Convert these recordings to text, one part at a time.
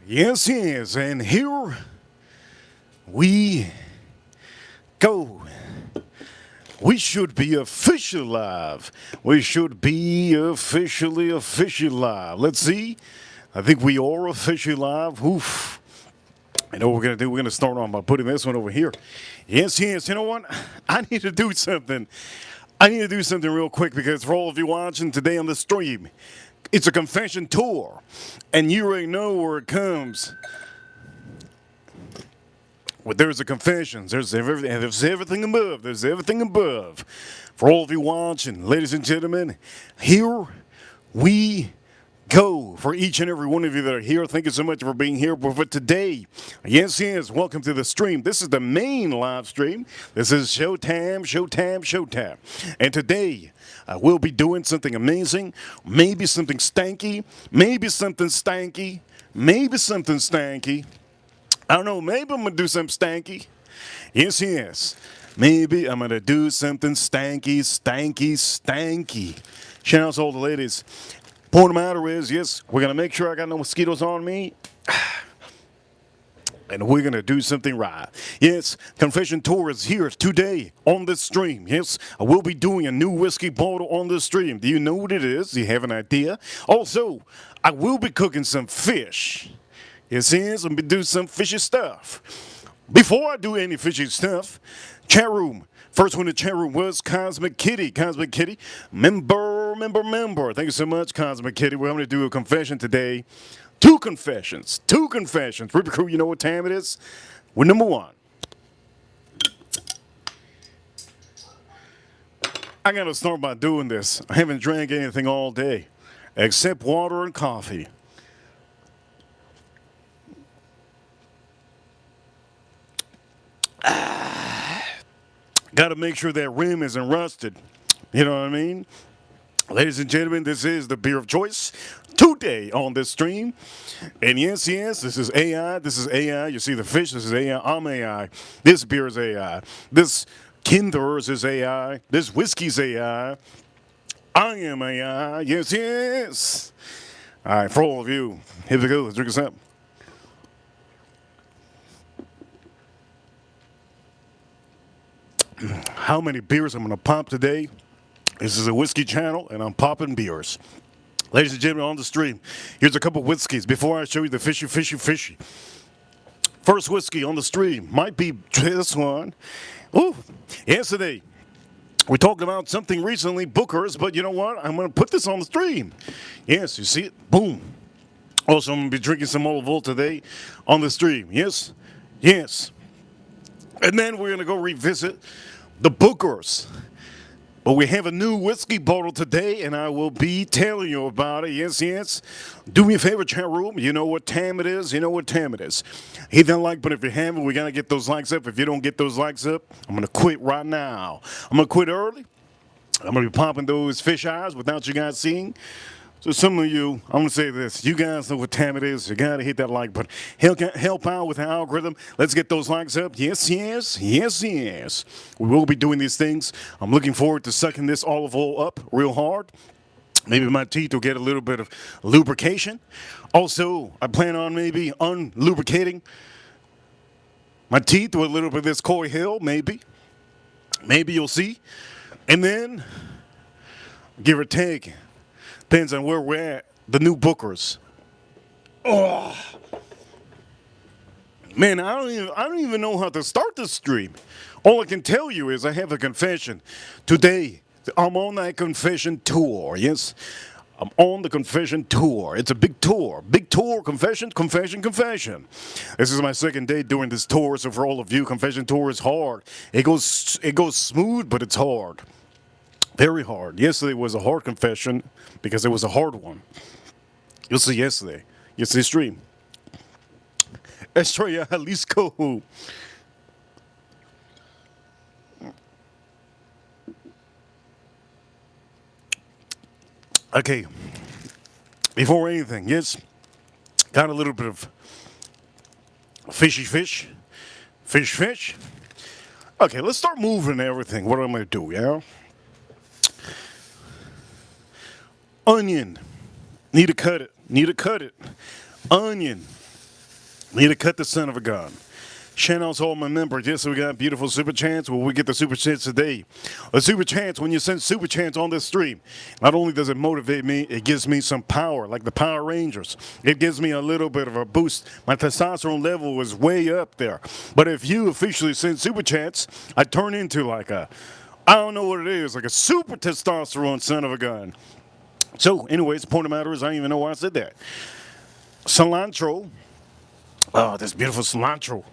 Yes, yes, and here we go. We should be officially live. We should be officially live. Let's see. I think we are officially live. Oof. I know what we're going to do. We're going to start on by putting this one over here. Yes, yes. You know what? I need to do something. I need to do something real quick because for all of you watching today on the stream, it's a confession tour. And you already know where it comes. Well, there's a confessions. There's everything above. There's everything above. For all of you watching, ladies and gentlemen, here we go. For each and every one of you that are here, thank you so much for being here. But for today, yes, yes, welcome to the stream. This is the main live stream. This is Showtime, Showtime, Showtime. And today, we'll be doing something amazing, maybe something stanky, maybe something stanky, maybe something stanky. I don't know, maybe I'm going to do something stanky. Yes, yes. Maybe I'm going to do something stanky, stanky, stanky. Shout out to all the ladies. Point of the matter is, yes, we're going to make sure I got no mosquitoes on me. And we're going to do something right. Yes, Confession Tour is here today on this stream. Yes, I will be doing a new whiskey bottle on this stream. Do you know what it is? Do you have an idea? Also, I will be cooking some fish. Yes, yes, I'm going to do some fishy stuff. Before I do any fishy stuff, chat room. First one in the chat room was Cosmic Kitty. Cosmic Kitty, member. Thank you so much, Cosmic Kitty. We're going to do a confession today. Two confessions. Ripper Crew, you know what time it is? We're number one. I got to start by doing this. I haven't drank anything all day except water and coffee. Got to make sure that rim isn't rusted. You know what I mean? Ladies and gentlemen, this is the beer of choice today on this stream. And yes, yes, this is AI. This is AI. You see the fish? This is AI. I'm AI. This beer is AI. This Kinders is AI. This whiskey's AI. I am AI. Yes, yes. All right, for all of you, here we go. Let's drink us up. How many beers I'm going to pop today? This is a whiskey channel, and I'm popping beers. Ladies and gentlemen, on the stream, here's a couple whiskeys before I show you the fishy. First whiskey on the stream might be this one. Ooh, yesterday, we talked about something recently, Booker's, but you know what? I'm going to put this on the stream. Yes, you see it? Boom. Also, I'm going to be drinking some olive oil today on the stream. Yes, yes. And then we're going to go revisit the Booker's. But we have a new whiskey bottle today, and I will be telling you about it. Yes, yes. Do me a favor, chat room. You know what time it is. Hit that like button if you haven't. We got to get those likes up. If you don't get those likes up, I'm going to quit right now. I'm going to quit early. I'm going to be popping those fish eyes without you guys seeing. So some of you, I'm going to say this. You guys know what time it is. You got to hit that like button. Help out with the algorithm. Let's get those likes up. Yes, yes, yes, yes. We will be doing these things. I'm looking forward to sucking this olive oil up real hard. Maybe my teeth will get a little bit of lubrication. Also, I plan on maybe unlubricating my teeth with a little bit of this Coy Hill, maybe. Maybe you'll see. And then, give or take, depends on where we're at. The new Bookers. Oh, man, I don't even know how to start this stream. All I can tell you is I have a confession today. I'm on that confession tour. Yes, I'm on the confession tour. It's a big tour. Confession. This is my second day doing this tour, so for all of you, confession tour is hard. It goes smooth, but it's hard. Very hard. Yesterday was a hard confession because it was a hard one. You'll see yesterday's stream. Estrella Jalisco. Okay. Before anything, yes, got a little bit of fishy fish. Fish. Okay, let's start moving everything. What am I going to do, yeah? Onion. Need to cut it. Onion. Need to cut the son of a gun. Shout out to all my members. Yes, we got beautiful super chats. Well, we get the super chats today. A super chats, when you send super chats on this stream, not only does it motivate me, it gives me some power, like the Power Rangers. It gives me a little bit of a boost. My testosterone level was way up there. But if you officially send super chats, I turn into like a, I don't know what it is, like a super testosterone son of a gun. So, anyways, the point of the matter is, I don't even know why I said that. Cilantro. Oh, this beautiful cilantro.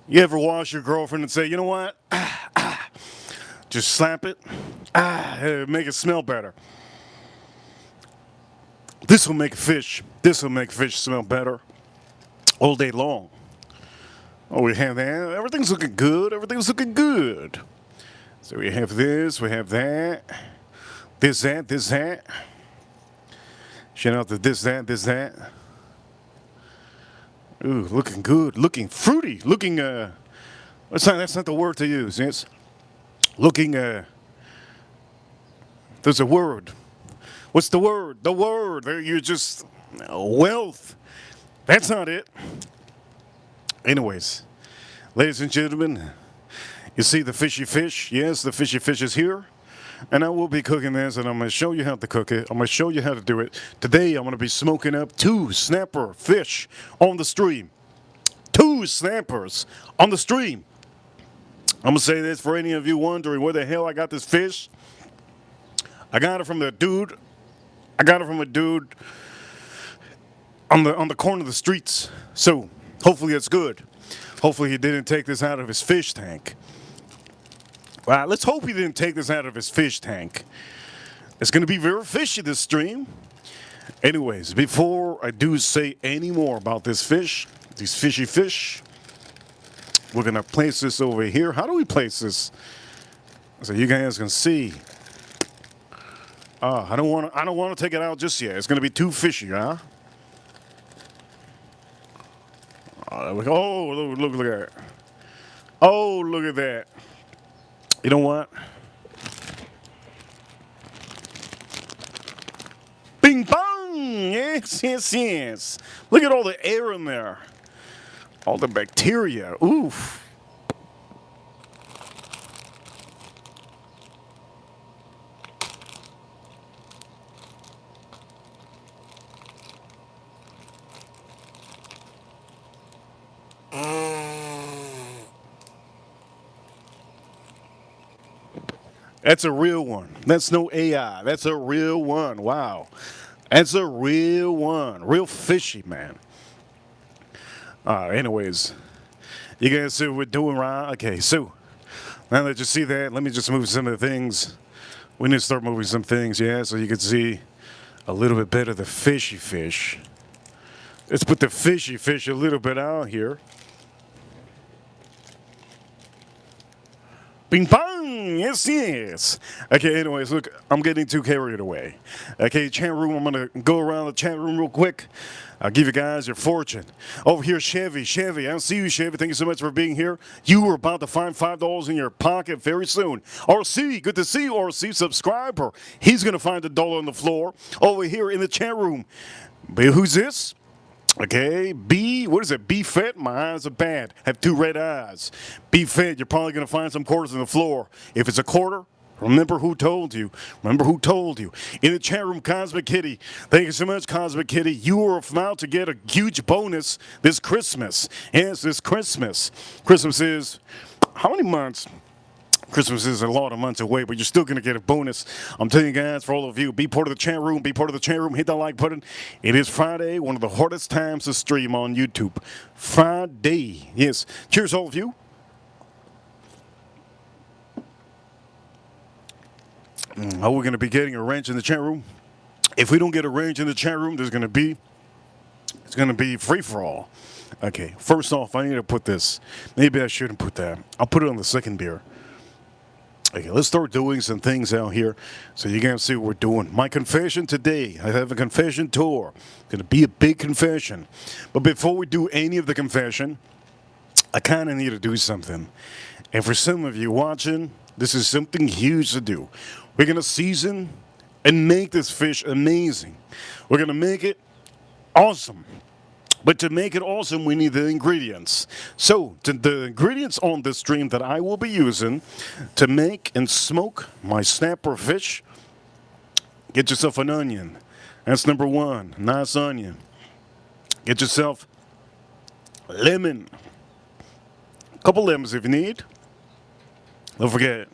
You ever wash your girlfriend and say, you know what? Just slap it. It'll make it smell better. This will make fish. This will make fish smell better all day long. Oh, we have that. Everything's looking good. Everything's looking good. So we have this. We have that. This, that, this, that. Shout out to this, that, this, that. Ooh, looking good, looking fruity, looking, that's not the word to use, yes? Looking, there's a word. What's the word? The word, you're just, wealth. That's not it. Anyways, ladies and gentlemen, you see the fishy fish? Yes, the fishy fish is here. And I will be cooking this, and I'm going to show you how to cook it. I'm going to show you how to do it. Today, I'm going to be smoking up 2 snapper fish on the stream. 2 snappers on the stream. I'm going to say this for any of you wondering where the hell I got this fish. I got it from the dude. I got it from a dude on the corner of the streets. So, hopefully it's good. Hopefully he didn't take this out of his fish tank. Well, let's hope he didn't take this out of his fish tank. It's going to be very fishy, this stream. Anyways, before I do say any more about this fish, these fishy fish, we're going to place this over here. How do we place this? So you guys can see. I don't want to take it out just yet. It's going to be too fishy, huh? Oh, look at that. Oh, look at that. You know what? Bing bong! Yes, yes, yes. Look at all the air in there. All the bacteria. Oof. That's a real one. That's no AI. That's a real one. Wow. That's a real one. Real fishy, man. Anyways, you guys see what we're doing, right? Okay, so now that you see that, let me just move some of the things. We need to start moving some things, yeah, so you can see a little bit better the fishy fish. Let's put the fishy fish a little bit out here. Bing bong! Yes, yes. Okay, anyways, look, I'm getting too carried away. Okay, chat room, I'm going to go around the chat room real quick. I'll give you guys your fortune. Over here, Chevy. I don't see you, Chevy. Thank you so much for being here. You are about to find $5 in your pocket very soon. RC, good to see you, RC, subscriber. He's going to find $1 on the floor over here in the chat room. But who's this? Okay, B, what is it? B Fed? My eyes are bad. I have 2 red eyes. B Fed, you're probably going to find some quarters on the floor. If it's a quarter, remember who told you. Remember who told you. In the chat room, Cosmic Kitty. Thank you so much, Cosmic Kitty. You are about to get a huge bonus this Christmas. Yes, this Christmas. Christmas is how many months? Christmas is a lot of months away, but you're still going to get a bonus. I'm telling you guys, for all of you, be part of the chat room. Be part of the chat room. Hit that like button. It is Friday, one of the hardest times to stream on YouTube. Friday. Yes. Cheers, all of you. Are we going to be getting a wrench in the chat room? If we don't get a wrench in the chat room, it's going to be free-for-all. Okay, first off, I need to put this. Maybe I shouldn't put that. I'll put it on the second beer. Okay, let's start doing some things out here so you can see what we're doing. My confession today, I have a confession tour. It's going to be a big confession. But before we do any of the confession, I kind of need to do something. And for some of you watching, this is something huge to do. We're going to season and make this fish amazing. We're going to make it awesome. But to make it awesome, we need the ingredients. So, the ingredients on this stream that I will be using to make and smoke my snapper fish, get yourself an onion. That's number one, nice onion. Get yourself lemon. A couple lemons if you need. Don't forget,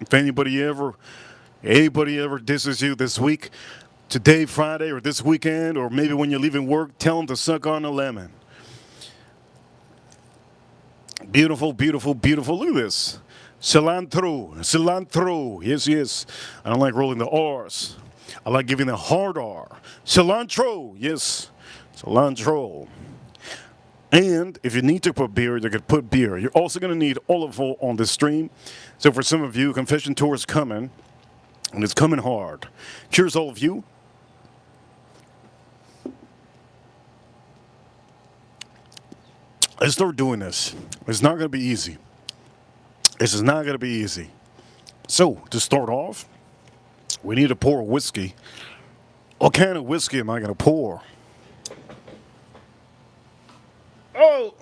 if anybody ever disses you this week, today, Friday, or this weekend, or maybe when you're leaving work, tell them to suck on a lemon. Beautiful, beautiful, beautiful. Look at this. Cilantro. Cilantro. Yes, yes. I don't like rolling the R's. I like giving a hard R. Cilantro. Yes. Cilantro. And if you need to put beer, you could put beer. You're also going to need olive oil on this stream. So for some of you, confession tour is coming. And it's coming hard. Cheers, all of you. Let's start doing this. It's not going to be easy. This is not going to be easy. So, to start off, we need to pour whiskey. What kind of whiskey am I going to pour? Oh!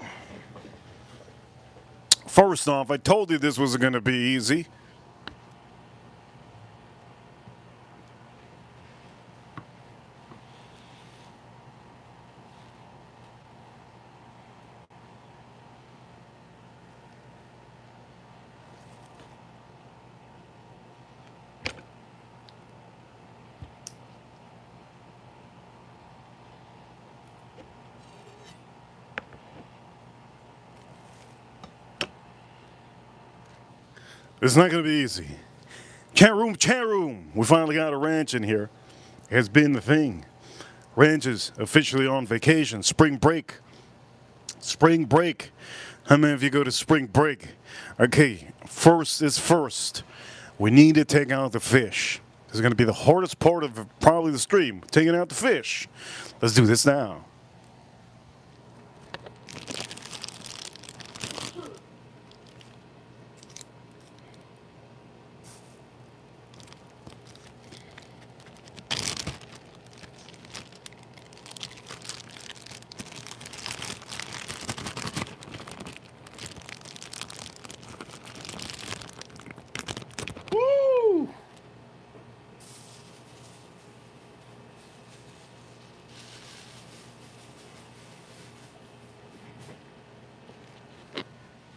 First off, I told you this was going to be easy. It's not going to be easy. Chat room, chat room. We finally got a ranch in here. It has been the thing. Ranch is officially on vacation. Spring break. Spring break. How many of you go to spring break? Okay, first is first. We need to take out the fish. This is going to be the hardest part of probably the stream. Taking out the fish. Let's do this now.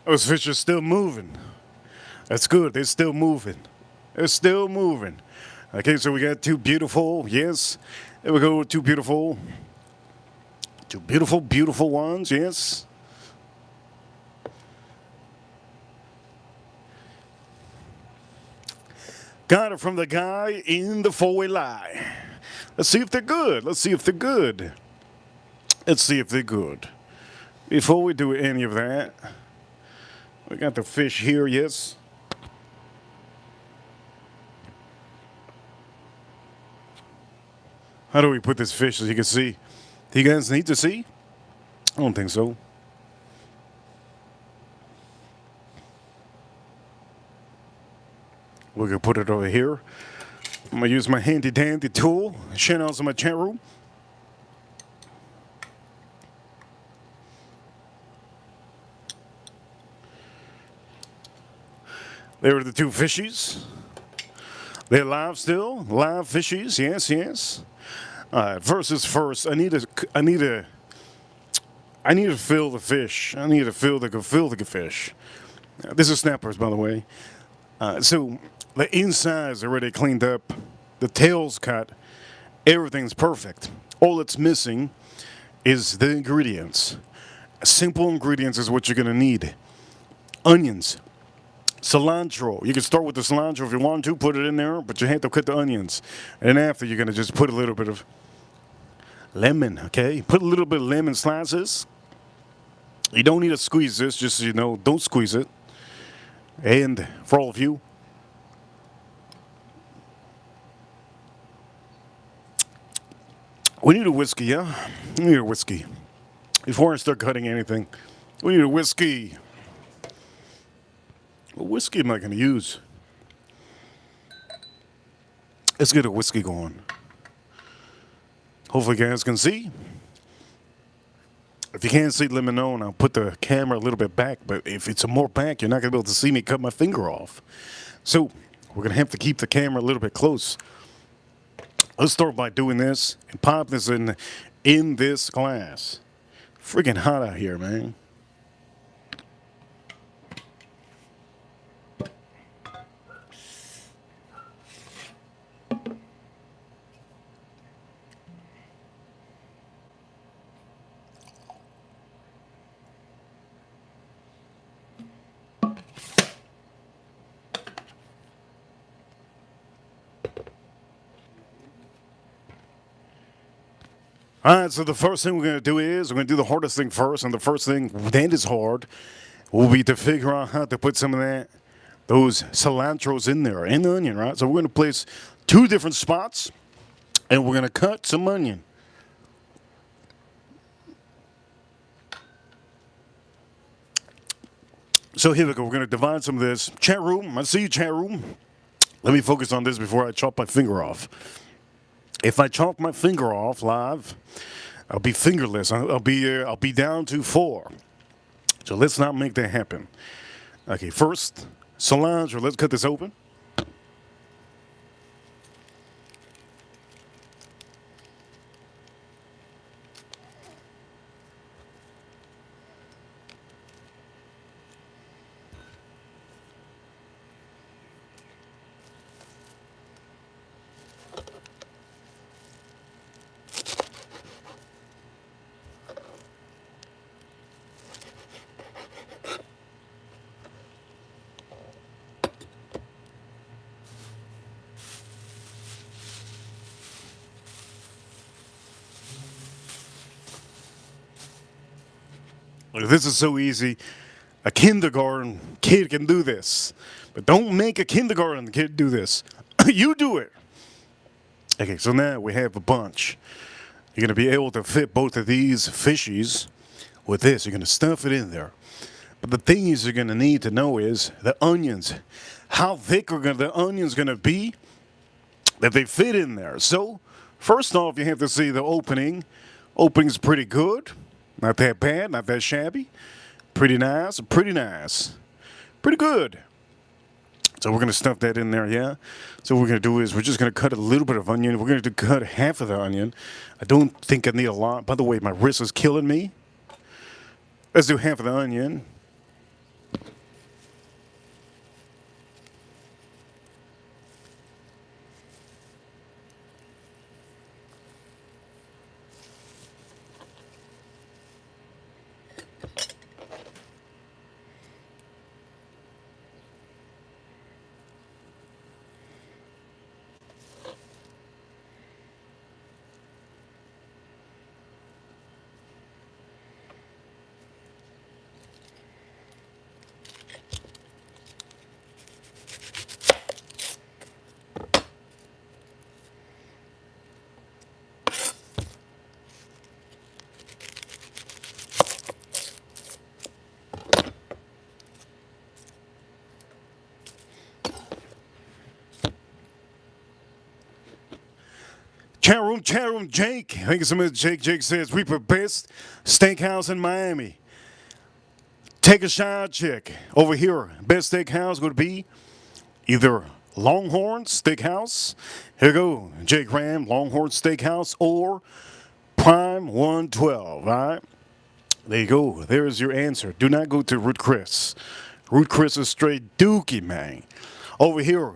Those fish are still moving. That's good. They're still moving. They're still moving. Okay, so we got two beautiful, yes. There we go, two beautiful, beautiful ones, yes. Got it from the guy in the four-way lie. Let's see if they're good. Let's see if they're good. Let's see if they're good. Before we do any of that, we got the fish here, yes. How do we put this fish so you can see? Do you guys need to see? I don't think so. We're going to put it over here. I'm going to use my handy dandy tool. Channels in my chat room. There are the two fishies. They're live still. Live fishies. Yes, yes. First is first. I need to fill the fish. I need to fill the fish. This is snappers, by the way. So the inside is already cleaned up. The tail's cut. Everything's perfect. All that's missing is the ingredients. Simple ingredients is what you're gonna need. Onions. Cilantro. You can start with the cilantro if you want to, put it in there, but you have to cut the onions. And after, you're going to just put a little bit of lemon, okay? Put a little bit of lemon slices. You don't need to squeeze this, just so you know, don't squeeze it. And for all of you, We need a whiskey, yeah? We need a whiskey. Before I start cutting anything, we need a whiskey. What whiskey am I going to use? Let's get a whiskey going. Hopefully you guys can see. If you can't see, let me know, and I'll put the camera a little bit back. But if it's more back, you're not going to be able to see me cut my finger off. So we're going to have to keep the camera a little bit close. Let's start by doing this and pop this in this glass. Freaking hot out here, man. All right, so the first thing we're going to do is we're going to do the hardest thing first, and the first thing that is hard will be to figure out how to put some of those cilantros in there, and the onion, right? So we're going to place 2 different spots, and we're going to cut some onion. So here we go. We're going to divide some of this. Chat room, I see you, chat room. Let me focus on this before I chop my finger off. If I chop my finger off live, I'll be fingerless. I'll be down to 4. So let's not make that happen. Okay, first, cilantro. Let's cut this open. This is so easy. A kindergarten kid can do this. But don't make a kindergarten kid do this. You do it. Okay, so now we have a bunch. You're going to be able to fit both of these fishies with this. You're going to stuff it in there. But the things you're going to need to know is the onions. How thick are the onions going to be that they fit in there? So, first off, you have to see the opening. Opening's pretty good. Not that bad, not that shabby. Pretty nice, pretty nice. Pretty good. So we're going to stuff that in there, yeah? So what we're going to do is we're just going to cut a little bit of onion. We're going to cut half of the onion. I don't think I need a lot. By the way, my wrist is killing me. Let's do half of the onion. Chat room, Jake. Thank you so much, Jake. Jake says, Reaper Best Steakhouse in Miami. Take a shot, check. Over here, best steakhouse would be either Longhorn Steakhouse. Here you go, Jake Ram, Longhorn Steakhouse, or Prime 112, all right? There you go. There's your answer. Do not go to Ruth Chris. Ruth Chris is straight dookie, man. Over here,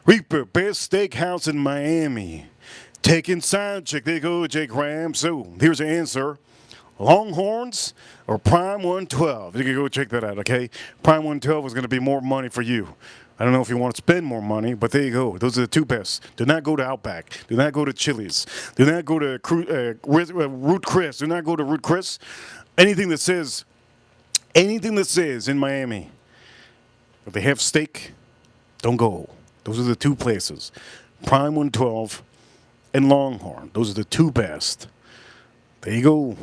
Reaper Best Steakhouse in Miami. Taking sound check. There you go, Jake Ram. So here's the answer. Longhorns or Prime 112. You can go check that out, okay? Prime 112 is going to be more money for you. I don't know if you want to spend more money, but there you go. Those are the 2 best. Do not go to Outback. Do not go to Chili's. Do not go to Ruth Chris. Do not go to Ruth Chris. Anything that says in Miami if they have steak, don't go. Those are the 2 places. Prime 112 and Longhorn. Those are the 2 best. There you go.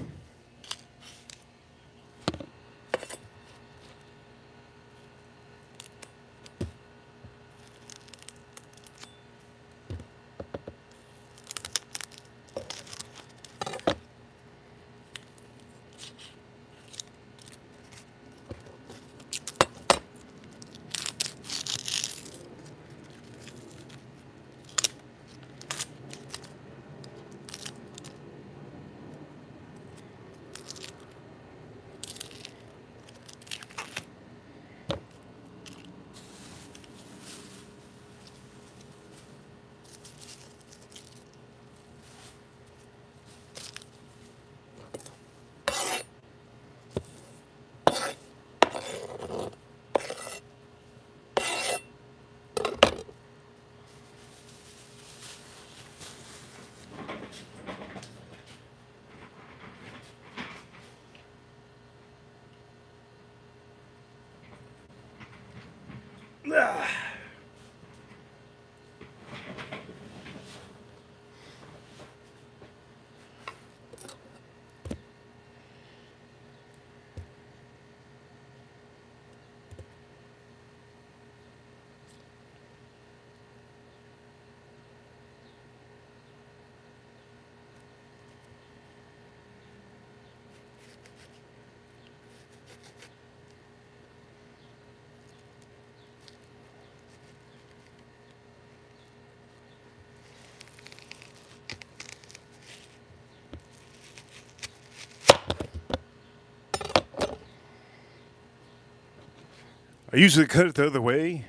I usually cut it the other way,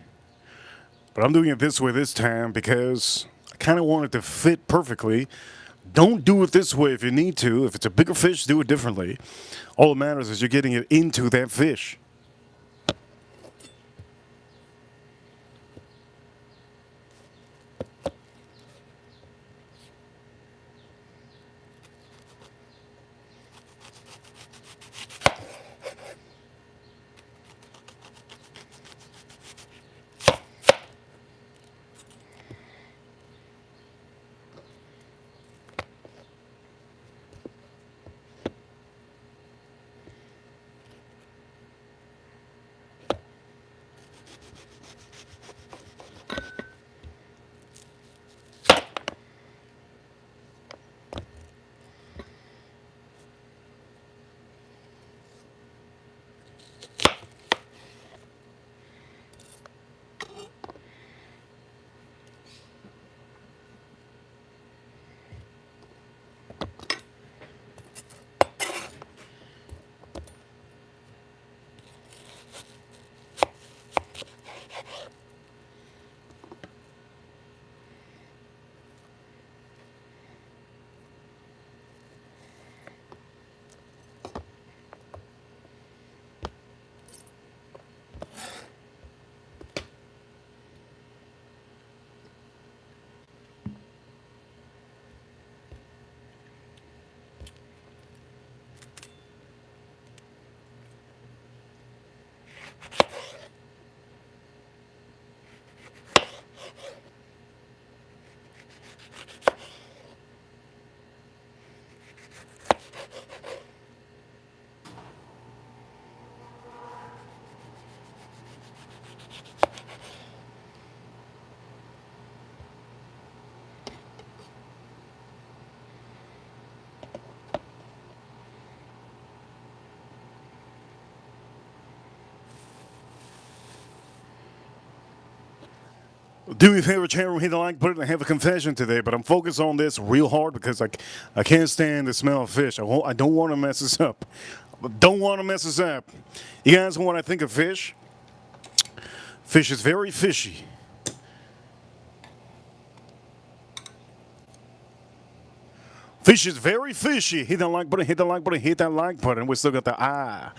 but I'm doing it this way this time because I kind of want it to fit perfectly. Don't do it this way if you need to. If it's a bigger fish, do it differently. All that matters is you're getting it into that fish. Do me a favor, channel, hit the like button. I have a confession today, but I'm focused on this real hard because I can't stand the smell of fish. I don't want to mess this up. Don't want to mess this up. You guys know what I think of fish? Fish is very fishy. Fish is very fishy. Hit that like button, hit that like button, hit that like button. We still got the eye.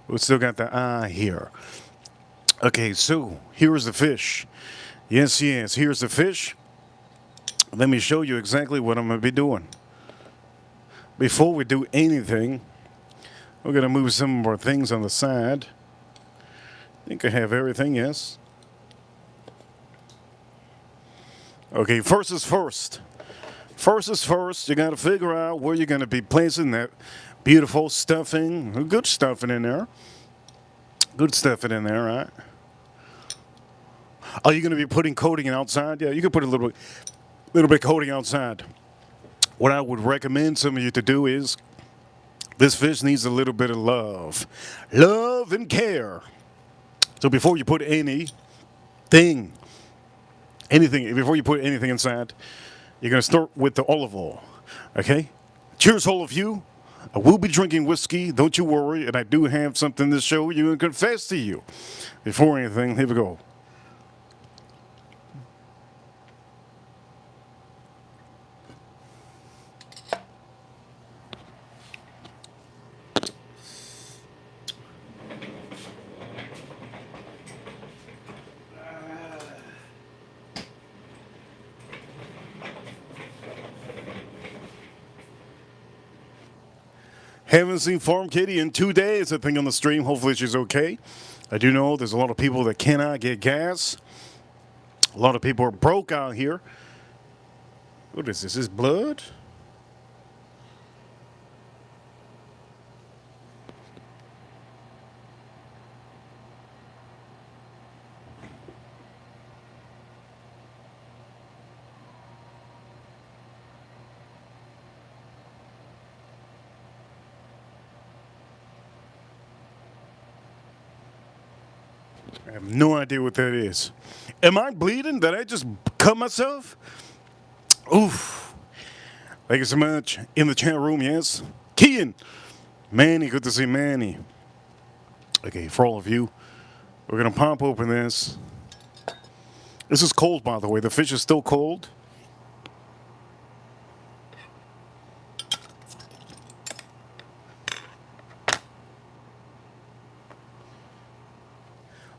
We still got the eye here. Okay, so here's the fish. Yes, here's the fish. Let me show you exactly what I'm going to be doing. Before we do anything, we're going to move some more things on the side. I think I have everything, yes. Okay, first is first. First is first, you got to figure out where you're going to be placing that beautiful stuffing. Good stuffing in there. Good stuffing in there, right? Are you going to be putting coating outside? Yeah, you can put a little bit coating outside. What I would recommend some of you to do is this fish needs a little bit of love. Love and care. So before you put anything, before you put anything inside, you're going to start with the olive oil. Okay? Cheers, all of you. I will be drinking whiskey, don't you worry, and I do have something to show you and confess to you. Before anything, here we go. Haven't seen Farm Kitty in 2 days, I think, on the stream. Hopefully she's okay. I do know there's a lot of people that cannot get gas. A lot of people are broke out here. What is this? Is this blood? I have no idea what that is. Am I bleeding? Did I just cut myself? Oof. Thank you so much. In the chat room, yes. Kian. Manny, good to see Manny. Okay, for all of you, we're going to pop open this. This is cold, by the way. The fish is still cold.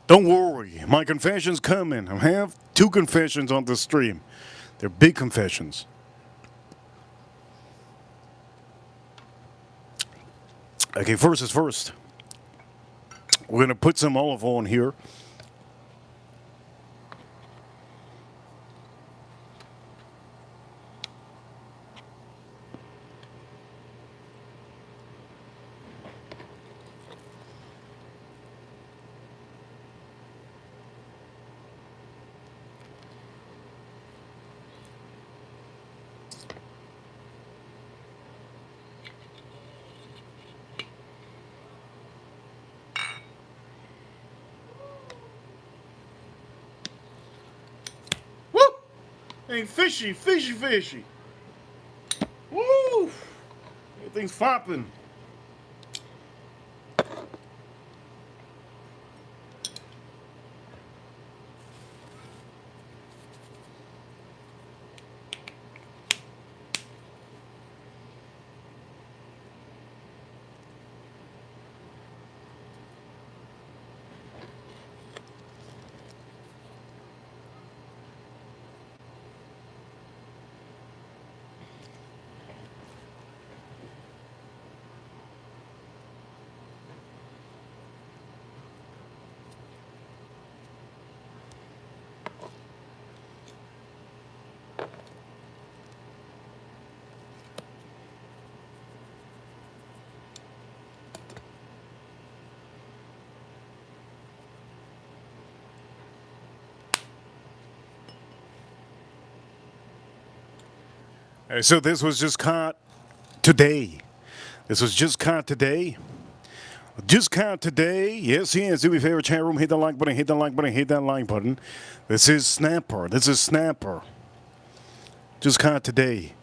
Don't worry, my confession's coming. I have 2 confessions on the stream. They're big confessions. Okay, first is first. We're going to put some olive oil in here. Ain't fishy, fishy, fishy. Woo! Everything's flopping. So this was just caught today. This was just caught today. Just caught today. Yes, yes. Do me a favor, chat room. Hit that like button. Hit that like button. Hit that like button. This is Snapper. This is Snapper. Just caught today.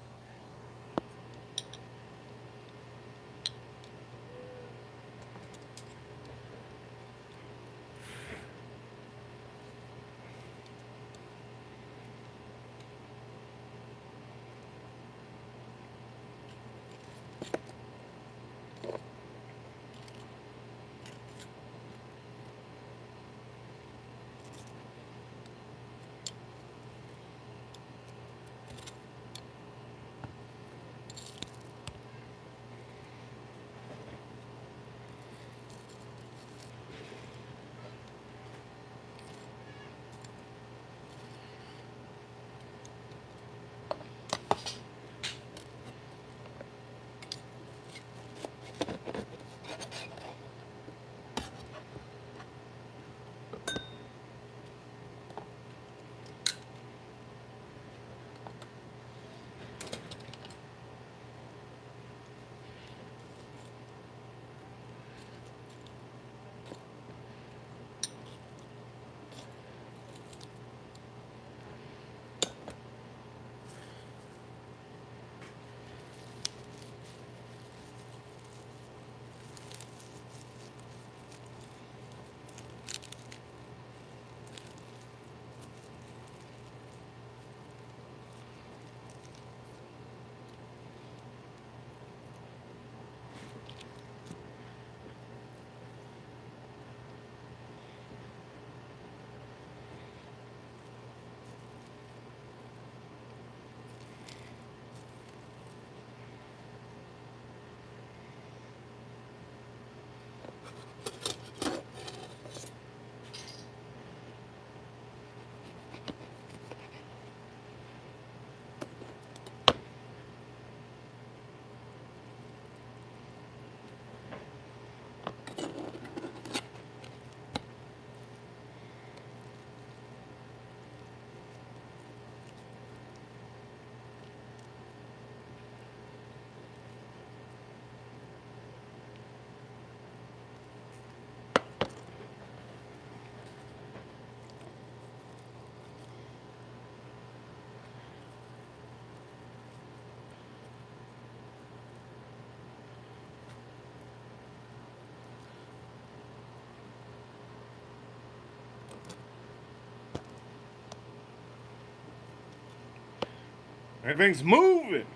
That thing's moving.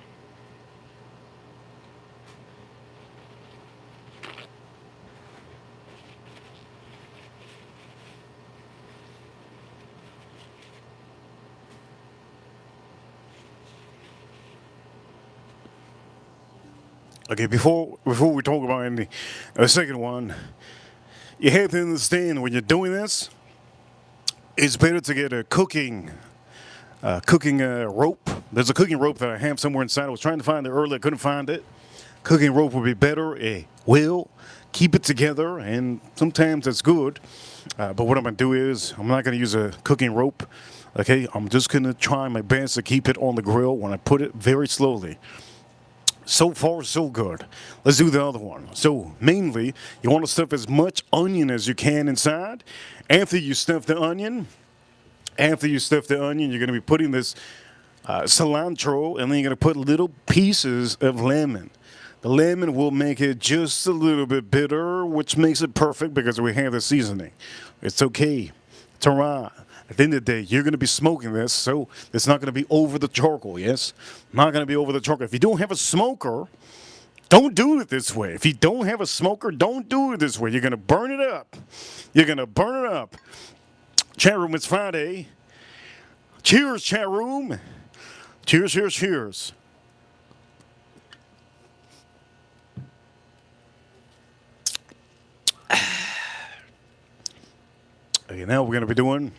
Okay, before we talk about any the second one, you have to understand when you're doing this, it's better to get a cooking rope. There's a cooking rope that I have somewhere inside. I was trying to find it earlier, couldn't find it. Cooking rope would be better. It will keep it together, and sometimes that's good. But what I'm gonna do is I'm not gonna use a cooking rope. Okay, I'm just gonna try my best to keep it on the grill when I put it very slowly. So far, so good. Let's do the other one. So, mainly, you want to stuff as much onion as you can inside. After you stuff the onion, you're going to be putting this cilantro, and then you're going to put little pieces of lemon. The lemon will make it just a little bit bitter, which makes it perfect because we have the seasoning. It's okay. It's all right. At the end of the day, you're going to be smoking this, so it's not going to be over the charcoal, yes? Not going to be over the charcoal. If you don't have a smoker, don't do it this way. If you don't have a smoker, don't do it this way. You're going to burn it up. You're going to burn it up. Chat room, it's Friday. Cheers, chat room. Cheers, cheers, cheers. Okay, now we're going to be doing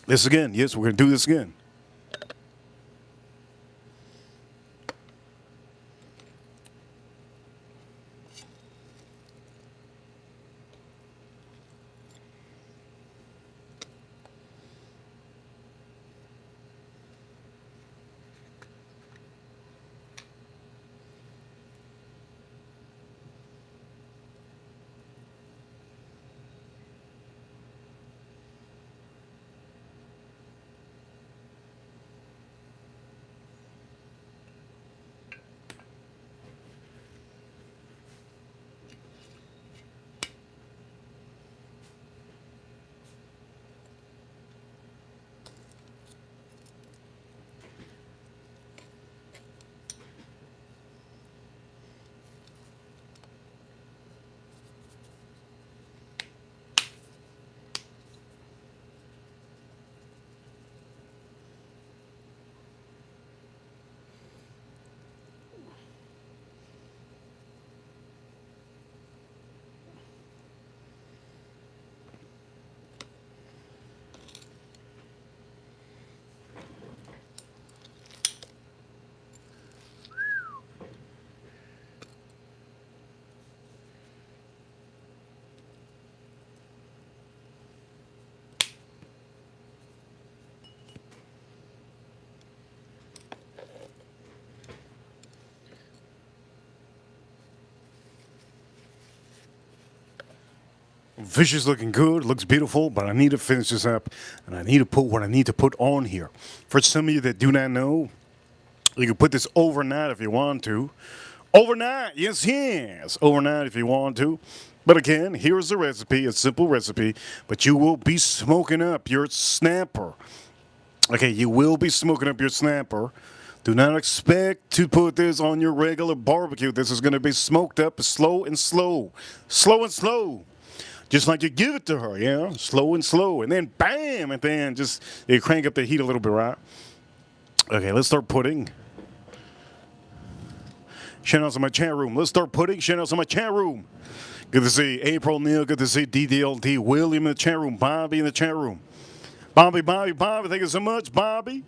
this again. Yes, we're going to do this again. Fish is looking good, looks beautiful, but I need to finish this up, and I need to put what I need to put on here. For some of you that do not know, you can put this overnight if you want to. Overnight, yes, yes, overnight if you want to. But again, here's the recipe, a simple recipe, but you will be smoking up your snapper. Okay, you will be smoking up your snapper. Do not expect to put this on your regular barbecue. This is going to be smoked up slow and slow. Slow and slow. Just like you give it to her, yeah? Slow and slow. And then bam, and then just you crank up the heat a little bit, right? Okay, let's start putting. Shout outs in my chat room. Let's start putting. Shout outs in my chat room. Good to see April Neal. Good to see DDLT. William in the chat room. Bobby in the chat room. Bobby. Thank you so much, Bobby.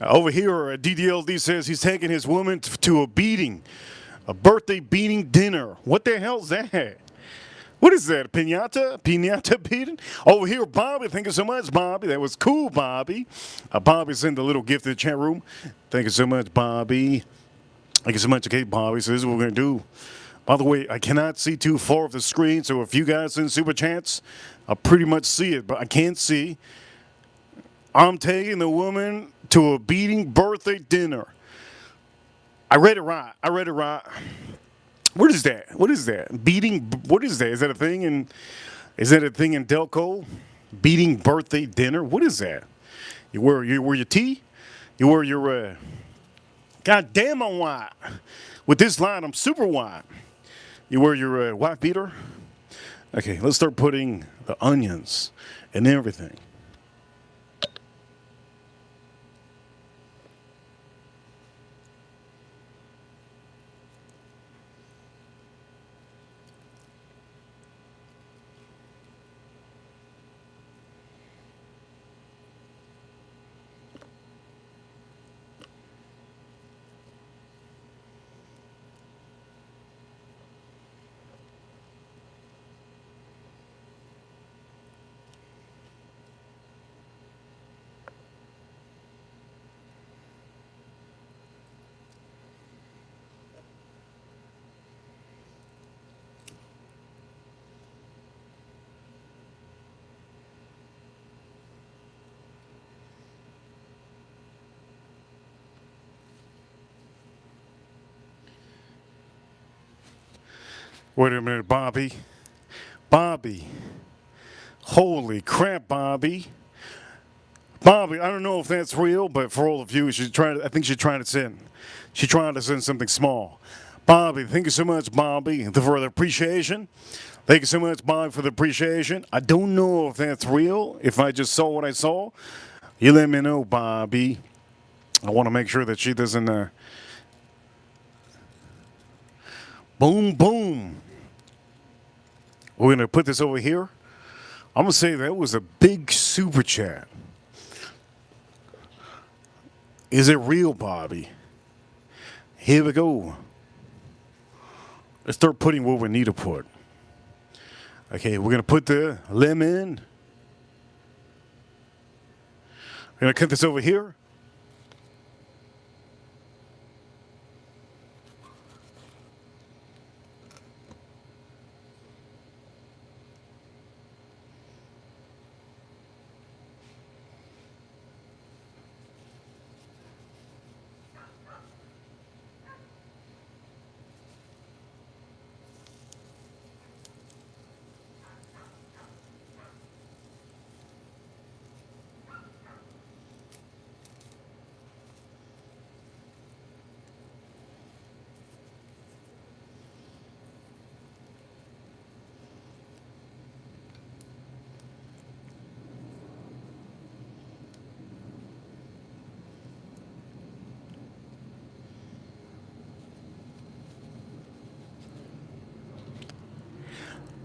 Over here, DDLD says he's taking his woman to a beating. A birthday beating dinner. What the hell's that? What is that? Pinata? Pinata beating? Over here, Bobby. Thank you so much, Bobby. That was cool, Bobby. Bobby sent a little gift in the chat room. Thank you so much, Bobby. Thank you so much. Okay, Bobby. So this is what we're going to do. By the way, I cannot see too far off the screen, so if you guys send super chats, I'll pretty much see it, but I can't see. I'm taking the woman to a beating birthday dinner. I read it right. What is that? Beating. What is that? Is that a thing in Delco? Beating birthday dinner. What is that? You wear your tee. You wear your God damn, I'm white. With this line, I'm super white. You wear your white beater. Okay, let's start putting the onions and everything. Wait a minute, Bobby. Bobby. Holy crap, Bobby. Bobby, I don't know if that's real, but for all of you, I think she's trying to send. She's trying to send something small. Bobby, thank you so much, Bobby, for the appreciation. Thank you so much, Bobby, for the appreciation. I don't know if that's real, if I just saw what I saw. You let me know, Bobby. I want to make sure that she doesn't. Boom, boom. We're going to put this over here. I'm going to say that was a big super chat. Is it real, Bobby? Here we go. Let's start putting what we need to put. Okay, we're going to put the lemon. We're going to cut this over here.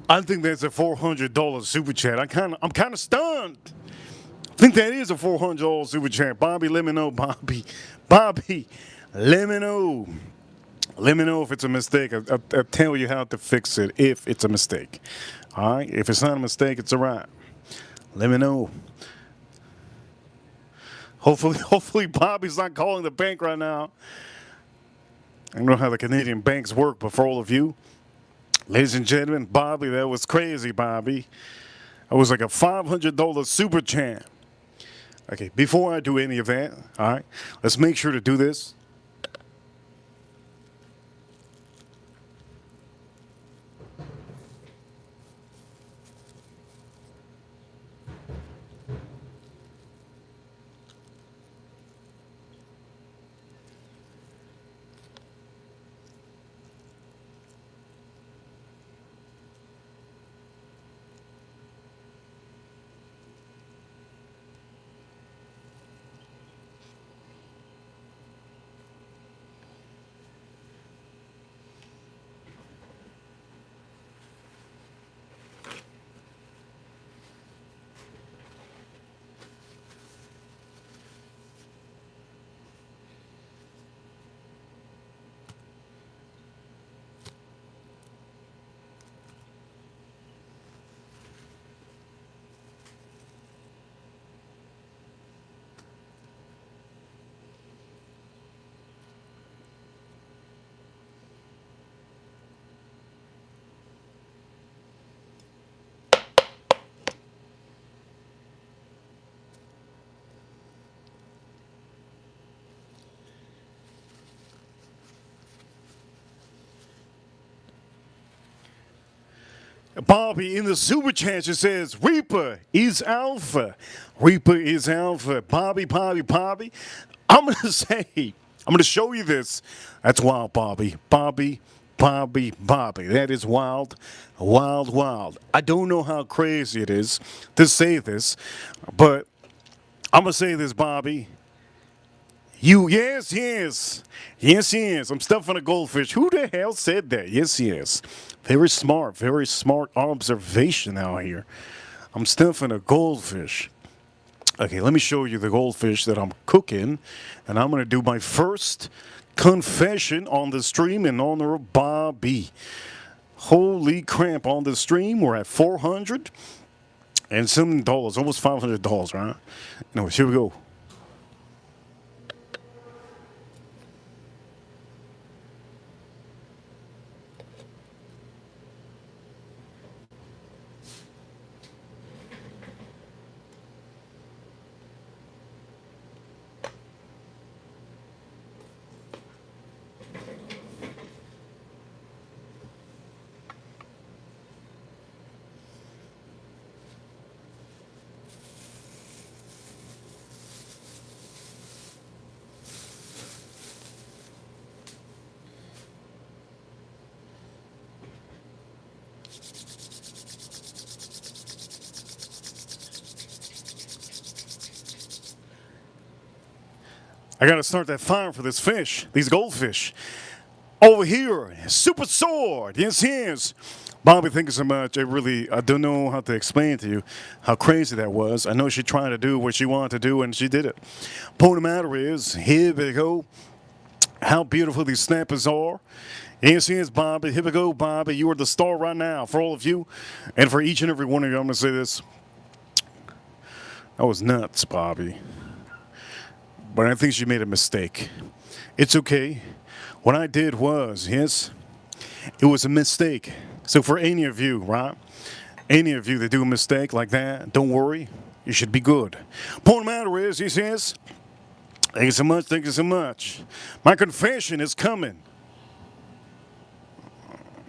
I think that's a $400 super chat. I'm kind of stunned. I think that is a $400 super chat. Bobby, let me know, Bobby. Bobby, let me know. Let me know if it's a mistake. I'll tell you how to fix it if it's a mistake. All right? If it's not a mistake, it's all right. Let me know. Hopefully Bobby's not calling the bank right now. I don't know how the Canadian banks work, but for all of you, ladies and gentlemen, Bobby, that was crazy, Bobby. It was like a $500 super chat. Okay, before I do any of that, all right, let's make sure to do this. Bobby in the super chat just says, Reaper is alpha. Reaper is alpha. Bobby. I'm going to say, I'm going to show you this. That's wild, Bobby. Bobby. That is wild. Wild. I don't know how crazy it is to say this, but I'm going to say this, Bobby. Yes. I'm stuffing a goldfish. Who the hell said that? Yes. Very smart observation out here. I'm stuffing a goldfish. Okay, let me show you the goldfish that I'm cooking, and I'm going to do my first confession on the stream in honor of Bobby. Holy crap, on the stream, we're at 400 and some dollars, almost $500, right? Anyways, here we go. I gotta start that fire for this fish, these goldfish. Over here, super sword. Yes. Bobby, thank you so much. I don't know how to explain to you how crazy that was. I know she tried to do what she wanted to do, and she did it. Point of the matter is, here we go. How beautiful these snappers are. Yes, Bobby. Here we go, Bobby. You are the star right now for all of you, and for each and every one of you. I'm gonna say this. That was nuts, Bobby. But I think she made a mistake. It's okay. What I did was, yes, it was a mistake. So for any of you, right? Any of you that do a mistake like that, don't worry. You should be good. Point of the matter is, yes, thank you so much. My confession is coming.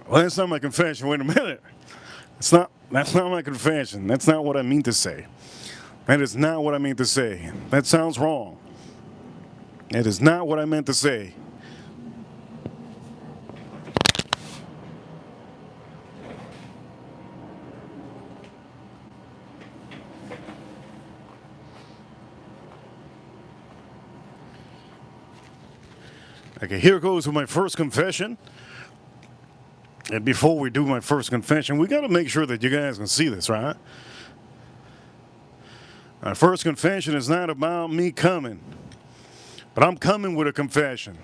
Well, that's not my confession. Wait a minute. That's not my confession. That's not what I mean to say. That is not what I mean to say. That sounds wrong. That is not what I meant to say. Okay, here goes with my first confession. And before we do my first confession, we got to make sure that you guys can see this, right? My first confession is not about me coming. But I'm coming with a confession.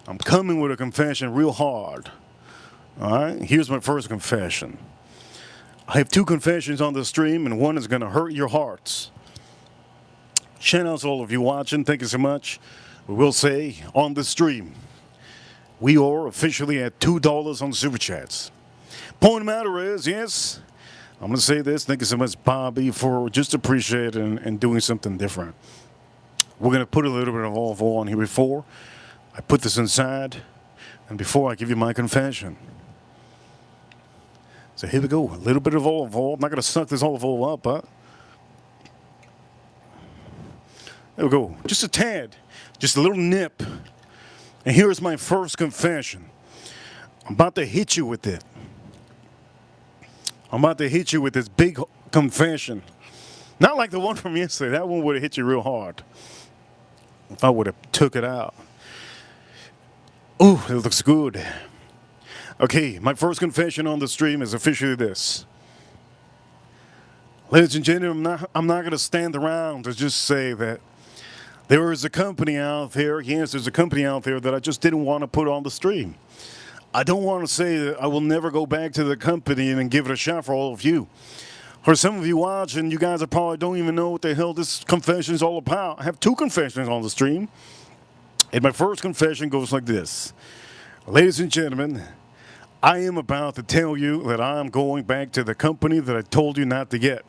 I'm coming with a confession real hard. All right? Here's my first confession. I have two confessions on the stream, and one is going to hurt your hearts. Shout out to all of you watching. Thank you so much. We will say on the stream, we are officially at $2 on Super Chats. Point of the matter is, yes, I'm going to say this. Thank you so much, Bobby, for just appreciating and doing something different. We're going to put a little bit of olive oil on here before I put this inside and before I give you my confession. So here we go. A little bit of olive oil. I'm not going to suck this olive oil up, but there we go. Just a tad. Just a little nip. And here's my first confession. I'm about to hit you with it. I'm about to hit you with this big confession. Not like the one from yesterday. That one would have hit you real hard if I would have took it out. Ooh, it looks good. Okay, my first confession on the stream is officially this. Ladies and gentlemen, I'm not going to stand around to just say that there is a company out there. Yes, there's a company out there that I just didn't want to put on the stream. I don't want to say that I will never go back to the company and give it a shot for all of you. For some of you watching, you guys probably don't even know what the hell this confession is all about. I have two confessions on the stream. And my first confession goes like this. Ladies and gentlemen, I am about to tell you that I'm going back to the company that I told you not to get.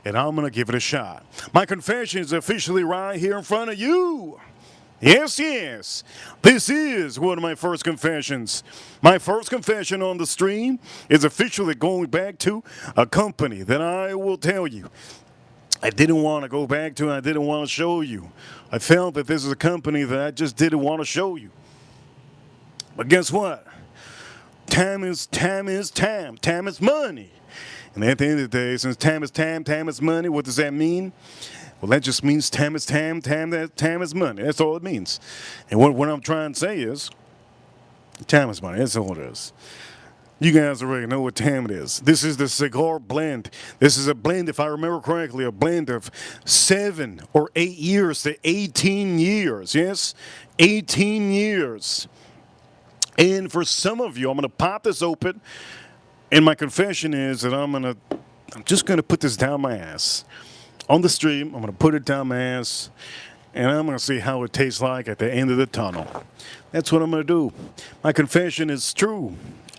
And I'm going to give it a shot. My confession is officially right here in front of you. Yes, yes. This is one of my first confessions. My first confession on the stream is officially going back to a company that I will tell you I didn't want to go back to. I didn't want to show you. I felt that this is a company that I just didn't want to show you. But guess what? Time is time. Time is money. And at the end of the day, since time is money, what does that mean? Well, that just means time is time is money. That's all it means. And what I'm trying to say is, time is money. That's all it is. You guys already know what time it is. This is the cigar blend. This is a blend, if I remember correctly, a blend of 7 or 8 years to 18 years. Yes? 18 years. And for some of you, I'm going to pop this open. And my confession is that I'm just going to put this down my ass. On the stream, I'm going to put it down my ass. And I'm going to see how it tastes like at the end of the tunnel. That's what I'm going to do. My confession is true.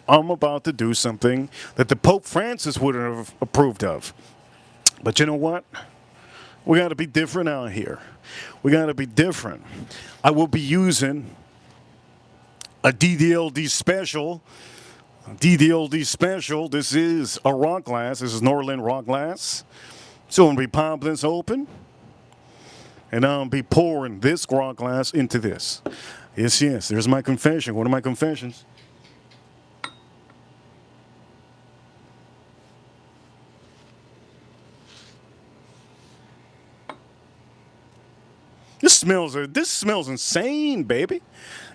I'm about to do something that the Pope Francis wouldn't have approved of. But you know what? We got to be different out here. We got to be different. I will be using a DDLD special. DDLD special. This is a rock glass. This is Norlin rock glass. So I'm going to be popping this open. And I'm going to be pouring this rock glass into this. Yes, yes. There's my confession. One of my confessions. This smells insane, baby.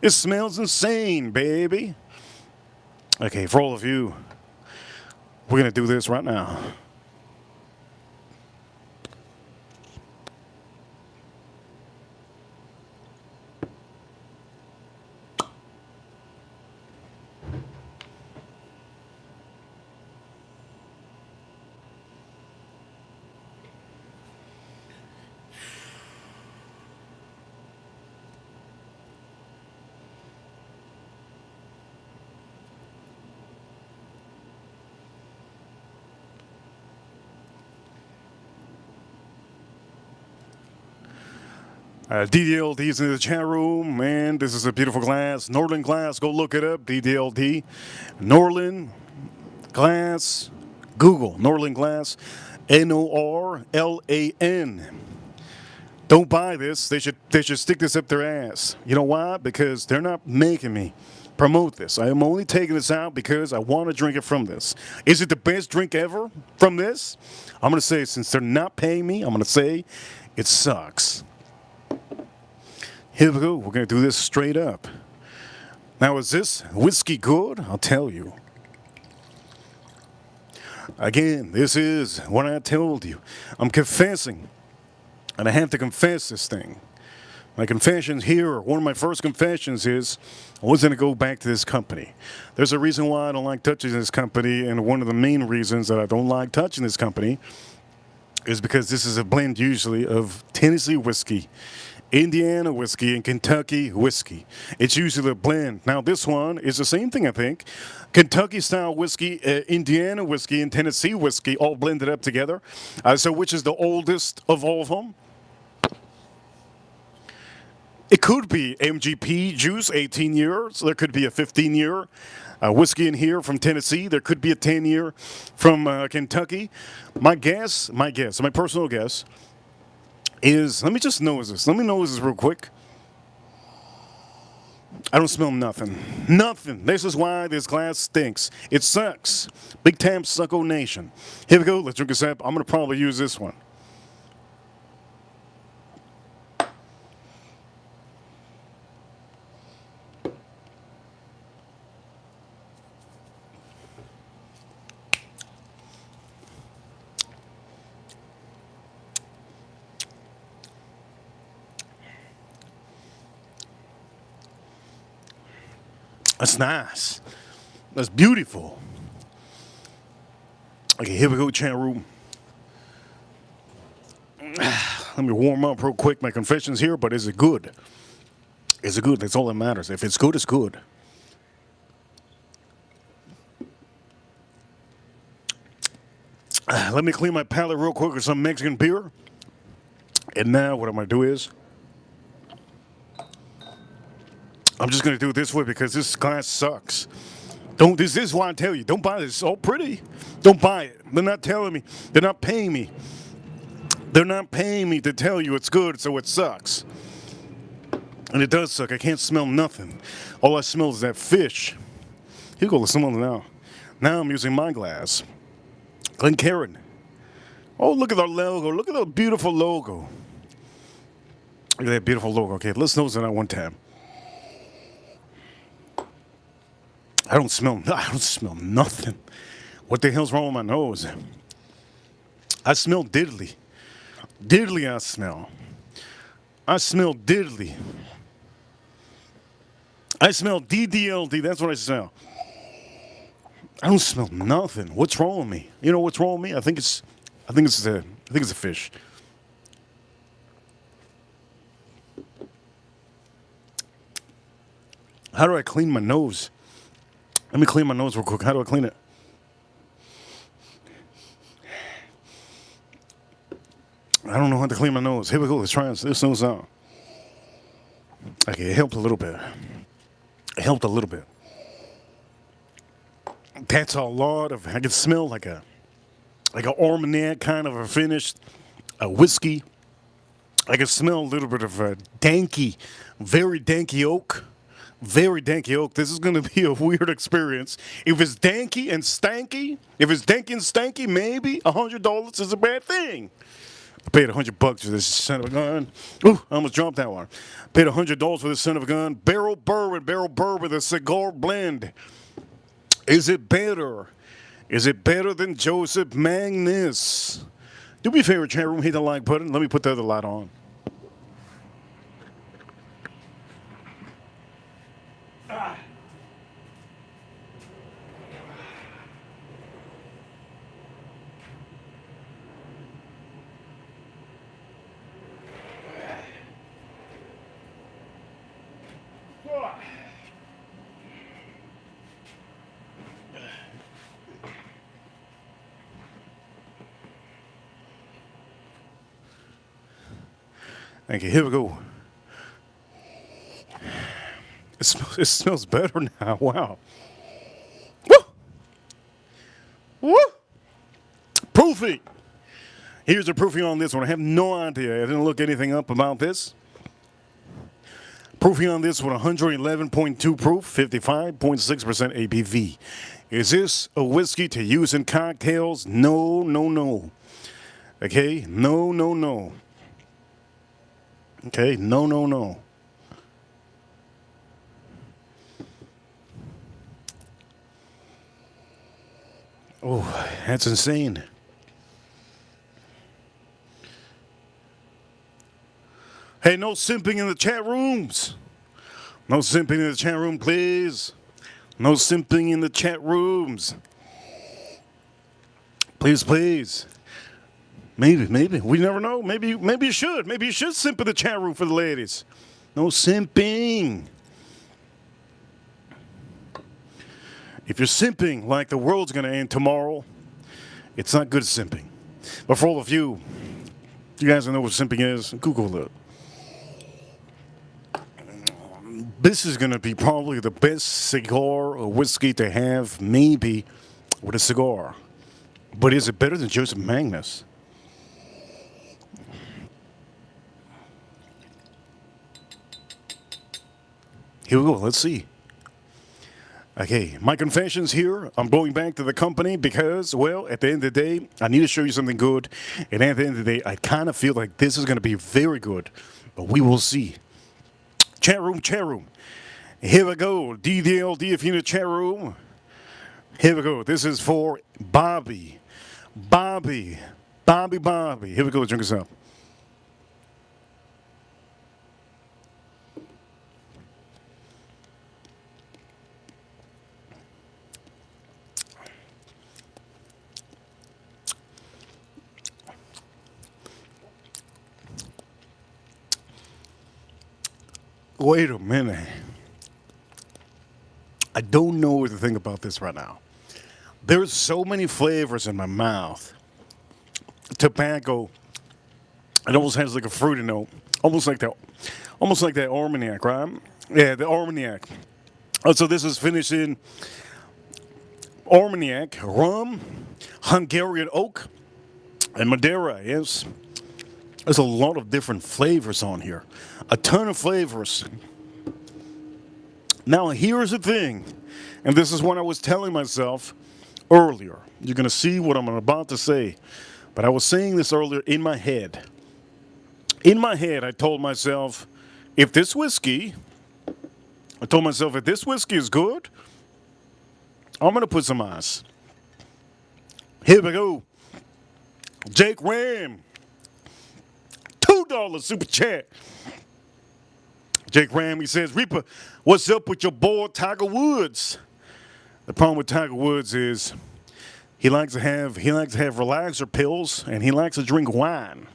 It smells insane, baby. Okay, for all of you, we're gonna do this right now. DDLD's in the chat room, man. This is a beautiful glass. Norlin glass. Go look it up. DDLD. Norlin glass. Google Norlin glass. Norlan. Don't buy this. They should stick this up their ass. You know why? Because they're not making me promote this. I am only taking this out because I want to drink it from this. Is it the best drink ever from this? I'm going to say, since they're not paying me, I'm going to say it sucks. Here we go. We're going to do this straight up. Now, is this whiskey good? I'll tell you. Again, this is what I told you. I'm confessing. And I have to confess this thing. My confessions here, one of my first confessions is I was going to go back to this company. There's a reason why I don't like touching this company, and one of the main reasons that I don't like touching this company is because this is a blend usually of Tennessee whiskey, Indiana whiskey, and Kentucky whiskey. It's usually a blend. Now, this one is the same thing, I think. Kentucky-style whiskey, Indiana whiskey, and Tennessee whiskey all blended up together. So which is the oldest of all of them? It could be MGP juice, 18 years. There could be a 15-year whiskey in here from Tennessee. There could be a 10-year from Kentucky. My personal guess is, let me just nose this. Let me nose this real quick. I don't smell nothing. Nothing. This is why this glass stinks. It sucks. Big time sucko nation. Here we go. Let's drink this up. I'm going to probably use this one. That's nice. That's beautiful. Okay, here we go, chat room. Let me warm up real quick. My confession's here, but is it good? Is it good? That's all that matters. If it's good, it's good. Let me clean my palate real quick with some Mexican beer. And now what I'm going to do is I'm just gonna do it this way because this glass sucks. Don't. This is why I tell you, don't buy this. It's all pretty. Don't buy it. They're not telling me. They're not paying me. They're not paying me to tell you it's good, so it sucks. And it does suck. I can't smell nothing. All I smell is that fish. Here go. Let's smell it now. Now I'm using my glass. Glencairn. Oh, look at our logo. Look at the beautiful logo. Look at that beautiful logo. Okay, let's nose it out one time. I don't smell nothing. What the hell's wrong with my nose? I smell diddly. Diddly I smell. I smell diddly. I smell DDLD. That's what I smell. I don't smell nothing. What's wrong with me? You know what's wrong with me? I think it's a fish. How do I clean my nose? Let me clean my nose real quick. How do I clean it? I don't know how to clean my nose. Here we go. Let's try this nose out. Okay, it helped a little bit. It helped a little bit. That's a lot of. I can smell like an Armagnac kind of a finish, a whiskey. I can smell a little bit of a danky, very danky oak. Very danky oak. This is going to be a weird experience. If it's danky and stanky, maybe $100 is a bad thing. I paid $100 for this son of a gun. Ooh, I almost dropped that one. Paid $100 for this son of a gun. Barrel bourbon, the cigar blend. Is it better? Is it better than Joseph Magnus? Do me a favor, chat room, hit the like button. Let me put the other light on. Okay, here we go. It smells better now. Wow. Woo! Woo! Proofing. Here's a proofing on this one. I have no idea. I didn't look anything up about this. Proofing on this one, 111.2 proof, 55.6% ABV. Is this a whiskey to use in cocktails? No, no, no. Okay, no, no, no. Okay, no, no, no. Oh, that's insane. Hey, no simping in the chat rooms. No simping in the chat room, please. No simping in the chat rooms. Please, please. Maybe. We never know. Maybe you should. Maybe you should simp in the chat room for the ladies. No simping. If you're simping like the world's going to end tomorrow, it's not good simping. But for all of you, you guys don't know what simping is, Google it. This is going to be probably the best cigar or whiskey to have, maybe, with a cigar. But is it better than Joseph Magnus? Here we go. Let's see. Okay, my confessions here. I'm going back to the company because, well, at the end of the day, I need to show you something good. And at the end of the day, I kind of feel like this is going to be very good. But we will see. Chat room. Here we go. DDLD, if you're in the chat room. Here we go. This is for Bobby. Bobby. Here we go. Drink us up. Wait a minute. I don't know what to think about this right now. There's so many flavors in my mouth. Tobacco. It almost has like a fruity note. Almost like that Armagnac, right? Yeah, the Armagnac. So this is finished in Armagnac, rum, Hungarian oak, and Madeira. Yes, there's a lot of different flavors on here, a ton of flavors. Now here's the thing, and this is what I was telling myself earlier. You're gonna see what I'm about to say, but I was saying this earlier in my head. In my head, I told myself, if this whiskey, I told myself, if this whiskey is good, I'm gonna put some ice. Here we go. Jake Ram, $2 super chat. Jake Ram, he says, Reaper, what's up with your boy Tiger Woods? The problem with Tiger Woods is he likes to have relaxer pills and he likes to drink wine.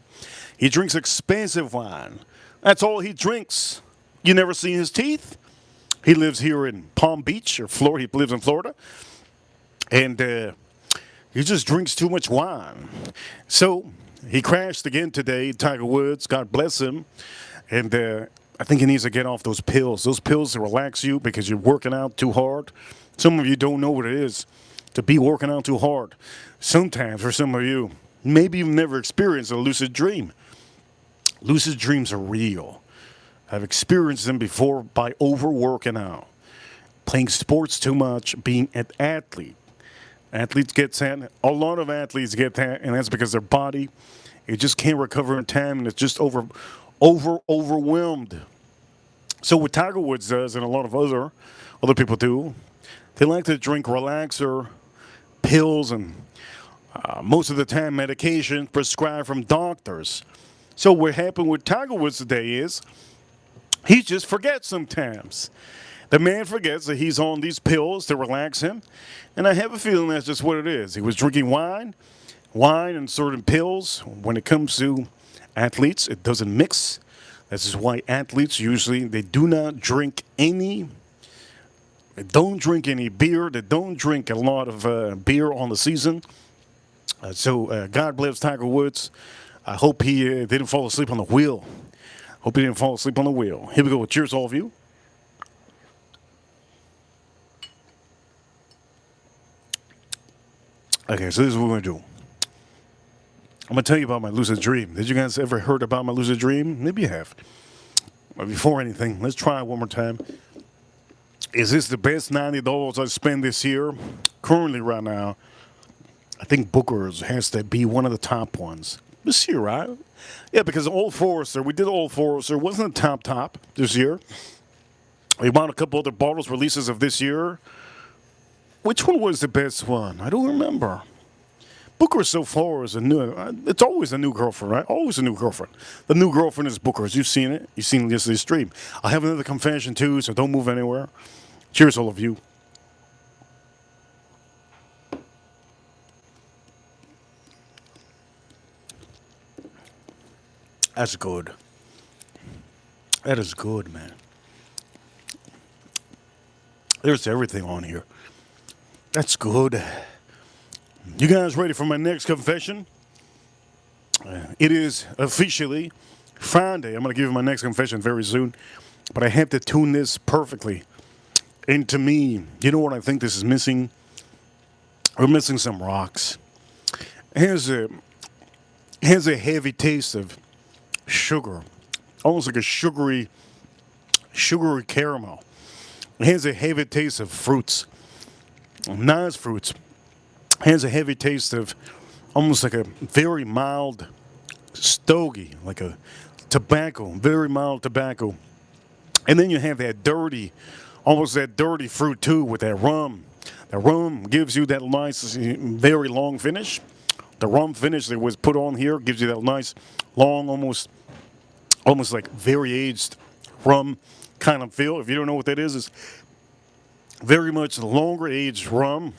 He drinks expensive wine. That's all he drinks. You never see his teeth. He lives here in Palm Beach or Florida. He lives in Florida, and he just drinks too much wine. So he crashed again today. Tiger Woods, God bless him, and I think he needs to get off those pills. Those pills to relax you because you're working out too hard. Some of you don't know what it is to be working out too hard. Sometimes, for some of you, maybe you've never experienced a lucid dream. Lucid dreams are real. I've experienced them before by overworking out, playing sports too much, being an athlete. Athletes get that. A lot of athletes get that, and that's because their body, it just can't recover in time, and it's just overwhelmed. So what Tiger Woods does, and a lot of other people do, they like to drink relaxer pills and most of the time medication prescribed from doctors. So what happened with Tiger Woods today is he just forgets sometimes. The man forgets that he's on these pills to relax him, and I have a feeling that's just what it is. He was drinking wine and certain pills. When it comes to athletes, it doesn't mix. This is why athletes usually, they don't drink any beer. They don't drink a lot of beer on the season. So God bless Tiger Woods. I hope he didn't fall asleep on the wheel. Hope he didn't fall asleep on the wheel. Here we go. Cheers, all of you. Okay, so this is what we're going to do. I'm going to tell you about my lucid dream. Did you guys ever heard about my lucid dream? Maybe you have. But before anything, let's try it one more time. Is this the best $90 I spent this year? Currently, right now, I think Booker's has to be one of the top ones. This year, right? Yeah, because Old Forester, we did Old Forester. Wasn't the top this year. We bought a couple other bottles releases of this year. Which one was the best one? I don't remember. Booker so far is it's always a new girlfriend, right? Always a new girlfriend. The new girlfriend is Booker's. You've seen it. You've seen yesterday's stream. I have another confession too, so don't move anywhere. Cheers, all of you. That's good. That is good, man. There's everything on here. That's good. You guys ready for my next confession? It is officially Friday. I'm going to give you my next confession very soon. But I have to tune this perfectly into me. You know what I think this is missing? We're missing some rocks. It has a heavy taste of sugar, almost like a sugary caramel. It has a heavy taste of fruits, nice fruits. It has a heavy taste of almost like a very mild stogie, like a tobacco, very mild tobacco. And then you have that dirty, almost that dirty fruit too with that rum. The rum gives you that nice, very long finish. The rum finish that was put on here gives you that nice, long, almost like very aged rum kind of feel. If you don't know what that is, it's very much longer aged rum.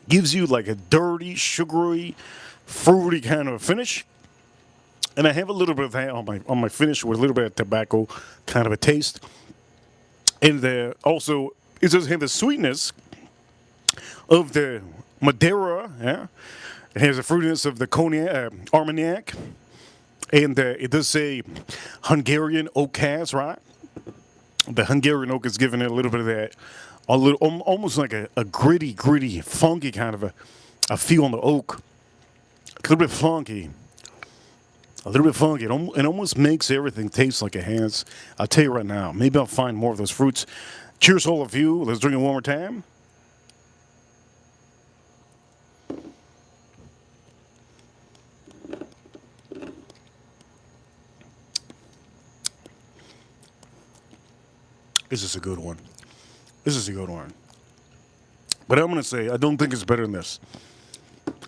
Gives you like a dirty, sugary, fruity kind of finish. And I have a little bit of that on my finish with a little bit of tobacco kind of a taste. And also, it does have the sweetness of the Madeira. Yeah? It has the fruitiness of the cognac, Armagnac. And it does say Hungarian oak cast, right? The Hungarian oak is giving it a little bit of that, a little almost like a gritty, funky kind of a feel on the oak. A little bit funky. A little bit funky. It almost makes everything taste like it has. I'll tell you right now. Maybe I'll find more of those fruits. Cheers, all of you. Let's drink it one more time. This is a good one. This is a good one. But I'm going to say, I don't think it's better than this.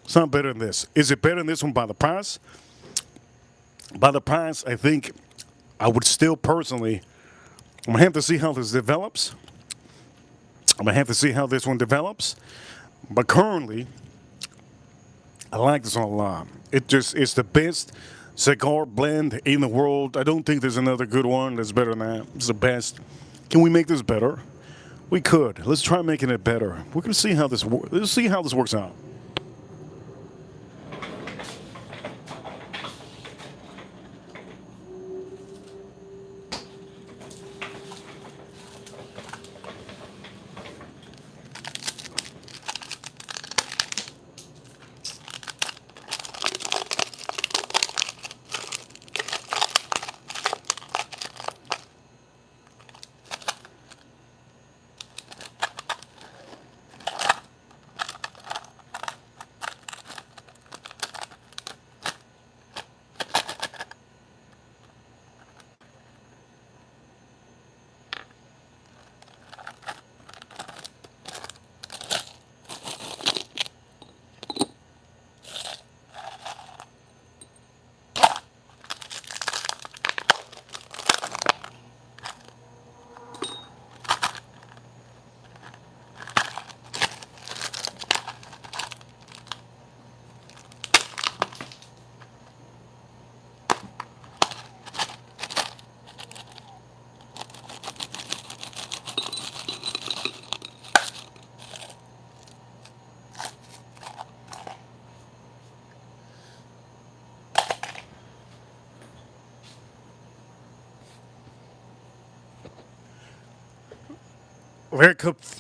It's not better than this. Is it better than this one by the price? By the price, I think I would still personally, I'm going to have to see how this develops. I'm going to have to see how this one develops. But currently, I like this one a lot. It's the best cigar blend in the world. I don't think there's another good one that's better than that. It's the best. Can we make this better? We could. Let's try making it better. We're going to see how this let's see how this works out.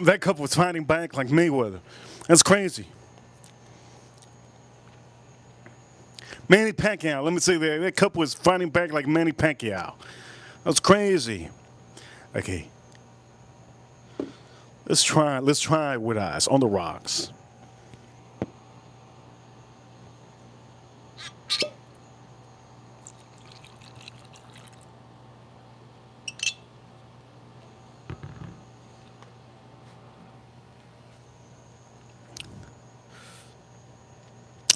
That cup was fighting back like Mayweather. That's crazy. Manny Pacquiao, let me say that. That cup was fighting back like Manny Pacquiao. That's crazy. Okay. Let's try with eyes on the rocks.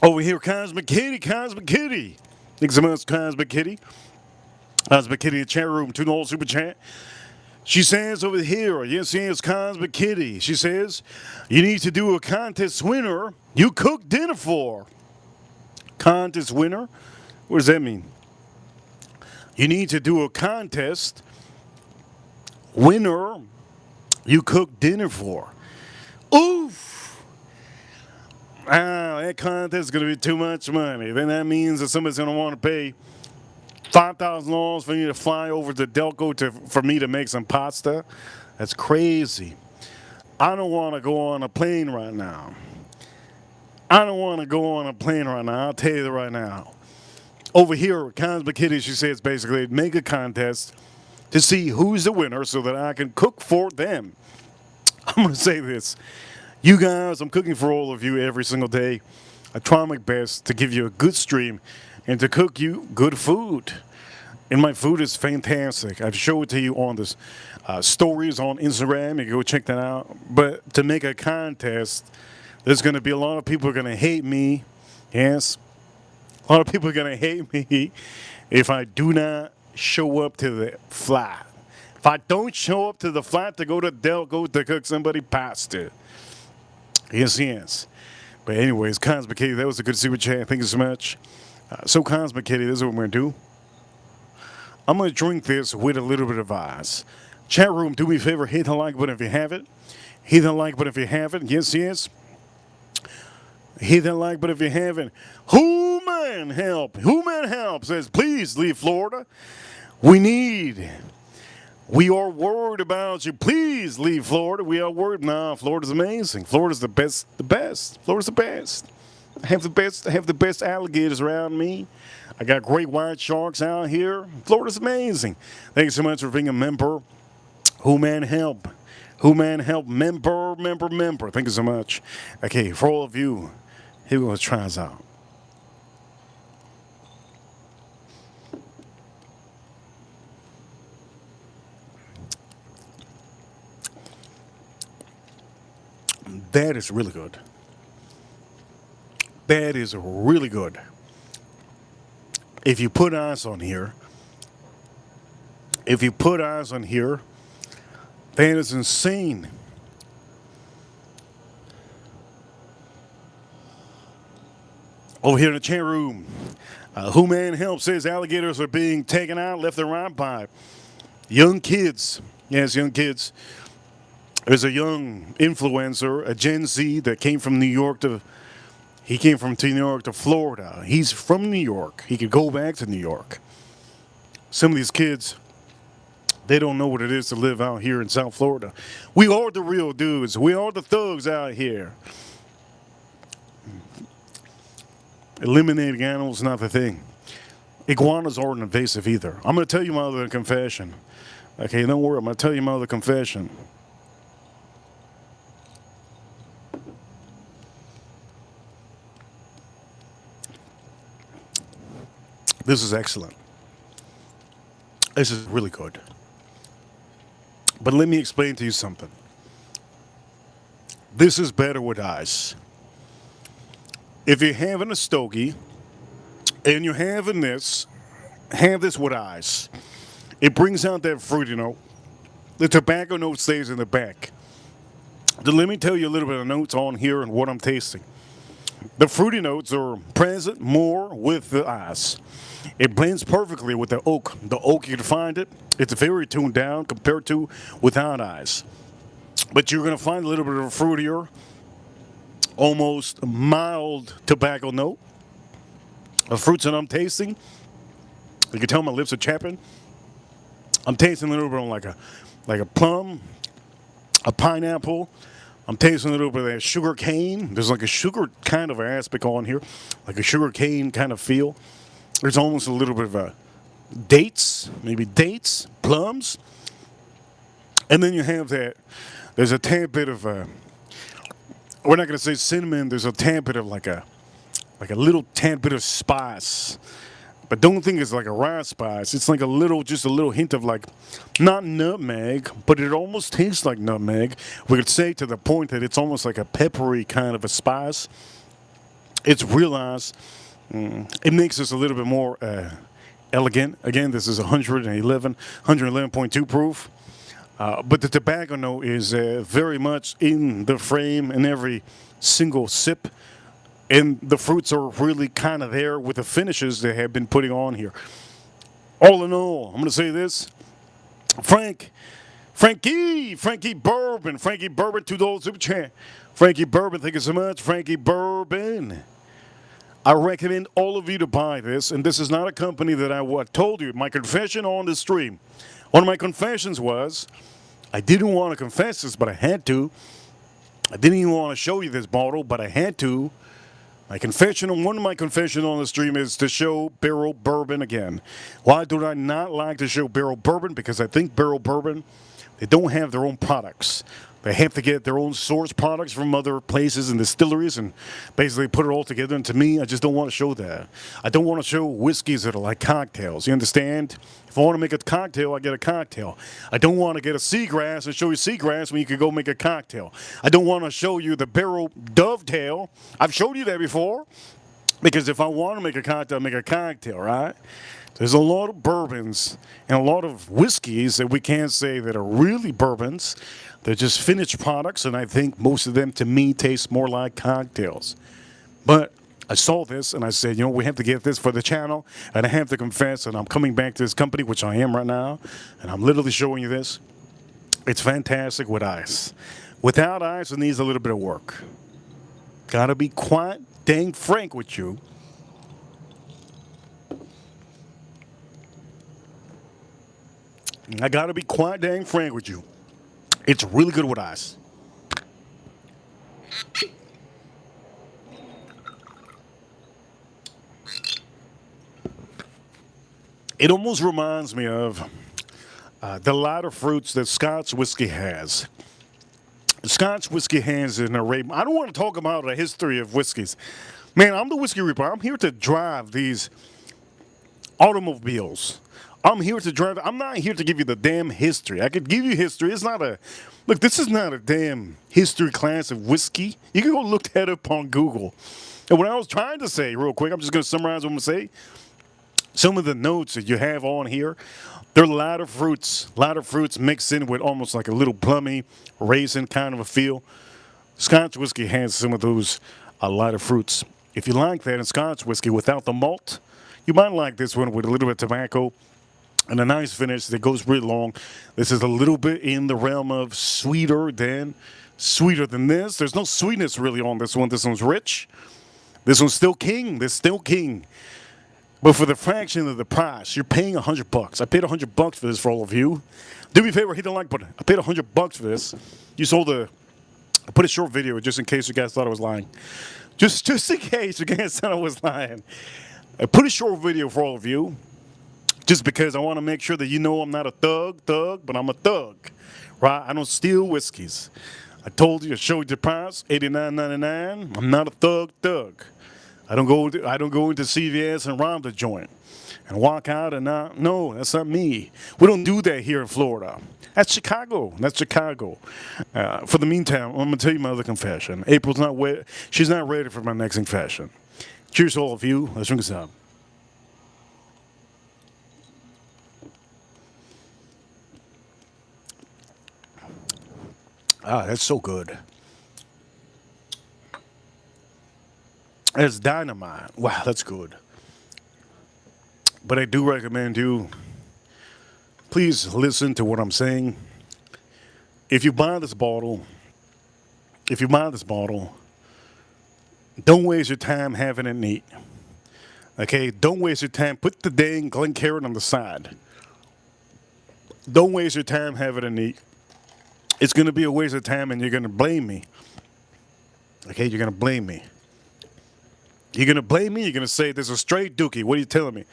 Over here, Cosmic Kitty, Cosmic Kitty. Thanks so much, Cosmic Kitty. Cosmic Kitty in the chat room, $2 super chat. She says over here, yes, Cosmic Kitty. She says, you need to do a contest winner you cook dinner for. Contest winner? What does that mean? You need to do a contest winner you cook dinner for. Oof! That contest is going to be too much money. Then that means that somebody's going to want to pay $5,000 for you to fly over to Delco for me to make some pasta. That's crazy. I don't want to go on a plane right now. I don't want to go on a plane right now. I'll tell you that right now. Over here, Cosmic Kitty, she says basically make a contest to see who's the winner so that I can cook for them. I'm going to say this. You guys, I'm cooking for all of you every single day. I try my best to give you a good stream and to cook you good food. And my food is fantastic. I've showed it to you on this stories on Instagram. You can go check that out. But to make a contest, there's going to be a lot of people who are going to hate me. Yes. A lot of people are going to hate me if I do not show up to the flat. If I don't show up to the flat to go to Delco to cook somebody pasta. Yes. But anyways, Cosmic Kitty, that was a good super chat. Thank you so much. So Cosmic Kitty, this is what we're going to do. I'm going to drink this with a little bit of ice. Chat room, do me a favor, hit the like button if you have it. Hit the like button if you haven't. Yes. Hit that like button if you haven't. Who man help says, please leave Florida. We need We are worried about you. Please leave Florida. We are worried. Nah, Florida's amazing. Florida's the best. The best. Florida's the best. I have the best. I have the best alligators around me. I got great white sharks out here. Florida's amazing. Thank you so much for being a member. Who Man Help. Who Man Help. Member. Thank you so much. Okay, for all of you, here we go. Let's try this out. That is really good. That is really good. If you put eyes on here, that is insane. Over here in the chat room, Who Man Help says alligators are being taken out left and right by young kids. Yes, young kids. There's a young influencer, a Gen Z that came from New York to New York to Florida. He's from New York. He could go back to New York. Some of these kids, they don't know what it is to live out here in South Florida. We are the real dudes. We are the thugs out here. Eliminating animals is not the thing. Iguanas aren't invasive either. I'm going to tell you my other confession. Okay, don't worry. I'm going to tell you my other confession. This is excellent. This is really good. But let me explain to you something. This is better with ice. If you're having a stogie and you're having this, have this with ice. It brings out that fruit, The tobacco note stays in the back. Then let me tell you a little bit of notes on here and what I'm tasting. The fruity notes are present more with the ice. It blends perfectly with the oak. The oak, you can find it. It's very tuned down compared to without ice. But you're going to find a little bit of a fruitier, almost mild tobacco note. The fruits that I'm tasting, you can tell my lips are chapping. I'm tasting a little bit like a plum, a pineapple. I'm tasting a little bit of that sugar cane. There's like a sugar kind of aspect on here, like a sugar cane kind of feel. There's almost a little bit of a dates, plums. And then you have that, there's a tad bit of we're not going to say cinnamon, there's a tad bit of like a little tad bit of spice. But don't think it's like a rye spice. It's like just a little hint of like, not nutmeg, but it almost tastes like nutmeg. We could say to the point that it's almost like a peppery kind of a spice. It's realized. It makes us a little bit more elegant. Again, this is 111.2 proof. But the tobacco note is very much in the frame in every single sip. And the fruits are really kind of there with the finishes they have been putting on here. All in all, I'm going to say this. Frankie Bourbon, $2 super chat. Frankie Bourbon, thank you so much. Frankie Bourbon. I recommend all of you to buy this, and this is not a company that I told you. My confession on the stream. One of my confessions was, I didn't want to confess this, but I had to. I didn't even want to show you this bottle, but I had to. One of my confessions on the stream is to show barrel bourbon again. Why do I not like to show barrel bourbon? Because I think barrel bourbon, they don't have their own products. They have to get their own source products from other places and distilleries and basically put it all together. And to me, I just don't want to show that. I don't want to show whiskeys that are like cocktails. You understand? If I want to make a cocktail, I get a cocktail. I don't want to get a seagrass and show you seagrass when you could go make a cocktail. I don't want to show you the barrel dovetail. I've showed you that before. Because if I want to make a cocktail, I make a cocktail, right? There's a lot of bourbons and a lot of whiskeys that we can't say that are really bourbons. They're just finished products, and I think most of them, to me, taste more like cocktails. But I saw this, and I said, we have to get this for the channel, and I have to confess, and I'm coming back to this company, which I am right now, and I'm literally showing you this. It's fantastic with ice. Without ice, it needs a little bit of work. Gotta be quite dang frank with you. I gotta be quite dang frank with you. It's really good with ice. It almost reminds me of the lighter fruits that Scotch whiskey has. Scotch whiskey has an array. I don't want to talk about the history of whiskeys. Man, I'm the whiskey reaper. I'm here to drive these automobiles. I'm here to drive. I'm not here to give you the damn history. I could give you history. It's not a. Look, this is not a damn history class of whiskey. You can go look that up on Google. And what I was trying to say, real quick, I'm just going to summarize what I'm going to say. Some of the notes that you have on here, they're lighter fruits mixed in with almost like a little plummy raisin kind of a feel. Scotch whiskey has some of those lighter fruits. If you like that in Scotch whiskey without the malt, you might like this one with a little bit of tobacco and a nice finish that goes really long. This is a little bit in the realm of sweeter than this. There's no sweetness really on this one. This one's rich. This one's still king. This still king. But for the fraction of the price, you're paying $100. I paid $100 for this for all of you. Do me a favor, hit the like button. I paid $100 for this. You sold I put a short video just in case you guys thought I was lying. Just in case you guys thought I was lying. I put a short video for all of you. Just because I want to make sure that you know I'm not a thug, but I'm a thug. Right? I don't steal whiskeys. I told you, I showed you the price, $89.99. I'm not a thug. I don't go into CVS and rob the joint and walk out and not. No, that's not me. We don't do that here in Florida. That's Chicago. For the meantime, I'm gonna tell you my other confession. April's not wet. She's not ready for my next confession. Cheers to all of you. Let's drink this up. Ah, that's so good. It's dynamite. Wow, that's good. But I do recommend you, please listen to what I'm saying. If you buy this bottle, don't waste your time having it neat. Okay? Don't waste your time. Put the dang Glencairn on the side. Don't waste your time having it neat. It's going to be a waste of time and you're going to blame me. Okay? You're going to blame me. You're going to blame me? You're going to say, there's a straight dookie. What are you telling me?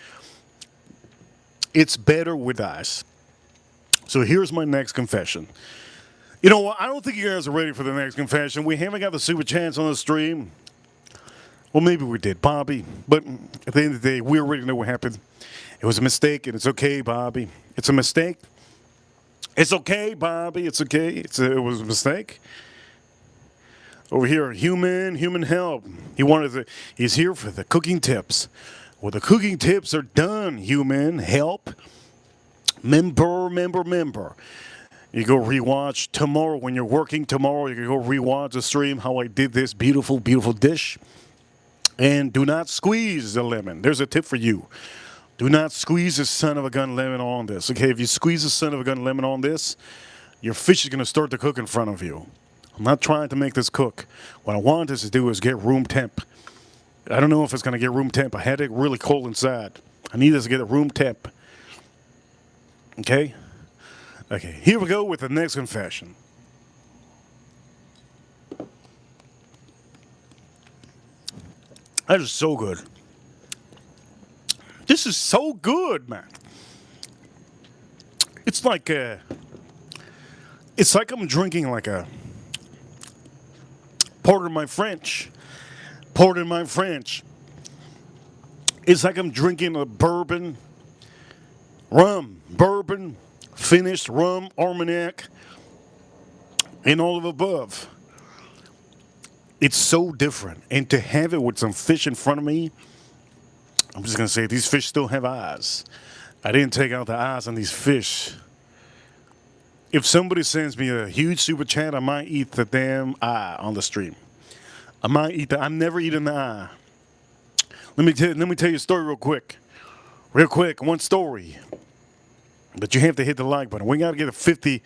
It's better with ice. So here's my next confession. You know what? I don't think you guys are ready for the next confession. We haven't got the super chance on the stream. Well, maybe we did, Bobby. But at the end of the day, we already know what happened. It was a mistake, and it's okay, Bobby. It's a mistake. It's okay, Bobby. It's okay. It was a mistake. Over here, human help. He's here for the cooking tips. Well, the cooking tips are done, human help. Member. You go rewatch tomorrow when you're working tomorrow. You can go rewatch the stream how I did this beautiful dish. And do not squeeze the lemon. There's a tip for you. Do not squeeze the son of a gun lemon on this. Okay, if you squeeze the son of a gun lemon on this, your fish is going to start to cook in front of you. I'm not trying to make this cook. What I want this to do is get room temp. I don't know if it's going to get room temp. I had it really cold inside. I need this to get a room temp. Okay? Okay, here we go with the next confession. That is so good. This is so good, man. It's like I'm drinking like a, pardon my French. It's like I'm drinking a bourbon, finished rum, Armagnac, and all of above. It's so different. And to have it with some fish in front of me, I'm just going to say these fish still have eyes. I didn't take out the eyes on these fish. If somebody sends me a huge super chat, I might eat the damn eye on the stream. I might eat the. I'm never eating the eye. Let me tell you a story real quick. One story. But you have to hit the like button. We got to get 50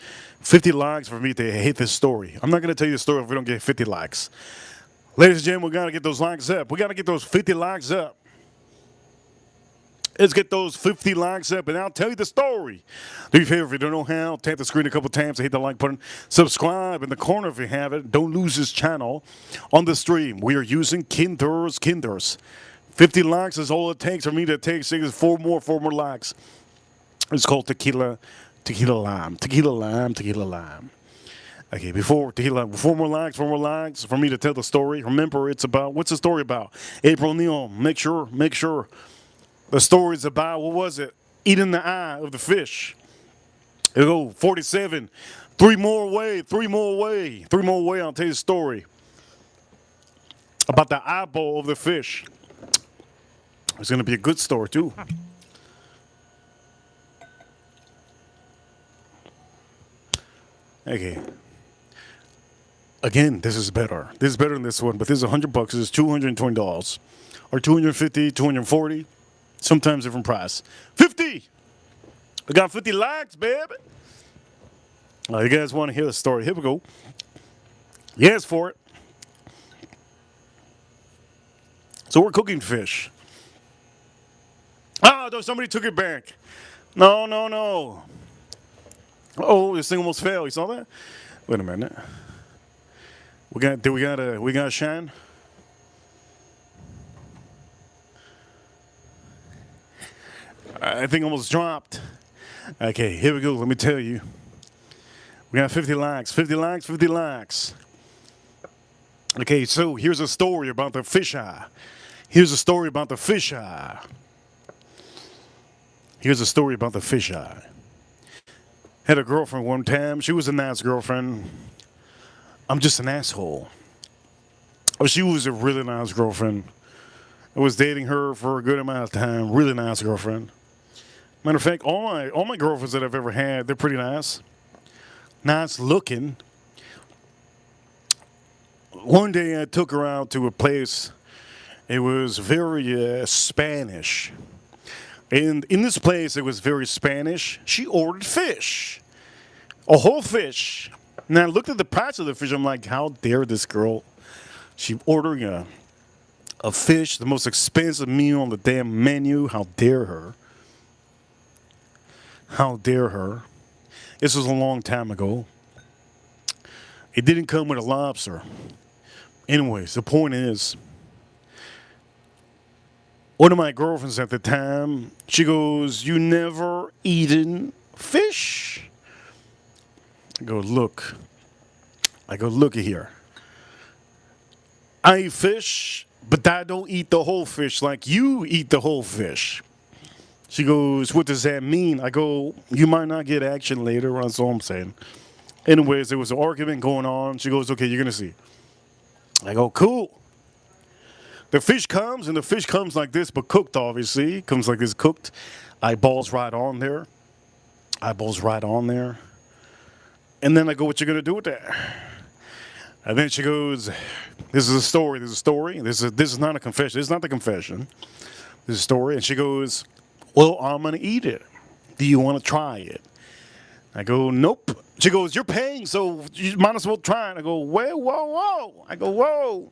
likes for me to hit this story. I'm not going to tell you the story if we don't get 50 likes. Ladies and gentlemen, we got to get those likes up. We got to get those 50 likes up. Let's get those 50 likes up, and I'll tell you the story. Do me a favor if you don't know how, tap the screen a couple times, hit the like button, subscribe in the corner if you have it. Don't lose this channel on the stream. We are using Kinders. 50 likes is all it takes for me to take four more likes. It's called tequila lime. Okay, before tequila, four more likes for me to tell the story. Remember, it's about, what's the story about? April Neal, make sure the story's about, what was it? Eating the eye of the fish. It'll go 47. Three more away. I'll tell you the story about the eyeball of the fish. It's going to be a good story, too. Okay. Again, this is better. This is better than this one, but this is $100. This is $220. Or $250, $240. Sometimes different price. 50! We got 50 likes, baby. You guys want to hear the story? Here we go. Yes, for it. So we're cooking fish. Oh, somebody took it back. No. Oh, this thing almost fell. You saw that? Wait a minute. We got shine. I think almost dropped. Okay, here we go. Let me tell you. We got 50 likes. 50 likes. Okay, so here's a story about the fish eye. Here's a story about the fish eye. Had a girlfriend one time. She was a nice girlfriend. I'm just an asshole. Oh, she was a really nice girlfriend. I was dating her for a good amount of time. Really nice girlfriend. Matter of fact, all my girlfriends that I've ever had, they're pretty nice. Nice looking. One day I took her out to a place. It was very Spanish. And in this place, it was very Spanish. She ordered fish. A whole fish. And I looked at the price of the fish. I'm like, how dare this girl? She ordering a fish, the most expensive meal on the damn menu. How dare her? This was a long time ago. It didn't come with a lobster. Anyways, the point is, one of my girlfriends at the time, she goes, "You never eaten fish?" I go, look at here. I eat fish, but I don't eat the whole fish like you eat the whole fish. She goes, "What does that mean?" I go, "You might not get action later." That's all I'm saying. Anyways, there was an argument going on. She goes, "Okay, you're going to see." I go, "Cool." The fish comes, and the fish comes like this, but cooked, obviously. Comes like this, cooked. Eyeballs right on there. And then I go, "What you going to do with that?" And then she goes, This is a story. This is not a confession. This is not the confession. This is a story. And she goes, "Well, I'm going to eat it. Do you want to try it?" I go, "Nope." She goes, "You're paying, so you might as well try it." I go, whoa. I go, "Whoa.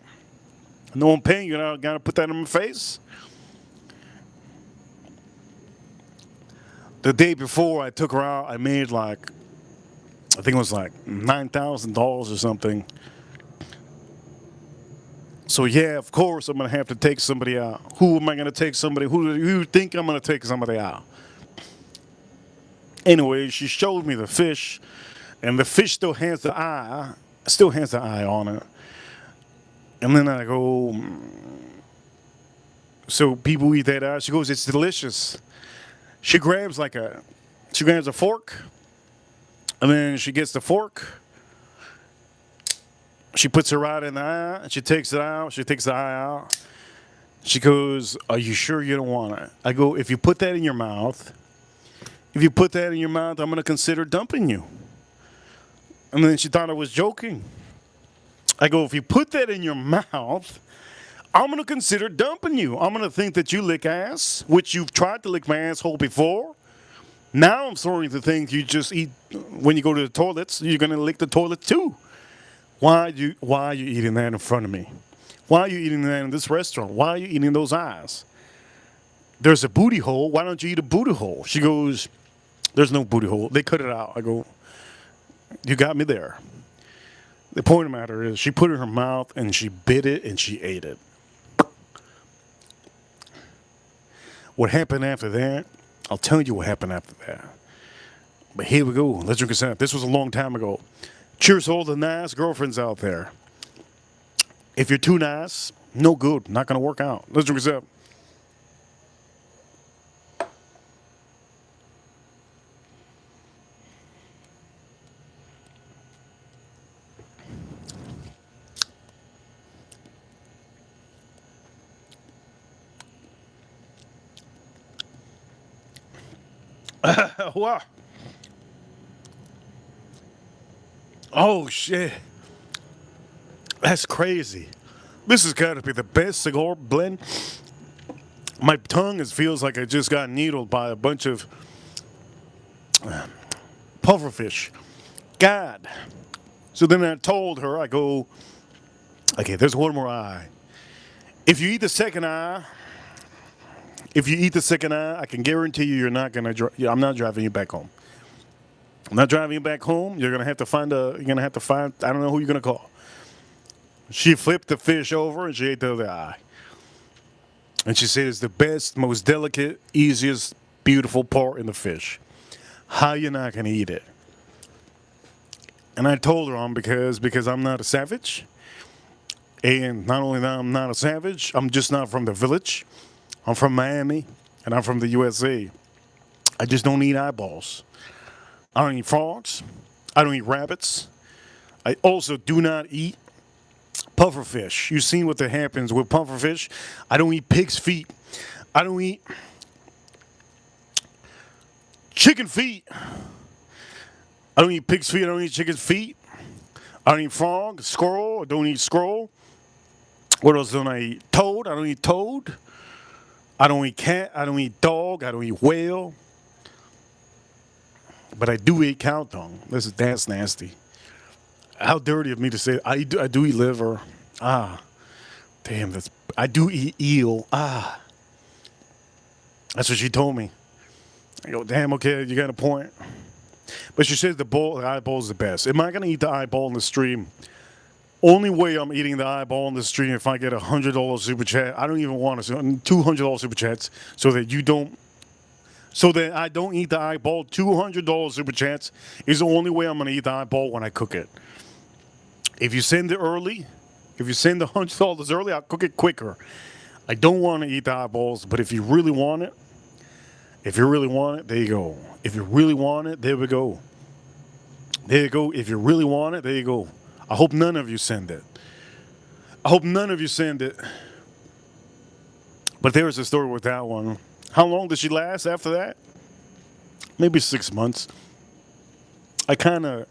No, I'm paying you. I got to put that in my face." The day before I took her out, I made I think it was like $9,000 or something. So yeah, of course I'm going to have to take somebody out. Who am I going to take somebody? Who do you think I'm going to take somebody out? Anyway, she showed me the fish, and the fish still has the eye on it. And then I go, "So people eat that eye?" She goes, "It's delicious." She grabs a fork, and then she gets the fork. She puts it right in the eye, and she takes it out. She takes the eye out. She goes, "Are you sure you don't want it?" I go, if you put that in your mouth, I'm going to consider dumping you." And then she thought I was joking. I go, "If you put that in your mouth, I'm going to consider dumping you. I'm going to think that you lick ass, which you've tried to lick my asshole before. Now I'm starting to think you just eat, when you go to the toilets, you're going to lick the toilet too. Why are you eating that in front of me? Why are you eating that in this restaurant? Why are you eating those eyes?" there's a booty hole. Why don't you eat a booty hole? She goes, there's no booty hole. They cut it out. I go, you got me there. The point of the matter is, she put it in her mouth and she bit it and she ate it. What happened after that? I'll tell you what happened after that. But here we go. Let's drink a sip. This was a long time ago. Cheers to all the nice girlfriends out there. If you're too nice, no good. Not going to work out. Let's drink a sip. Wow. Oh, shit. That's crazy. This has got to be the best cigar blend. My tongue feels like I just got needled by a bunch of pufferfish. God. So then I told her, I go, okay, there's one more eye. If you eat the second eye, I can guarantee you you're not gonna. I'm not driving you back home. I'm not driving you back home. You're gonna have to find. I don't know who you're gonna call. She flipped the fish over and she ate the other eye. And she said it's the best, most delicate, easiest, beautiful part in the fish. How you not gonna eat it? And I told her because I'm not a savage. And not only that, I'm not a savage. I'm just not from the village. I'm from Miami, and I'm from the USA. I just don't eat eyeballs. I don't eat frogs. I don't eat rabbits. I also do not eat pufferfish. You've seen what that happens with pufferfish. I don't eat pig's feet. I don't eat chicken feet. I don't eat pig's feet. I don't eat chicken's feet. I don't eat frog, squirrel. I don't eat squirrel. What else don't I eat? Toad. I don't eat toad. I don't eat cat. I don't eat dog. I don't eat whale. But I do eat cow tongue. That's nasty. How dirty of me to say it. I do eat liver. Ah. Damn, I do eat eel. Ah. That's what she told me. I go, damn, okay, you got a point. But she says the eyeball is the best. Am I going to eat the eyeball in the stream? Only way I'm eating the eyeball in the stream if I get $100 super chat. I don't even want to $200 super chats so that I don't eat the eyeball. $200 super chats is the only way I'm going to eat the eyeball when I cook it. If you send it early, if you send the $100 early, I'll cook it quicker. I don't want to eat the eyeballs, but if you really want it, there you go. If you really want it, there we go. There you go. If you really want it, there you go. I hope none of you send it. But there's a story with that one. How long did she last after that? Maybe 6 months. I don't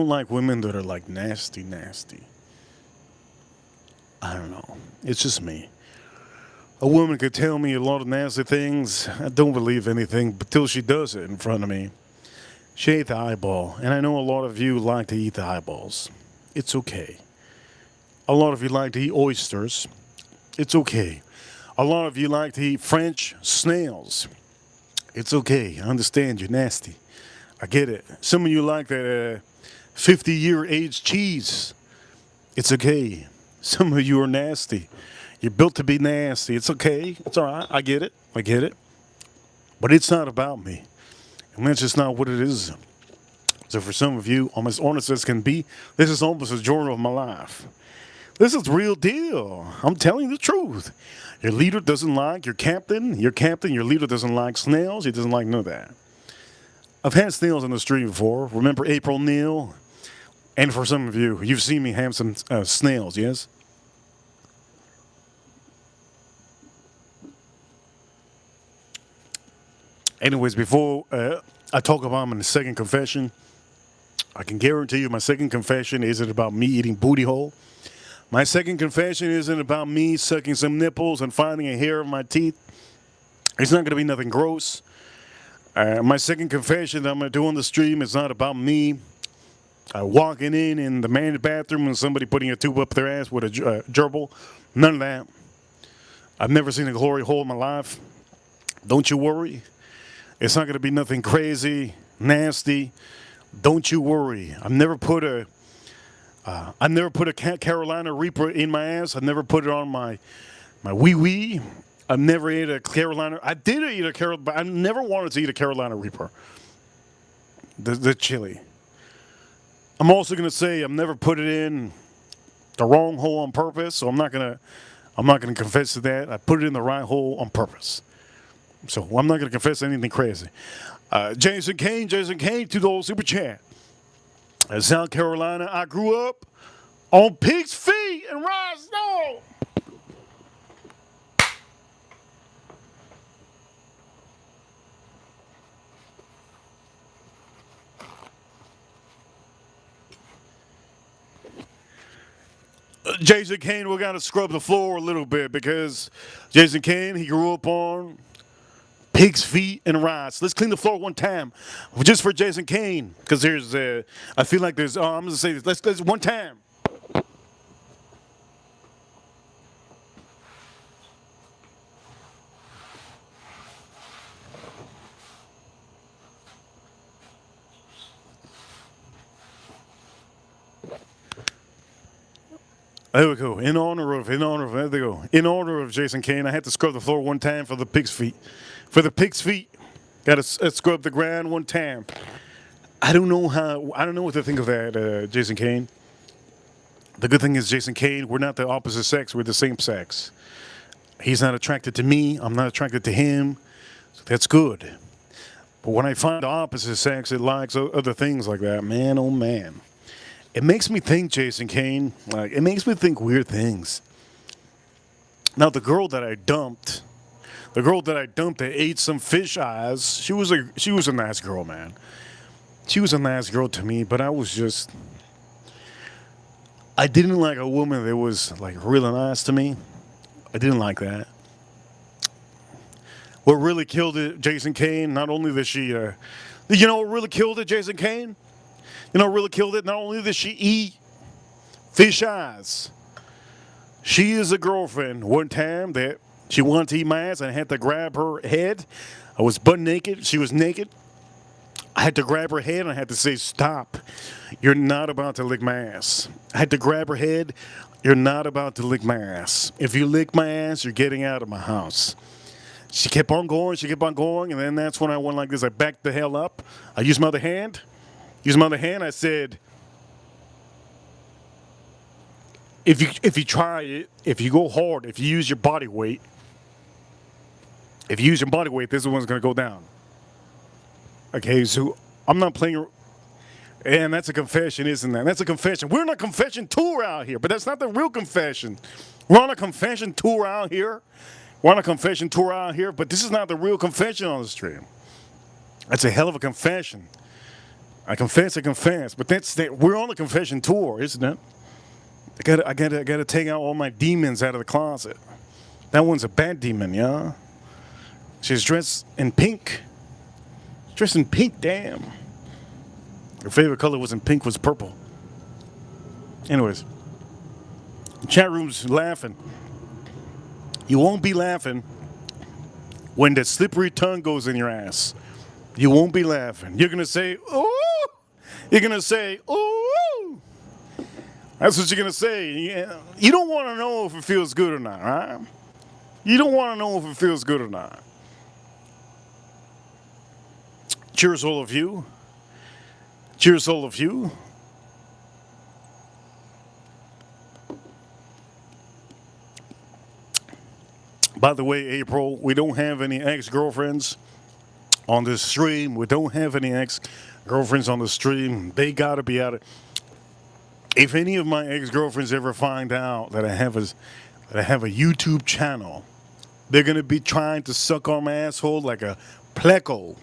like women that are like nasty. I don't know. It's just me. A woman could tell me a lot of nasty things. I don't believe anything until she does it in front of me. She ate the eyeball, and I know a lot of you like to eat the eyeballs. It's okay. A lot of you like to eat oysters. It's okay. A lot of you like to eat French snails. It's okay. I understand you're nasty. I get it. Some of you like that 50-year aged cheese. It's okay. Some of you are nasty. You're built to be nasty. It's okay. It's all right. I get it. But it's not about me. And that's just not what it is. So for some of you, almost honest as can be, this is almost a journal of my life. This is the real deal. I'm telling the truth. Your leader doesn't like your captain. Your leader doesn't like snails. He doesn't like none of that. I've had snails on the street before. Remember April Neal? And for some of you, you've seen me have some snails, yes? Anyways, before I talk about my second confession, I can guarantee you my second confession isn't about me eating booty hole. My second confession isn't about me sucking some nipples and finding a hair in my teeth. It's not going to be nothing gross. My second confession that I'm going to do on the stream is not about me walking in the man's bathroom and somebody putting a tube up their ass with a gerbil. None of that. I've never seen a glory hole in my life. Don't you worry. It's not going to be nothing crazy, nasty. Don't you worry. I've never put a Carolina Reaper in my ass. I've never put it on my wee wee. I've never ate a Carolina. I did eat a Carolina, but I never wanted to eat a Carolina Reaper. The chili. I'm also gonna say I've never put it in the wrong hole on purpose, so I'm not gonna confess to that. I put it in the right hole on purpose. So I'm not gonna confess anything crazy. Jason Kane, $2 super chat. In South Carolina, I grew up on pig's feet and ride snow. Jason Kane, we got to scrub the floor a little bit because Jason Kane, he grew up on pig's feet and rice. Let's clean the floor one time, just for Jason Kane, because I feel like there's, I'm going to say this, let's one time. There we go. There they go. In honor of Jason Kane, I had to scrub the floor one time for the pig's feet. For the pig's feet, got to scrub the ground one time. I don't know what to think of that, Jason Kane. The good thing is, Jason Kane, we're not the opposite sex, we're the same sex. He's not attracted to me, I'm not attracted to him, so that's good. But when I find the opposite sex, it likes other things like that, man, oh man. It makes me think, Jason Kane, like, it makes me think weird things. Now, the girl that I dumped that ate some fish eyes, she was a nice girl, man. She was a nice girl to me, but I didn't like a woman that was, like, really nice to me. I didn't like that. What really killed it, Jason Kane, not only that she, you know what really killed it, Jason Kane? You know what really killed it? Not only did she eat fish eyes, she is a girlfriend. One time that she wanted to eat my ass and I had to grab her head. I was butt naked. She was naked. I had to grab her head and I had to say, stop. You're not about to lick my ass. I had to grab her head. You're not about to lick my ass. If you lick my ass, you're getting out of my house. She kept on going, and then that's when I went like this. I backed the hell up. I used my other hand. I said, if you try it, if you go hard, if you use your body weight, this is one's gonna go down. Okay, so I'm not playing, and that's a confession, isn't that? That's a confession. We're on a confession tour out here, but that's not the real confession. We're on a confession tour out here. But this is not the real confession on the stream. That's a hell of a confession. I confess, but we're on a confession tour, isn't it? I gotta take out all my demons out of the closet. That one's a bad demon, yeah. She's dressed in pink. Damn. Her favorite color wasn't pink, was purple. Anyways, chat room's laughing. You won't be laughing when that slippery tongue goes in your ass. You won't be laughing. You're gonna say, ooh. You're gonna say, ooh. That's what you're gonna say. Yeah. You don't want to know if it feels good or not, right? You don't want to know if it feels good or not. Cheers, all of you. By the way, April, we don't have any ex-girlfriends on this stream. They gotta be out of. If any of my ex-girlfriends ever find out that I have a YouTube channel, they're gonna be trying to suck on my asshole like a pleco.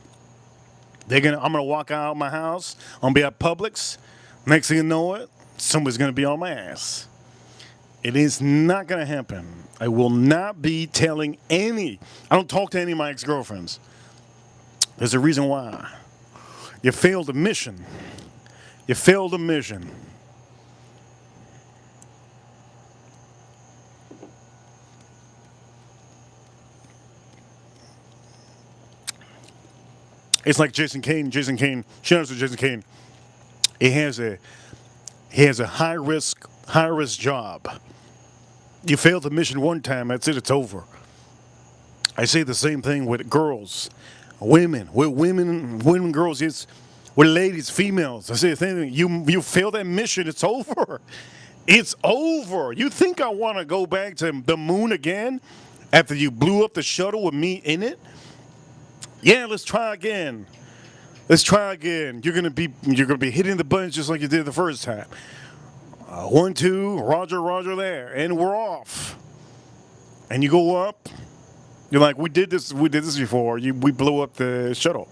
I'm gonna walk out of my house. I'm gonna be at Publix. Next thing you know it, somebody's gonna be on my ass. It is not gonna happen. I will not be telling any. I don't talk to any of my ex-girlfriends. There's a reason why. You failed a mission. It's like Jason Kane. Jason Kane. Shout out to Jason Kane. He has a high risk job. You fail the mission one time, that's it. It's over. I say the same thing with girls, women, with women, girls. It's with ladies, females. I say the same thing. You fail that mission, it's over. It's over. You think I want to go back to the moon again after you blew up the shuttle with me in it? Yeah, let's try again. Let's try again. You're gonna be hitting the buttons just like you did the first time. 1, 2, Roger, Roger there, and we're off. And you go up. You're like, we did this before. We blew up the shuttle.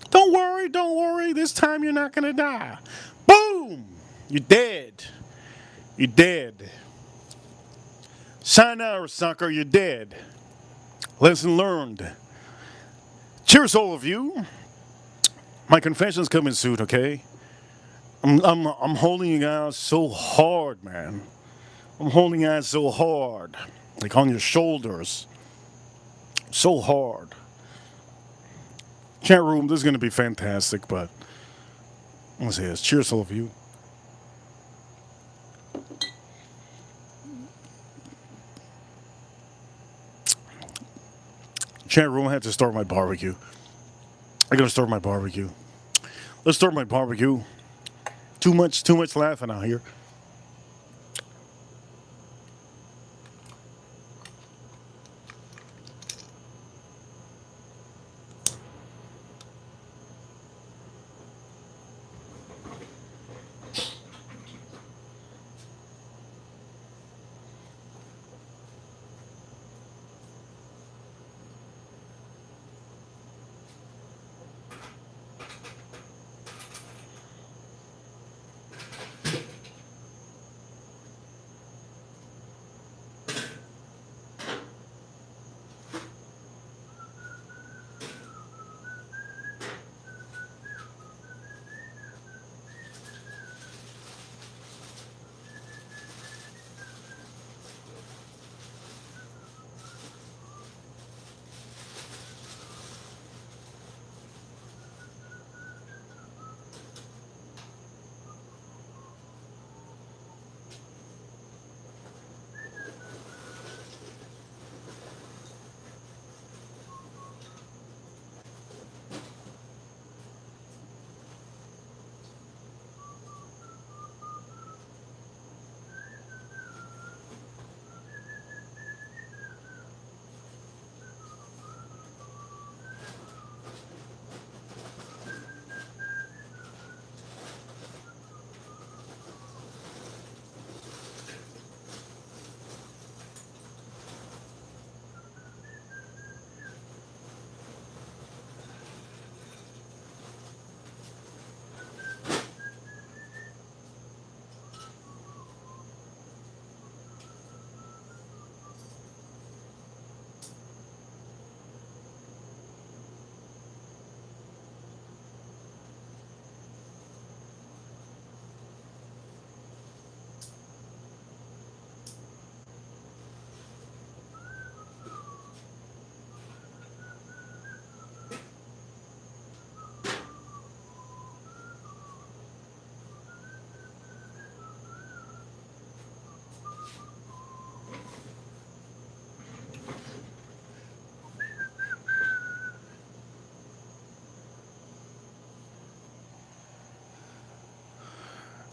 Don't worry, don't worry. This time you're not gonna die. Boom! You're dead. You're dead. Sayonara, sucker. You're dead. Lesson learned. Cheers, all of you. My confession's coming soon, okay? I'm holding you guys so hard, man. I'm holding you guys so hard. Like on your shoulders. So hard. Chat room, this is gonna be fantastic, but let's say this. Cheers, all of you. Chat room, I have to start my barbecue. I gotta start my barbecue. Let's start my barbecue. Too much laughing out here.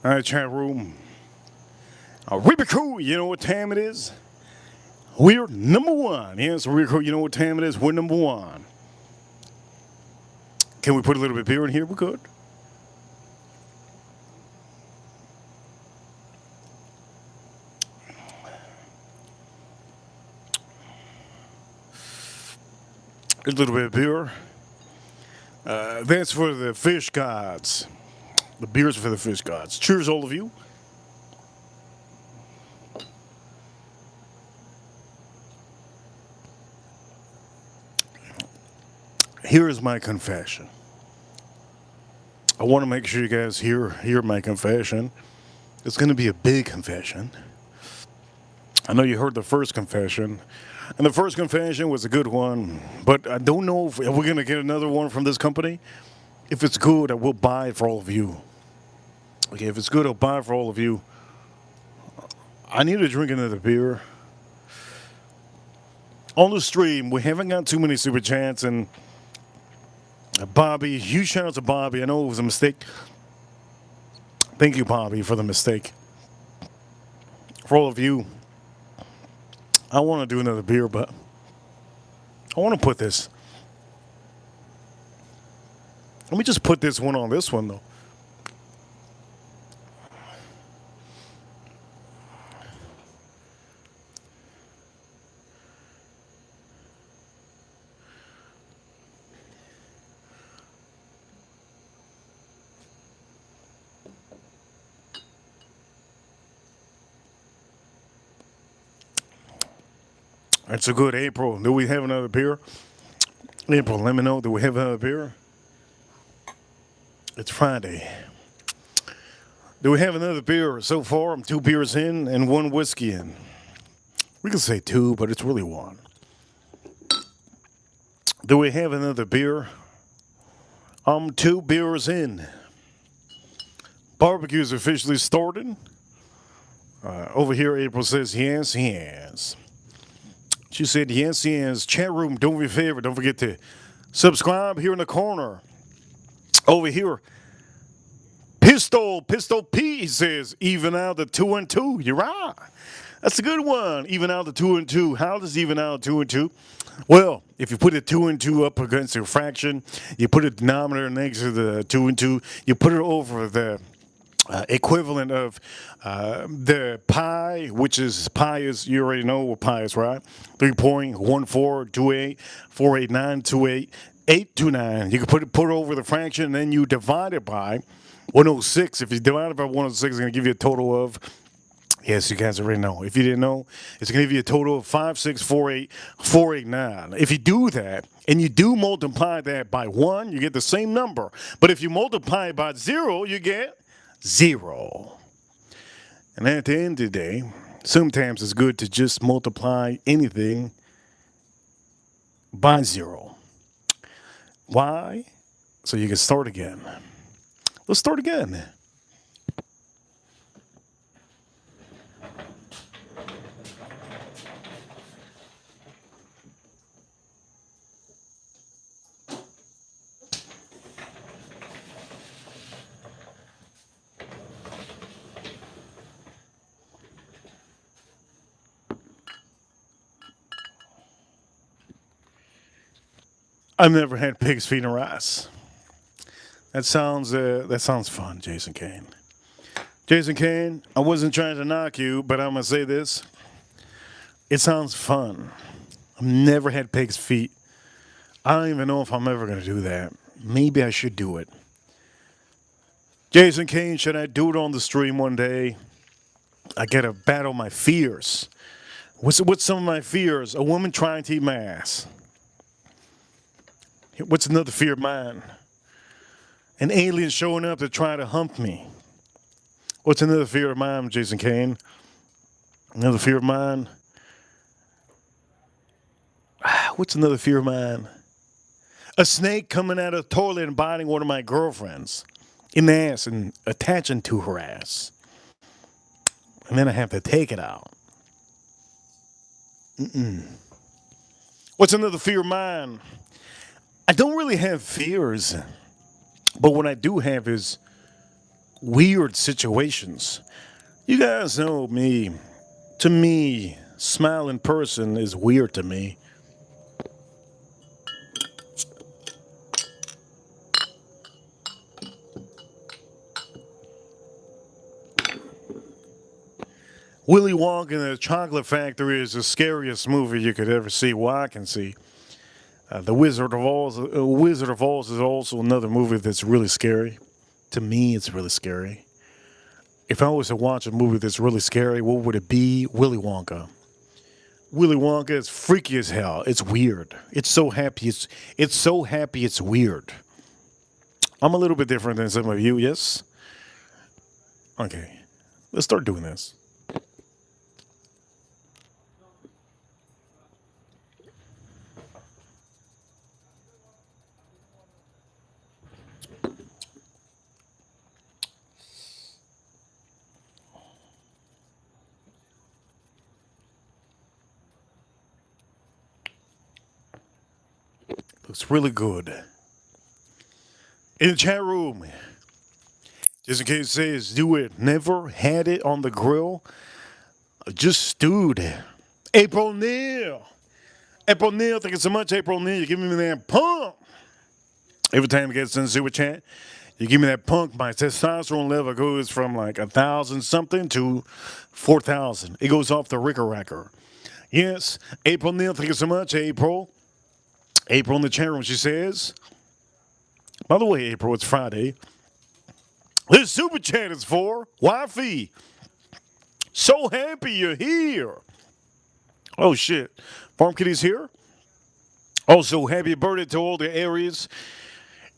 All right, chat room. We be cool. You know what time it is? We're number one. Yes, we're cool. You know what time it is? We're number one. Can we put a little bit of beer in here? We could. A little bit of beer. That's for the fish gods. The beer's for the fish gods. Cheers, all of you. Here is my confession. I want to make sure you guys hear my confession. It's going to be a big confession. I know you heard the first confession. And the first confession was a good one, but I don't know if we're going to get another one from this company. If it's good, I will buy it for all of you. Okay, if it's good, I'll buy it for all of you. I need to drink another beer. On the stream, we haven't got too many super chats, and Bobby, huge shout out to Bobby. I know it was a mistake. Thank you, Bobby, for the mistake. For all of you, I want to do another beer, but I want to put this. Let me just put this one on this one, though. It's a good April. Do we have another beer? April, let me know. Do we have another beer? It's Friday. Do we have another beer? So far, I'm 2 beers in and 1 whiskey in. We can say 2, but it's really 1. Do we have another beer? I'm 2 beers in. Barbecue's officially started. Over here, April says yes, yes. She said yes, yes. Chat room, do me a favor. Don't forget to subscribe here in the corner. Over here, Pistol P says even out the 2 and 2. You're right. That's a good one. Even out the 2 and 2. How does even out 2 and 2? Well, if you put the 2 and 2 up against a fraction, you put a denominator next to the 2 and 2, you put it over the equivalent of the pi, which is pi is, you already know what pi is, right? 3.1428489282829. You can put it over the fraction, and then you divide it by 106. If you divide it by 106, it's going to give you a total of, yes, you guys already know. If you didn't know, it's going to give you a total of 5648489. If you do that, and you do multiply that by 1, you get the same number. But if you multiply it by 0, you get 0. And at the end of the day, sometimes it's good to just multiply anything by 0. Why? So you can start again. Let's start again. I've never had pig's feet and rice. That sounds fun, Jason Kane. Jason Kane, I wasn't trying to knock you, but I'm gonna say this. It sounds fun. I've never had pig's feet. I don't even know if I'm ever gonna do that. Maybe I should do it. Jason Kane, should I do it on the stream one day? I gotta battle my fears. What's some of my fears? A woman trying to eat my ass. What's another fear of mine? An alien showing up to try to hump me. What's another fear of mine, Jason Kane? Another fear of mine? What's another fear of mine? A snake coming out of the toilet and biting one of my girlfriends in the ass and attaching to her ass. And then I have to take it out. What's another fear of mine? I don't really have fears, but what I do have is weird situations. You guys know me. To me, smile in person is weird to me. Willy Wonka and the Chocolate Factory is the scariest movie you could ever see. Well, I can see. The Wizard of Oz. Wizard of Oz is also another movie that's really scary. To me, it's really scary. If I was to watch a movie that's really scary, what would it be? Willy Wonka. Willy Wonka is freaky as hell. It's weird. It's so happy. It's so happy. It's weird. I'm a little bit different than some of you. Yes. Okay. Let's start doing this. Looks really good. In the chat room, just in case it says, do it. Never had it on the grill. Just stewed. April Neal. April Neal, thank you so much, April Neal. You give me that pump. Every time you get in the super chat, you give me that punk. My testosterone level goes from like 1,000 something to 4,000. It goes off the ricker racker. Yes, April Neal, thank you so much, April. April in the chat room, she says, by the way, April, it's Friday. This super chat is for Wifey. So happy you're here. Oh, shit. Farm Kitty's here. Also, happy birthday to all the areas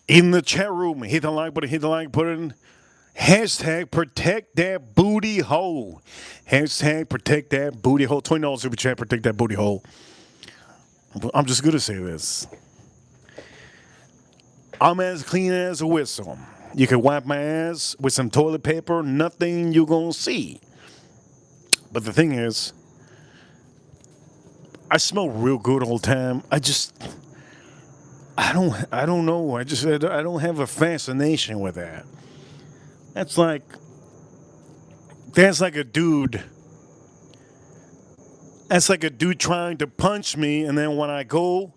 in the chat room. Hit the like button, hit the like button. Hashtag protect that booty hole. Hashtag protect that booty hole. $20 super chat, protect that booty hole. I'm just going to say this. I'm as clean as a whistle. You can wipe my ass with some toilet paper, nothing you gonna see. But the thing is, I smell real good all the time. I don't know. I don't have a fascination with that. That's like a dude. That's like a dude trying to punch me, and then when I go,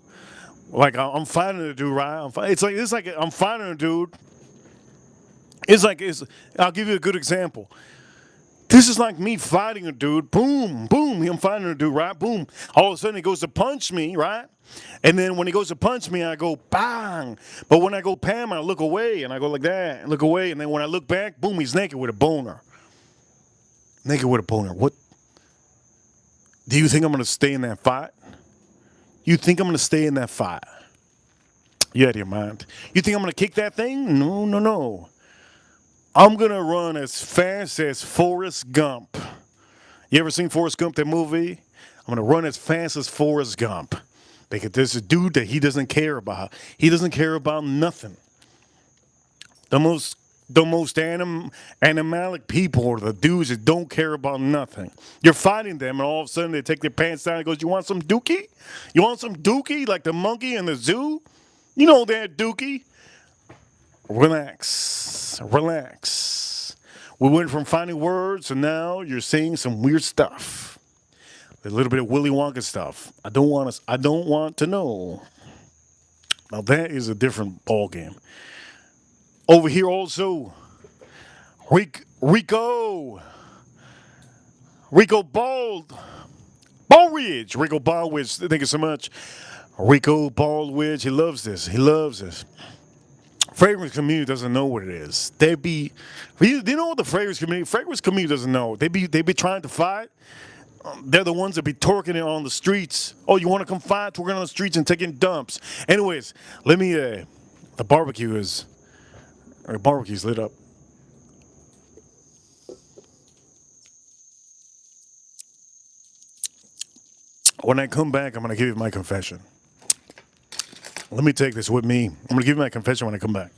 like I'm fighting a dude, right? It's like I'm fighting a dude. I'll give you a good example. This is like me fighting a dude. Boom, boom. I'm fighting a dude, right? Boom. All of a sudden he goes to punch me, right? And then when he goes to punch me, I go bang. But when I go pam, I look away and I go like that and look away. And then when I look back, boom, he's naked with a boner. Naked with a boner. What? Do you think I'm going to stay in that fight? You think I'm going to stay in that fight? You out of your mind. You think I'm going to kick that thing? No, no, no. I'm going to run as fast as Forrest Gump. You ever seen Forrest Gump, that movie? I'm going to run as fast as Forrest Gump. Because there's a dude that he doesn't care about. He doesn't care about nothing. The most animalic people are the dudes that don't care about nothing. You're fighting them, and all of a sudden they take their pants down and goes, "You want some dookie? You want some dookie like the monkey in the zoo? You know that dookie." Relax. Relax. We went from finding words, and now you're saying some weird stuff. A little bit of Willy Wonka stuff. I don't want to know. Now that is a different ball game. Over here also, Rico Baldridge. Rico Baldridge, thank you so much. Rico Baldridge, he loves this. He loves this. Fragrance community doesn't know what it is. They know what the fragrance community doesn't know. They be trying to fight. They're the ones that be twerking it on the streets. Oh, you want to come fight? Twerking on the streets and taking dumps. Anyways, the barbecue's lit up. When I come back, I'm going to give you my confession. Let me take this with me. I'm going to give you my confession when I come back.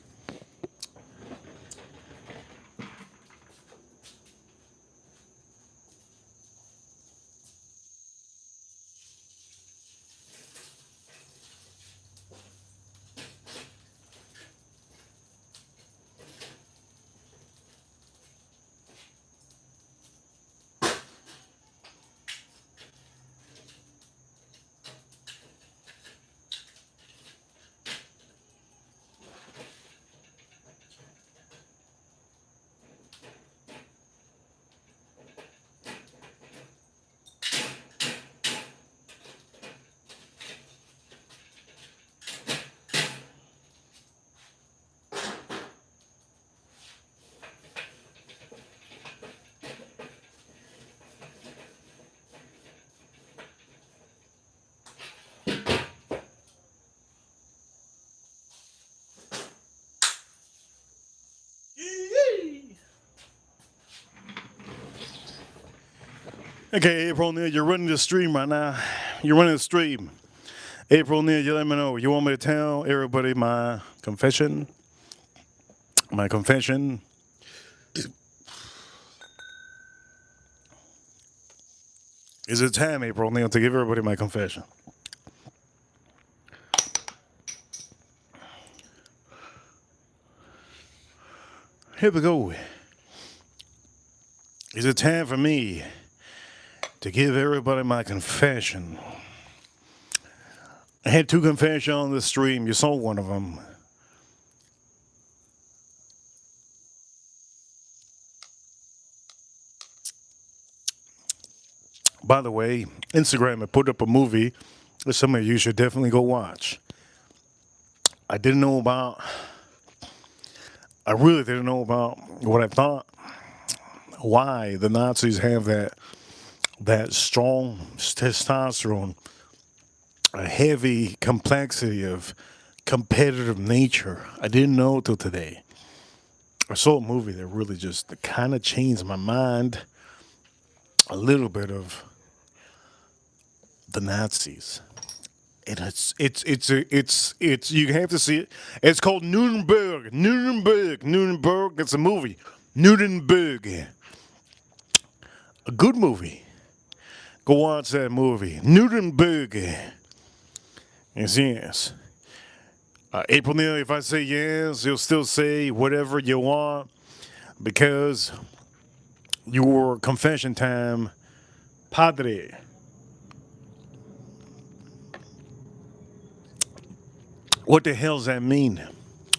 Okay, April Neal, you're running the stream right now. You're running the stream. April Neal, you let me know. You want me to tell everybody my confession? My confession. Is it time, April Neal, to give everybody my confession? Here we go. Is it time for me to give everybody my confession? I had two confessions on the stream. You saw one of them. By the way, Instagram had put up a movie that some of you should definitely go watch. I didn't know about, I really didn't know about what I thought, why the Nazis have that strong testosterone, a heavy complexity of competitive nature. I didn't know till today. I saw a movie that really just kind of changed my mind a little bit of the Nazis. And it's you have to see it. It's called Nuremberg. Nuremberg. It's a movie. Nuremberg. A good movie. Go watch that movie. Nuremberg. Yes. April Neal, if I say yes, you'll still say whatever you want because your confession time, Padre. What the hell does that mean?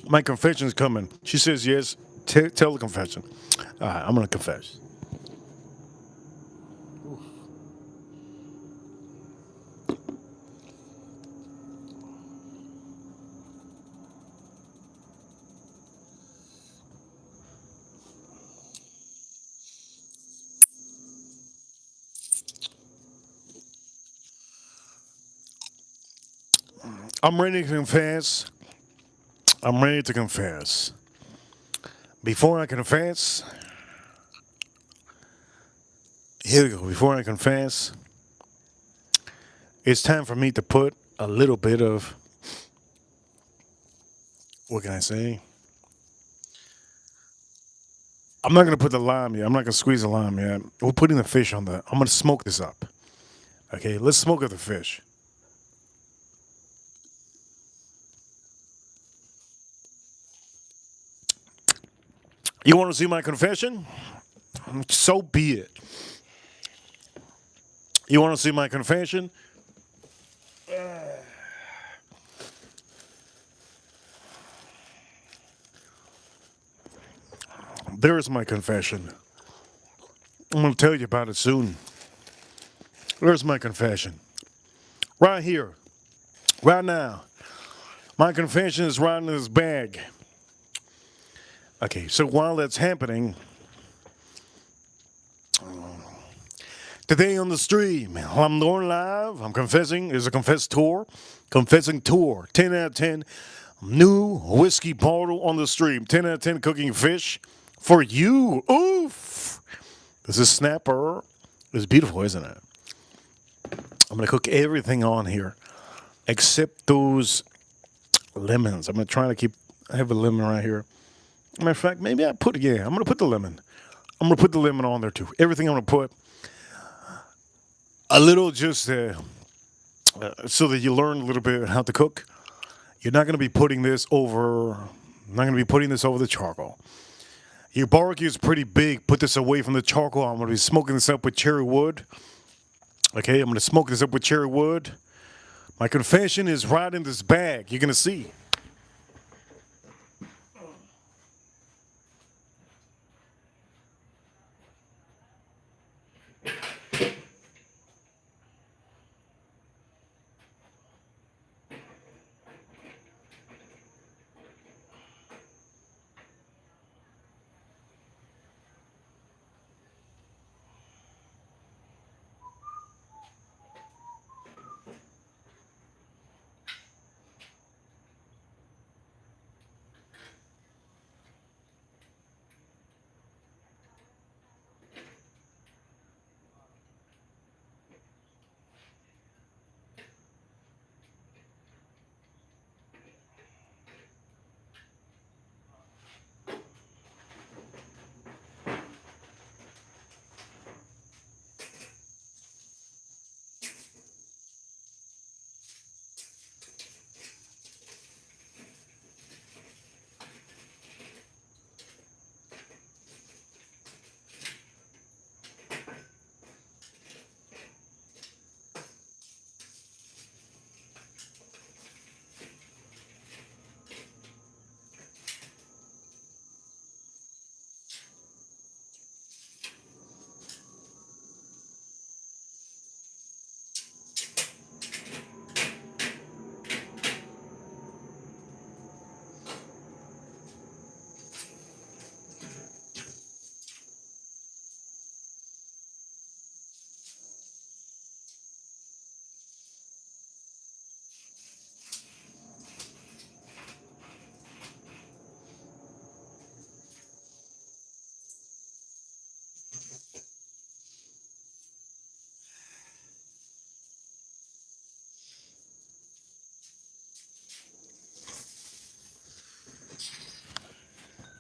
My confession's coming. She says yes. Tell the confession. All right, I'm going to confess. I'm ready to confess. I'm ready to confess. Before I confess, here we go. Before I confess, it's time for me to put a little bit of, what can I say? I'm not going to put the lime yet. I'm not going to squeeze the lime yet. We're putting the fish on I'm going to smoke this up. Okay, let's smoke up the fish. You want to see my confession? So be it. You want to see my confession? There's my confession. I'm going to tell you about it soon. There's my confession. Right here. Right now. My confession is right in this bag. Okay, so while that's happening, today on the stream, I'm going live. I'm confessing. It's a confess tour. Confessing tour. 10 out of 10. New whiskey bottle on the stream. 10 out of 10 cooking fish for you. Oof. This is snapper. It's beautiful, isn't it? I'm going to cook everything on here except those lemons. I'm going to try to keep, I have a lemon right here. Matter of fact, maybe I'm going to put the lemon. I'm going to put the lemon on there too. Everything I'm going to put a little just so that you learn a little bit how to cook. You're not going to be putting this over, I'm not going to be putting this over the charcoal. Your barbecue is pretty big. Put this away from the charcoal. I'm going to be smoking this up with cherry wood. Okay, I'm going to smoke this up with cherry wood. My confession is right in this bag. You're going to see.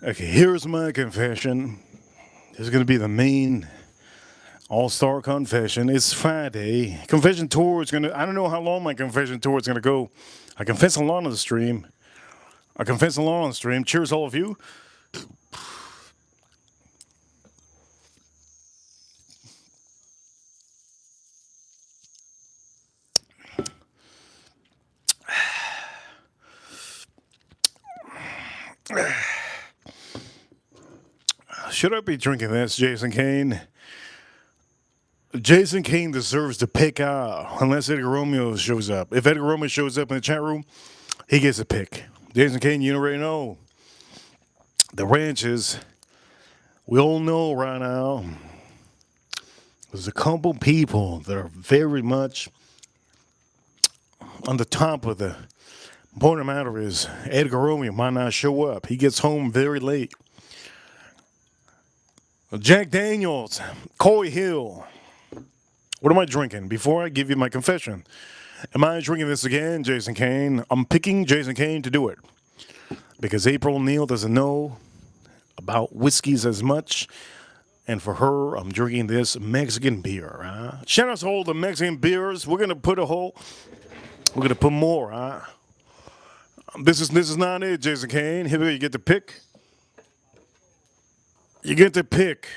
Okay, here's my confession. This is going to be the main all-star confession. It's Friday. Confession tour is going to, I don't know how long my confession tour is going to go. I confess a lot on the stream. Cheers, all of you. Should I be drinking this, Jason Kane? Jason Kane deserves to pick out unless Edgar Romeo shows up. If Edgar Romeo shows up in the chat room, he gets a pick. Jason Kane, you already know. The ranches, we all know right now, there's a couple people that are very much on the top of the point of the matter is Edgar Romeo might not show up. He gets home very late. Jack Daniels, Coy Hill. What am I drinking? Before I give you my confession, am I drinking this again, Jason Kane? I'm picking Jason Kane to do it because April O'Neil doesn't know about whiskeys as much. And for her, I'm drinking this Mexican beer. Shout out to all the Mexican beers. We're gonna put more. This is not it, Jason Kane. Here we go. You get to pick. You get to pick.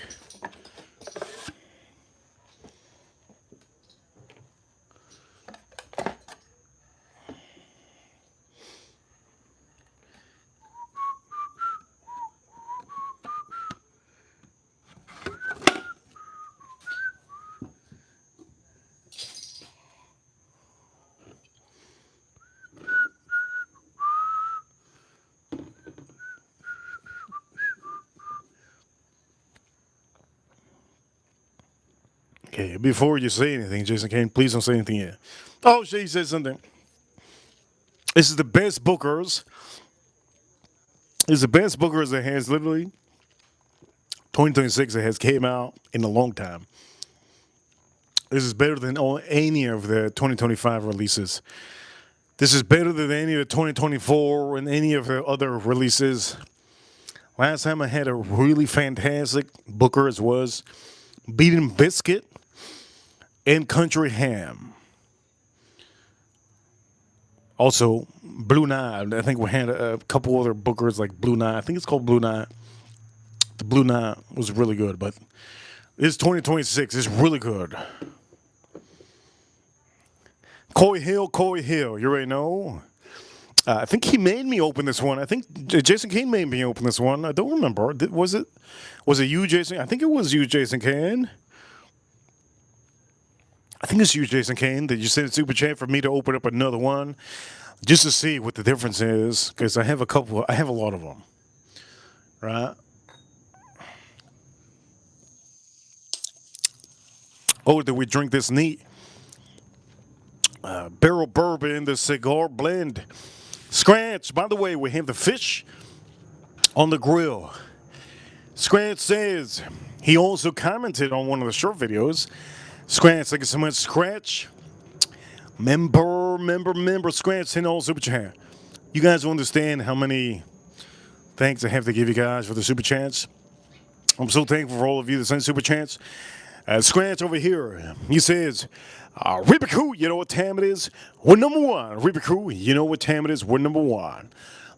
Okay, before you say anything, Jason Kane, please don't say anything yet. Oh, she said something. This is the best Bookers. It's the best Bookers that has literally 2026 that has came out in a long time. This is better than any of the 2025 releases. This is better than any of the 2024 and any of the other releases. Last time I had a really fantastic Booker's was Beaten Biscuit and Country Ham. Also, Blue Nile. I think we had a couple other Bookers like Blue Nile. I think it's called Blue Nile. The Blue Nile was really good, but this 2026 is really good. Coy Hill. You already know. I think he made me open this one. I think Jason Kane made me open this one. I don't remember. Was it you, Jason? I think it was you, Jason Kane. I think it's you, Jason Kane, that you sent a super chat for me to open up another one, just to see what the difference is. Because I have a lot of them, right? Oh, did we drink this neat barrel bourbon, the cigar blend? Scratch. By the way, we have the fish on the grill. Scratch says he also commented on one of the short videos. Scratch, thank you so much, Scratch. Member, Scratch, send all super chat. You guys don't understand how many thanks I have to give you guys for the super chats. I'm so thankful for all of you that send super chats. Scratch over here, he says, Reaper Crew, you know what time it is? We're number one. Reaper Crew, you know what time it is? We're number one.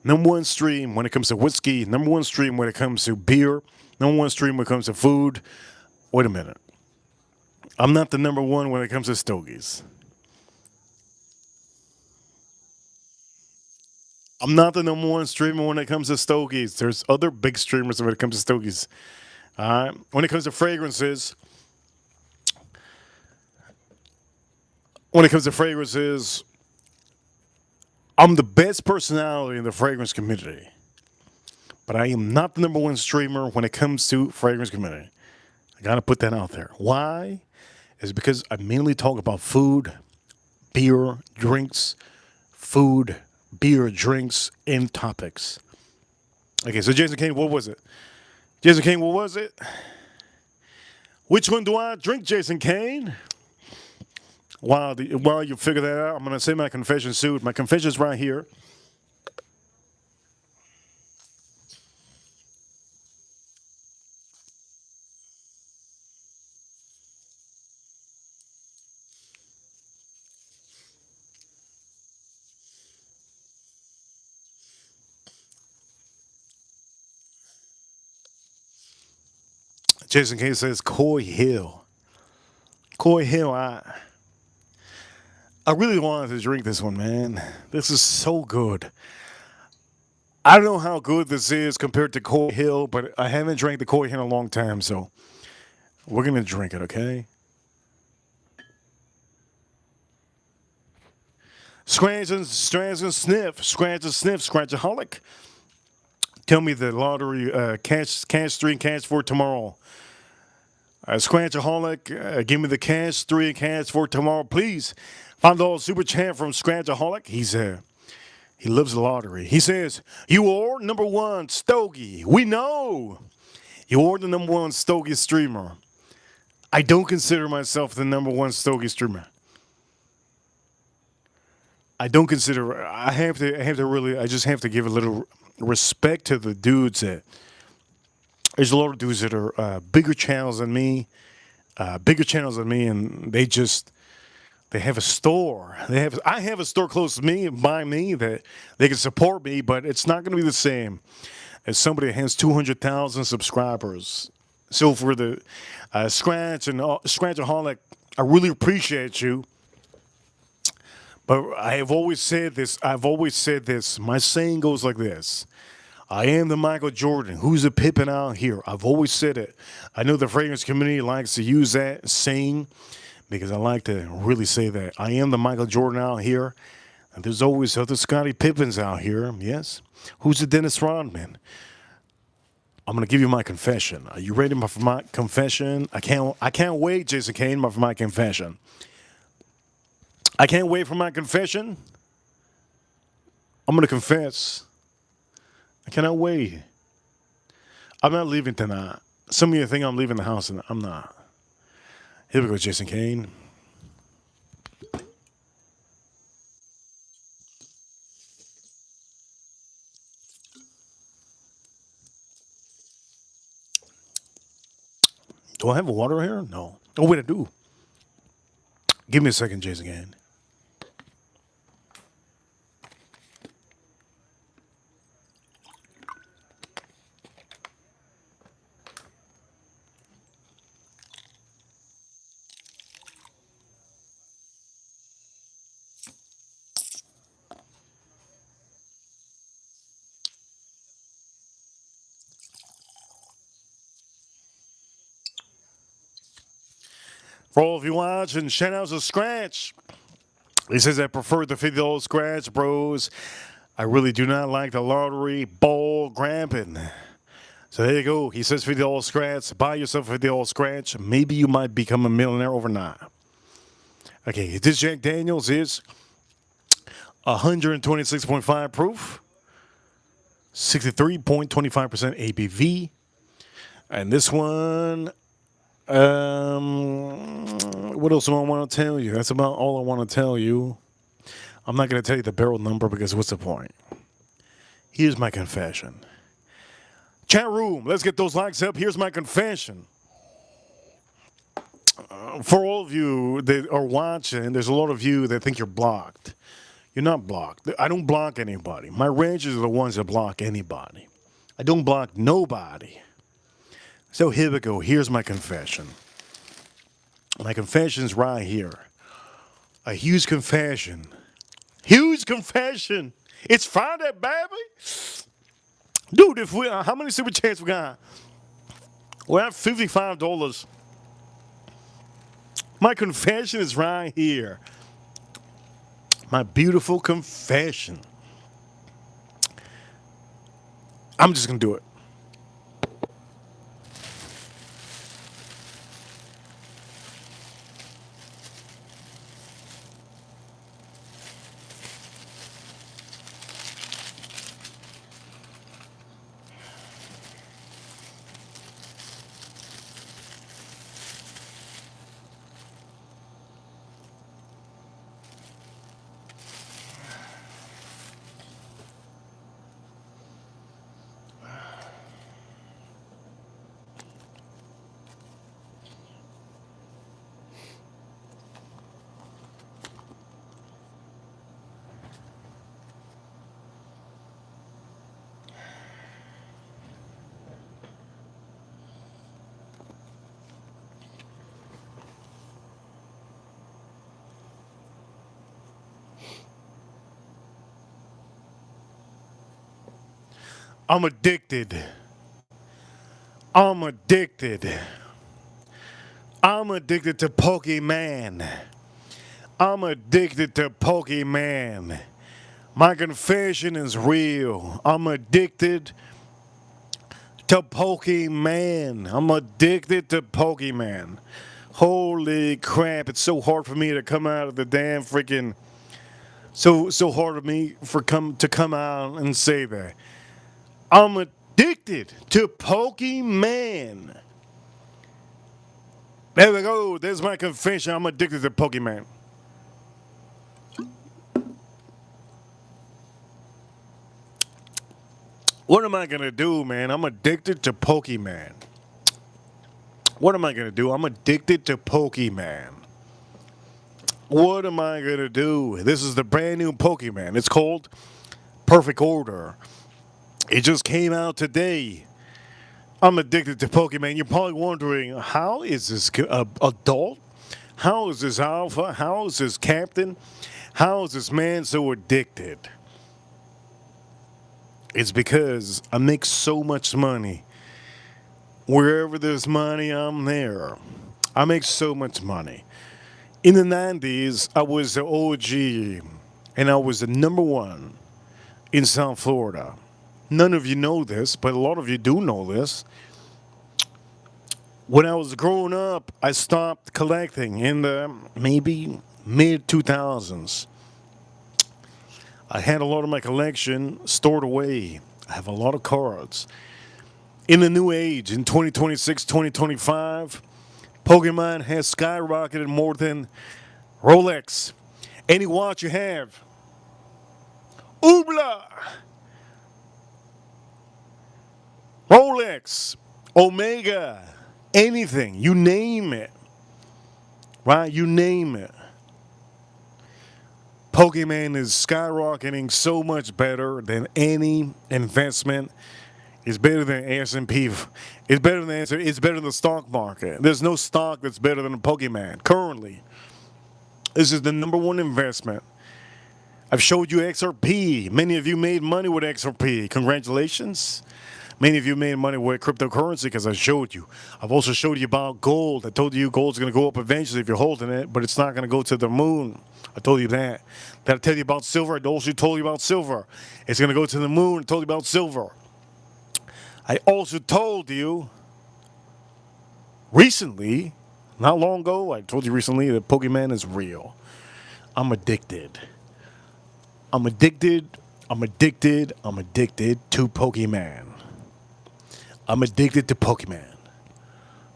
Number one stream when it comes to whiskey. Number one stream when it comes to beer. Number one stream when it comes to food. Wait a minute. I'm not the number one when it comes to stogies. I'm not the number one streamer when it comes to stogies. There's other big streamers when it comes to stogies. When it comes to fragrances, I'm the best personality in the fragrance community. But I am not the number one streamer when it comes to fragrance community. I gotta put that out there. Why? Is because I mainly talk about food, beer, drinks, and topics. Okay, so Jason Kane, what was it? Which one do I drink, Jason Kane? While you figure that out, I'm going to say my confession soon. My confession's right here. Jason K says Coy Hill. Coy Hill, I really wanted to drink this one, man. This is so good. I don't know how good this is compared to Coy Hill, but I haven't drank the Coy Hill in a long time, so we're gonna drink it, okay? Scranton Sniff, Scratchaholic. Tell me the lottery cash 3 and cash 4 tomorrow. Scratchaholic, give me the cash 3 and cash 4 tomorrow, please. $5 super chat from Scratchaholic. He loves the lottery. He says, "You are number one Stogie. We know you are the number one Stogie streamer. I don't consider myself the number one Stogie streamer. I don't consider. I have to. I have to really. I just have to give a little respect to the dudes that. There's a lot of dudes that are bigger channels than me, and they have a store. I have a store close to me by me that they can support me, but it's not going to be the same as somebody that has 200,000 subscribers. So for the Scratchaholic, I really appreciate you. But I have always said this. My saying goes like this. I am the Michael Jordan. Who's the Pippen out here? I've always said it. I know the fragrance community likes to use that saying because I like to really say that. I am the Michael Jordan out here. And there's always other Scottie Pippens out here. Yes. Who's the Dennis Rodman? I'm gonna give you my confession. Are you ready for my confession? I can't wait, Jason Kane, for my confession. I can't wait for my confession. I'm gonna confess. I cannot wait. I'm not leaving tonight. Some of you think I'm leaving the house, and I'm not. Here we go, Jason Kane. Do I have water here? No. Oh, wait, I do. Give me a second, Jason Kane. For all of you watching, shout out to Scratch. He says, I prefer the $50 scratch, bros. I really do not like the lottery ball grabbing. So there you go. He says $50 scratch. Buy yourself a $50 scratch. Maybe you might become a millionaire overnight. Okay, this Jack Daniels is 126.5 proof, 63.25% ABV. And this one, what else do I want to tell you? That's about all I want to tell you. I'm not going to tell you the barrel number because what's the point? Here's my confession. Chat room, let's get those likes up. Here's my confession. For all of you that are watching, there's a lot of you that think you're blocked. You're not blocked. I don't block anybody. My rangers are the ones that block anybody. I don't block nobody. So here we go. Here's my confession. My confession's right here. A huge confession. Huge confession. It's Friday, baby. Dude, if we how many super chats we got? We're at $55. My confession is right here. My beautiful confession. I'm just gonna do it. I'm addicted. I'm addicted. I'm addicted to Pokemon. I'm addicted to Pokemon. My confession is real. I'm addicted to Pokemon. I'm addicted to Pokemon. Holy crap! It's so hard for me to come out of the damn freaking. So hard for me to come out and say that. I'm addicted to Pokemon. There we go. There's my confession. I'm addicted to Pokemon. What am I gonna do, man? I'm addicted to Pokemon. What am I gonna do? I'm addicted to Pokemon. What am I gonna do? This is the brand new Pokemon. It's called Perfect Order. It just came out today. I'm addicted to Pokemon. You're probably wondering, how is this adult? How is this alpha? How is this captain? How is this man so addicted? It's because I make so much money. Wherever there's money, I'm there. I make so much money. In the 90s, I was the OG and I was the number one in South Florida. None of you know this, but a lot of you do know this. When I was growing up, I stopped collecting in the maybe mid 2000s. I had a lot of my collection stored away. I have a lot of cards. In the new age, in 2026, 2025, Pokemon has skyrocketed more than Rolex. Any watch you have, Oobla, Rolex, Omega, anything, you name it, right? You name it. Pokemon is skyrocketing so much better than any investment. It's better than S&P. It's better than the stock market. There's no stock that's better than a Pokemon currently. This is the number one investment. I've showed you XRP. Many of you made money with XRP. Congratulations. Many of you made money with cryptocurrency because I showed you. I've also showed you about gold. I told you gold's going to go up eventually if you're holding it, but it's not going to go to the moon. I told you that. Did I tell you about silver? I also told you about silver. It's going to go to the moon. I told you about silver. I also told you recently, not long ago, I told you recently that Pokemon is real. I'm addicted. I'm addicted. I'm addicted. I'm addicted to Pokemon. I'm addicted to Pokemon.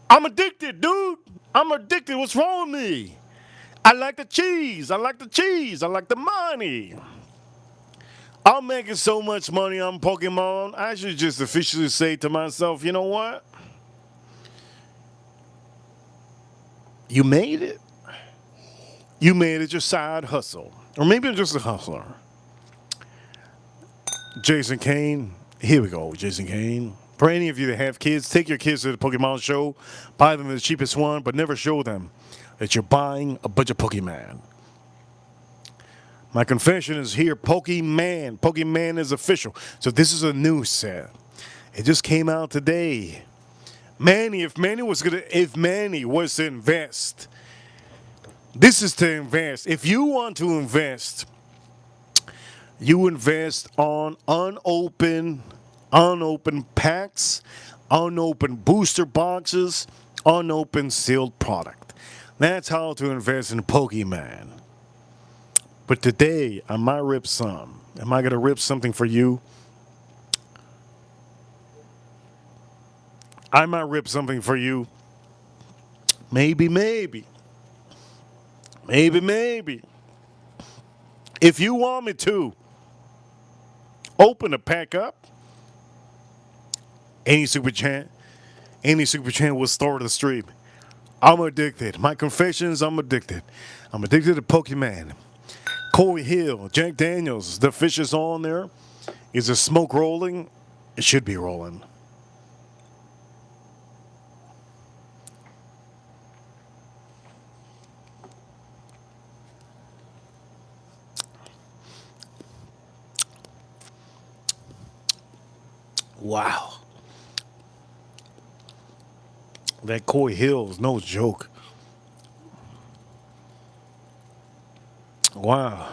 I'm addicted, dude. I'm addicted. What's wrong with me? I like the cheese. I like the cheese. I like the money. I'm making so much money on Pokemon. I should just officially say to myself, you know what? You made it. You made it your side hustle. Or maybe I'm just a hustler. Jason Kane. Here we go, Jason Kane. For any of you that have kids, take your kids to the Pokemon show. Buy them the cheapest one, but never show them that you're buying a bunch of Pokemon. My confession is here. Pokemon. Pokemon is official. So this is a new set. It just came out today. If Manny was to invest, this is to invest. If you want to invest, you invest on unopened packs, unopened booster boxes, unopened sealed product. That's how to invest in Pokemon. But today, I might rip some. Am I going to rip something for you? I might rip something for you. Maybe. If you want me to, open a pack up. Any super chat will start the stream. I'm addicted. My confession is I'm addicted. I'm addicted to Pokemon. Corey Hill, Jack Daniels, the fish is on there. Is the smoke rolling? It should be rolling. Wow. That Koi Hill is no joke. Wow.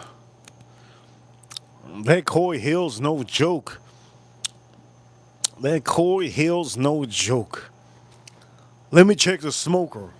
That Koi Hill's no joke. That Koi Hill's no joke. Let me check the smoker.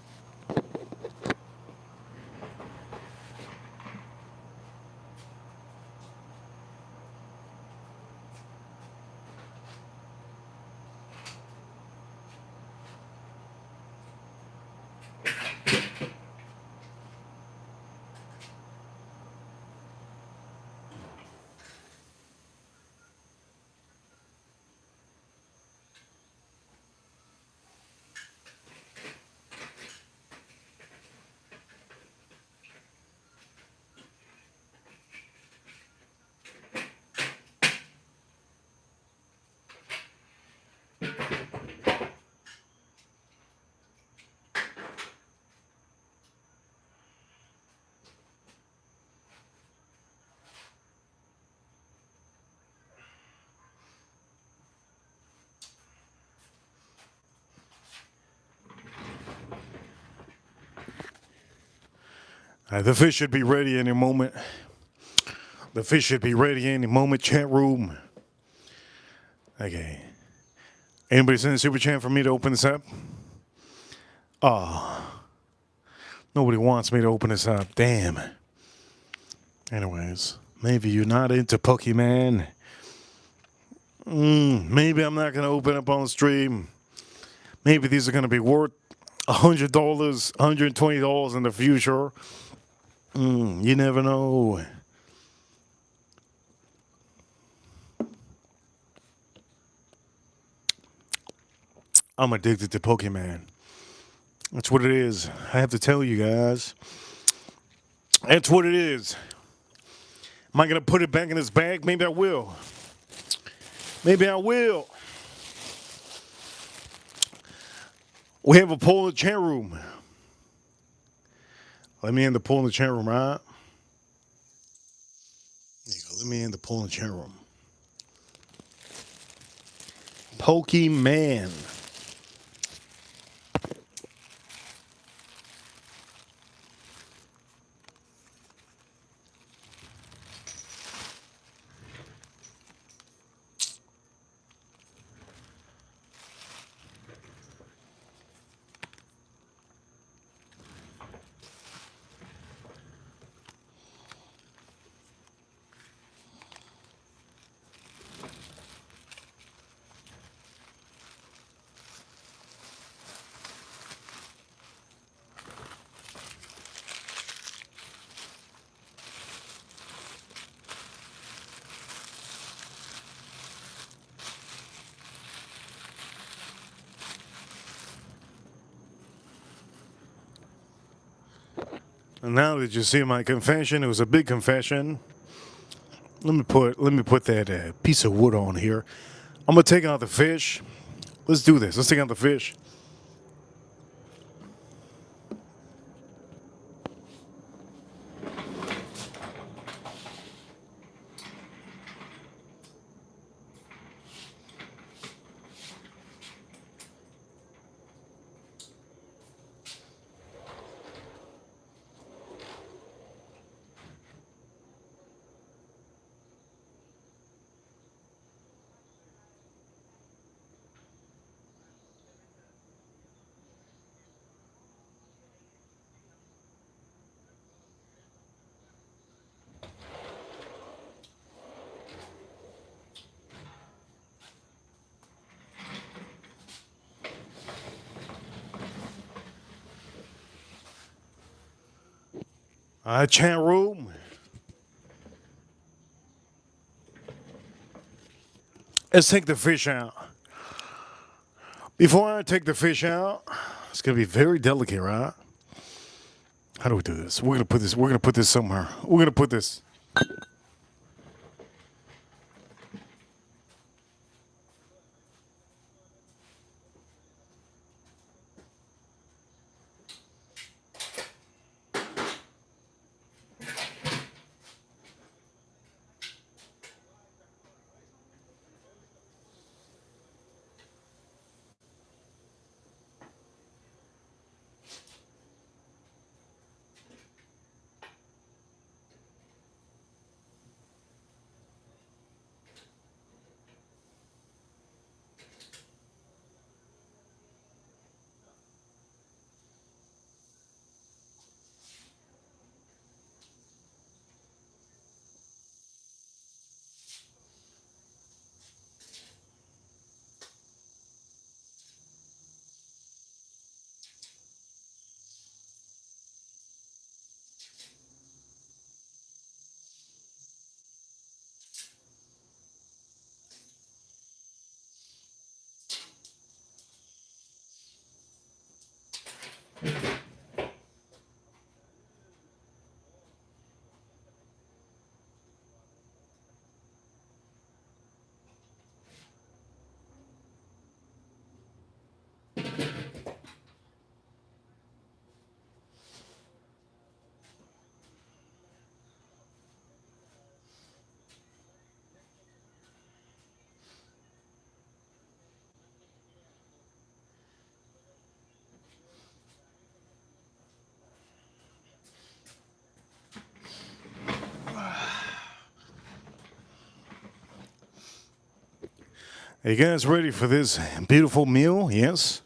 The fish should be ready any moment. The fish should be ready any moment. Chat room. Okay. Anybody send a super chat for me to open this up? Nobody wants me to open this up. Damn. Anyways, maybe you're not into Pokemon. Maybe I'm not going to open up on the stream. Maybe these are going to be worth $100, $120 in the future. You never know. I'm addicted to Pokemon. That's what it is. I have to tell you guys. That's what it is. Am I going to put it back in this bag? Maybe I will. Maybe I will. We have a poll in the chat room. Let me end the poll in the chat room, right? There you go. Let me end the poll in the chat room. Pokemon. And now that you see my confession, it was a big confession. Let me put that piece of wood on here. I'm gonna take out the fish. Let's do this. Let's take out the fish. Chat room. Let's take the fish out. Before I take the fish out, it's gonna be very delicate, right? How do we do this? We're gonna put this. We're gonna put this somewhere. We're gonna put this. Are you guys ready for this beautiful meal? Yes?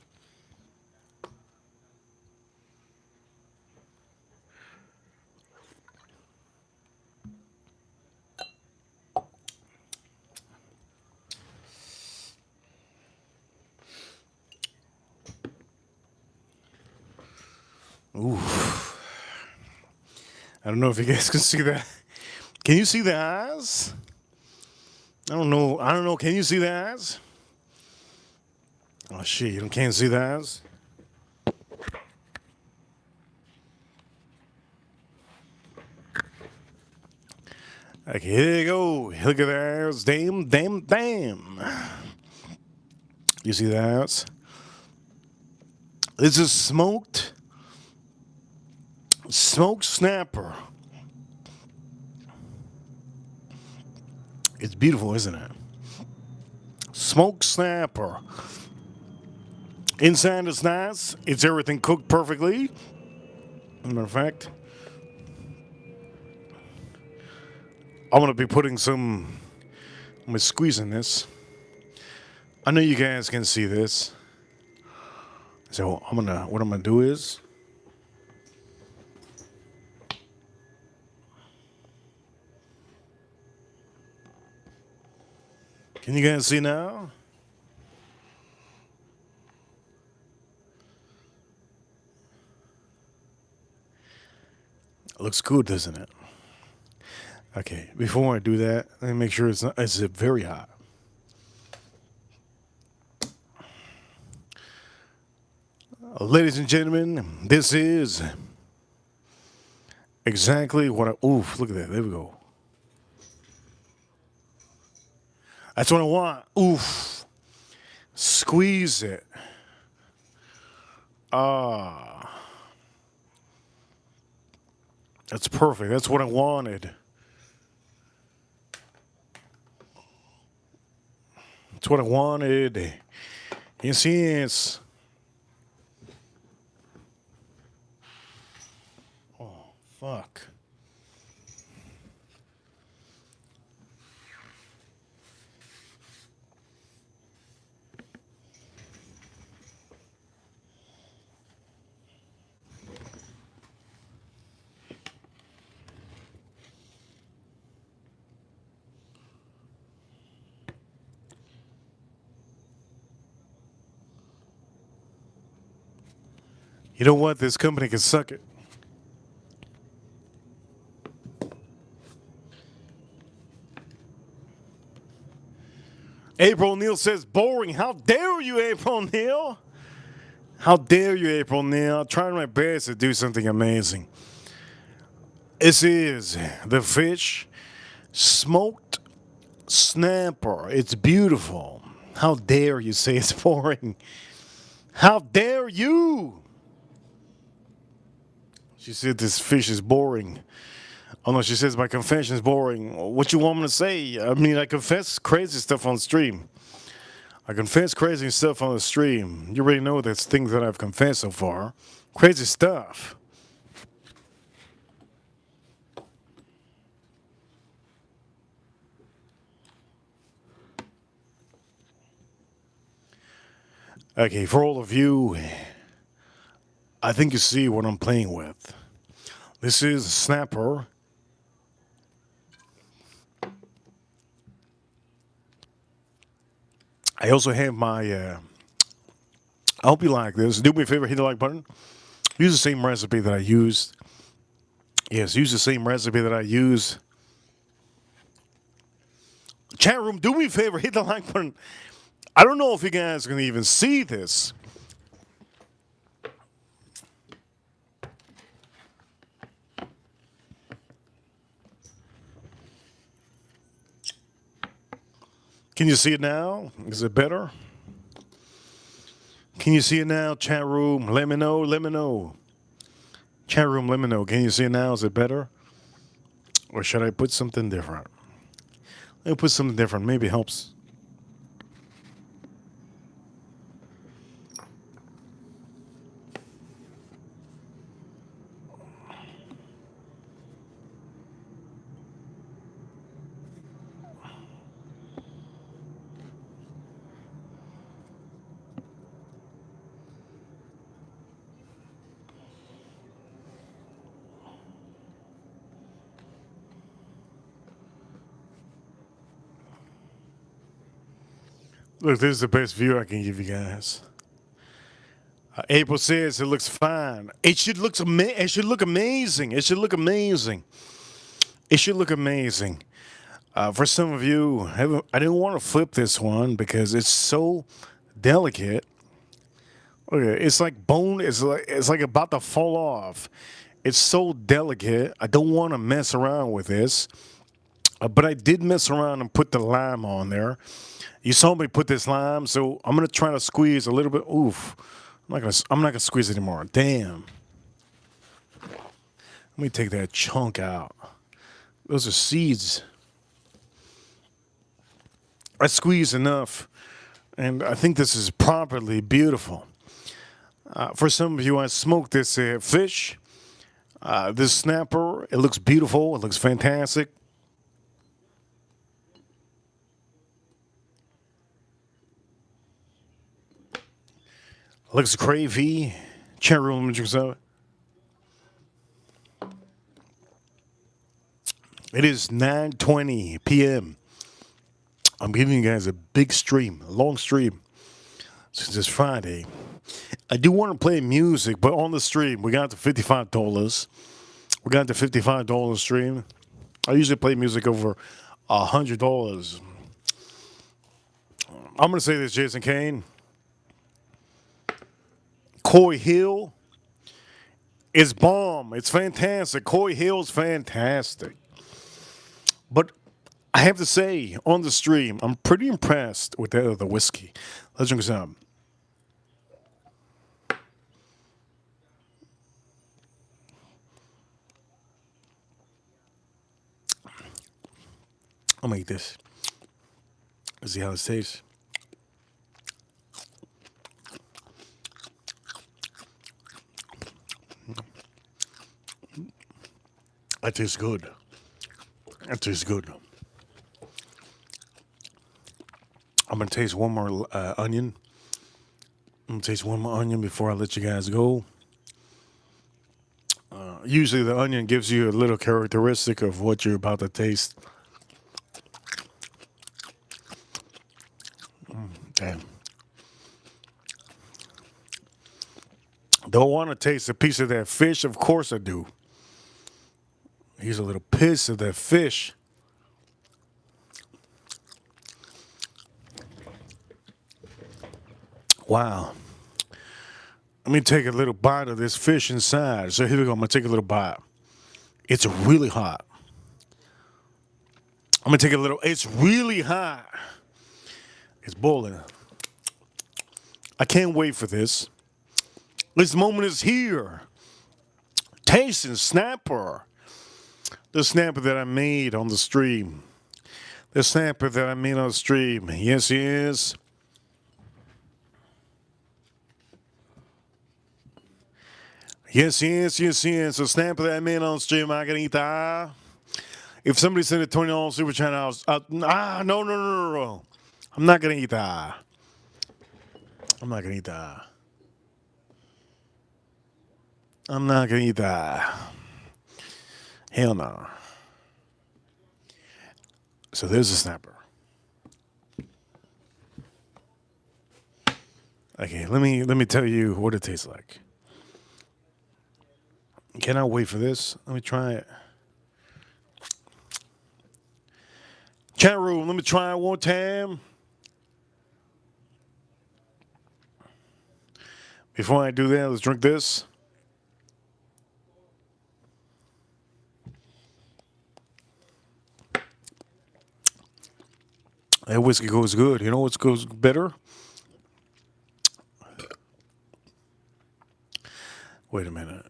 Ooh. I don't know if you guys can see that. Can you see the eyes? I don't know. I don't know. Can you see the eyes? Oh shit! You can't see the eyes. Okay, here you go. Look at the eyes. Damn, damn, damn. You see the eyes? This is smoked snapper. It's beautiful, isn't it? Smoked snapper. Inside is nice. It's everything cooked perfectly. Matter of fact, I'm gonna be putting some. I'm gonna squeeze in this. I know you guys can see this. So what I'm gonna do is. Can you guys see now? It looks good, doesn't it? Okay, before I do that, let me make sure it's very hot. Ladies and gentlemen, this is exactly what I. Oof, look at that. There we go. That's what I want. Oof. Squeeze it. Ah. That's perfect. That's what I wanted. That's what I wanted. Yes, yes. Oh, fuck. You know what? This company can suck it. April Neal says boring. How dare you, April Neal? How dare you, April Neal? I'm trying my best to do something amazing. This is the fish smoked snapper. It's beautiful. How dare you say it's boring? How dare you? She said this fish is boring. Oh no, she says my confession is boring. What you want me to say? I mean, I confess crazy stuff on stream. I confess crazy stuff on the stream. You already know that's things that I've confessed so far. Crazy stuff. Okay, for all of you, I think you see what I'm playing with. This is a snapper. I also have my. I hope you like this. Do me a favor, hit the like button. Use the same recipe that I used. Yes, use the same recipe that I use. Chat room, do me a favor, hit the like button. I don't know if you guys can even see this. Can you see it now? Is it better? Can you see it now? Chat room, let me know, let me know. Chat room, let me know. Can you see it now? Is it better? Or should I put something different? Let me put something different. Maybe it helps. Look, this is the best view I can give you guys. April says it looks fine. It should look it should look amazing. It should look amazing. It should look amazing. For some of you, I didn't want to flip this one because it's so delicate. Okay, it's like bone. It's like about to fall off. It's so delicate. I don't want to mess around with this, but I did mess around and put the lime on there. You saw me put this lime, so I'm gonna try to squeeze a little bit. Oof. I'm not gonna squeeze anymore. Damn. Let me take that chunk out. Those are seeds. I squeezed enough, and I think this is properly beautiful. For some of you, I smoked this fish, this snapper. It looks beautiful. It looks fantastic. Looks gravy. Chat room images of it. It is 9:20 p.m. I'm giving you guys a big stream, a long stream, since it's Friday. I do want to play music, but on the stream, we got to $55. We got to $55 stream. I usually play music over $100. I'm going to say this, Jason Kane. Coy Hill is bomb. It's fantastic. Coy Hill's fantastic. But I have to say, on the stream, I'm pretty impressed with that other whiskey. Let's drink some. I'll make this. Let's see how it tastes. That tastes good. That tastes good. I'm gonna taste one more onion. I'm gonna taste one more onion before I let you guys go. Usually, the onion gives you a little characteristic of what you're about to taste. Damn. Don't want to taste a piece of that fish? Of course I do. Here's a little piece of that fish. Wow. Let me take a little bite of this fish inside. So here we go. I'm going to take a little bite. It's really hot. I'm going to take a little. It's really hot. It's boiling. I can't wait for this. This moment is here. Tasting snapper. The snapper that I made on the stream. The snapper that I made on the stream. Yes, yes. Yes, yes, yes, yes. The snapper that I made on the stream, I can eat that. If somebody sent a $20 super chat, no. I'm not going to eat that. I'm not going to eat that. I'm not going to eat that. Hell no. So there's a snapper. Okay, let me tell you what it tastes like. Cannot wait for this. Let me try it. Chat room, let me try it one time. Before I do that, let's drink this. That whiskey goes good. You know what goes better? Wait a minute.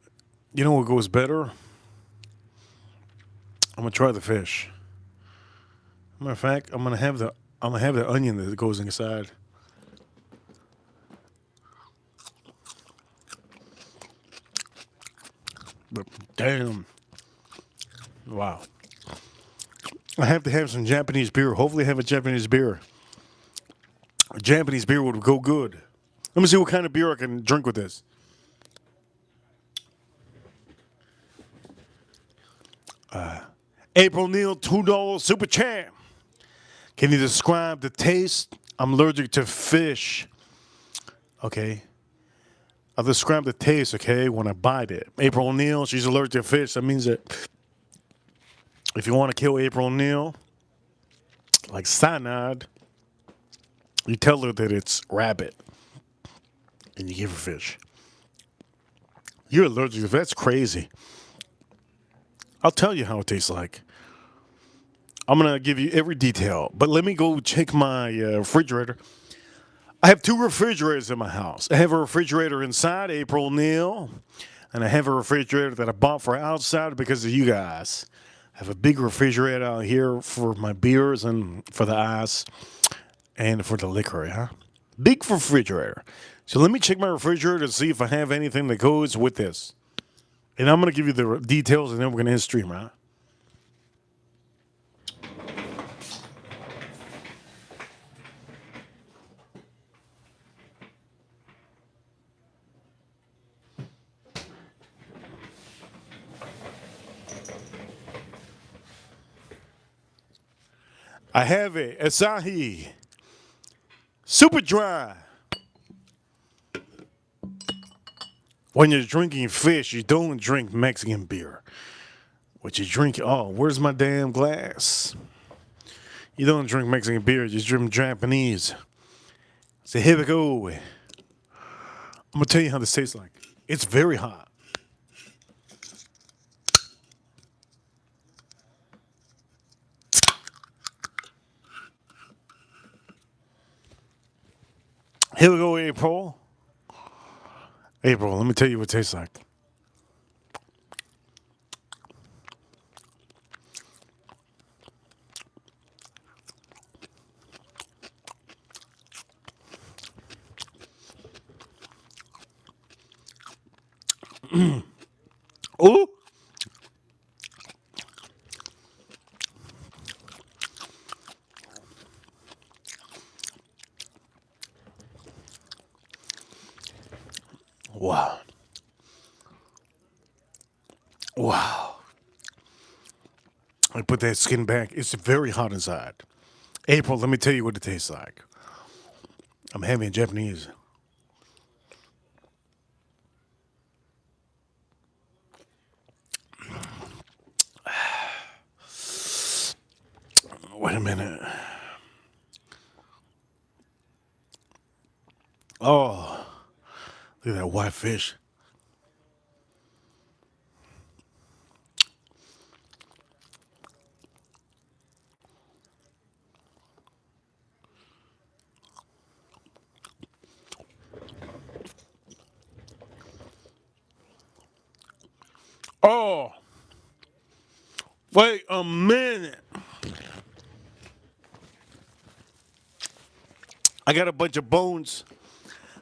You know what goes better? I'm gonna try the fish. Matter of fact, I'm gonna have the onion that goes inside. But damn. Wow. I have to have some Japanese beer. Hopefully, I have a Japanese beer. A Japanese beer would go good. Let me see what kind of beer I can drink with this. April Neal, $2 super chat. Can you describe the taste I'm allergic to fish. Okay. I'll describe the taste, okay, when I bite it. April O'Neil, she's allergic to fish. That means that if you want to kill April O'Neil, like cyanide, you tell her that it's rabbit and you give her fish. You're allergic to fish. That's crazy. I'll tell you how it tastes like. I'm going to give you every detail, but let me go check my refrigerator. I have two refrigerators in my house. I have a refrigerator inside April O'Neil, and I have a refrigerator that I bought for outside because of you guys. I have a big refrigerator out here for my beers and for the ice and for the liquor, huh? Big refrigerator. So let me check my refrigerator to see if I have anything that goes with this. And I'm going to give you the details, and then we're going to end stream, right? I have a Asahi Super Dry. When you're drinking fish, you don't drink Mexican beer. What you drink, oh, where's my damn glass? You don't drink Mexican beer, you drink Japanese. So here we go. I'm gonna tell you how this tastes like. It's very hot. Here we go, April. April, let me tell you what it tastes like. Ooh. Wow. Wow. I put that skin back. It's very hot inside. April, let me tell you what it tastes like. I'm having Japanese. Wait a minute. Oh, look at that white fish. Oh, wait a minute. I got a bunch of bones.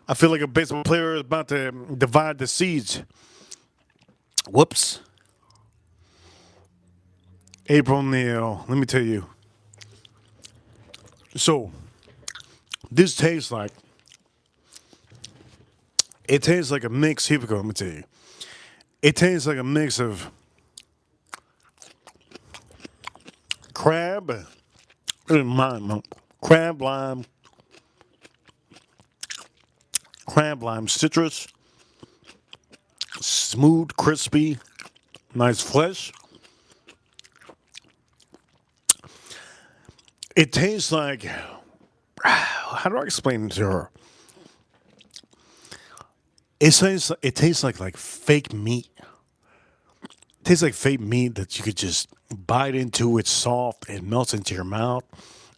I feel like a baseball player is about to divide the seeds. Whoops. April Neal, let me tell you. So, this tastes like, it tastes like a mix. Here we go, let me tell you. It tastes like a mix of crab, crab lime citrus, smooth, crispy, nice flesh. It tastes like, how do I explain it to her? It tastes like fake meat. It tastes like fake meat that you could just bite into. It's soft. It melts into your mouth.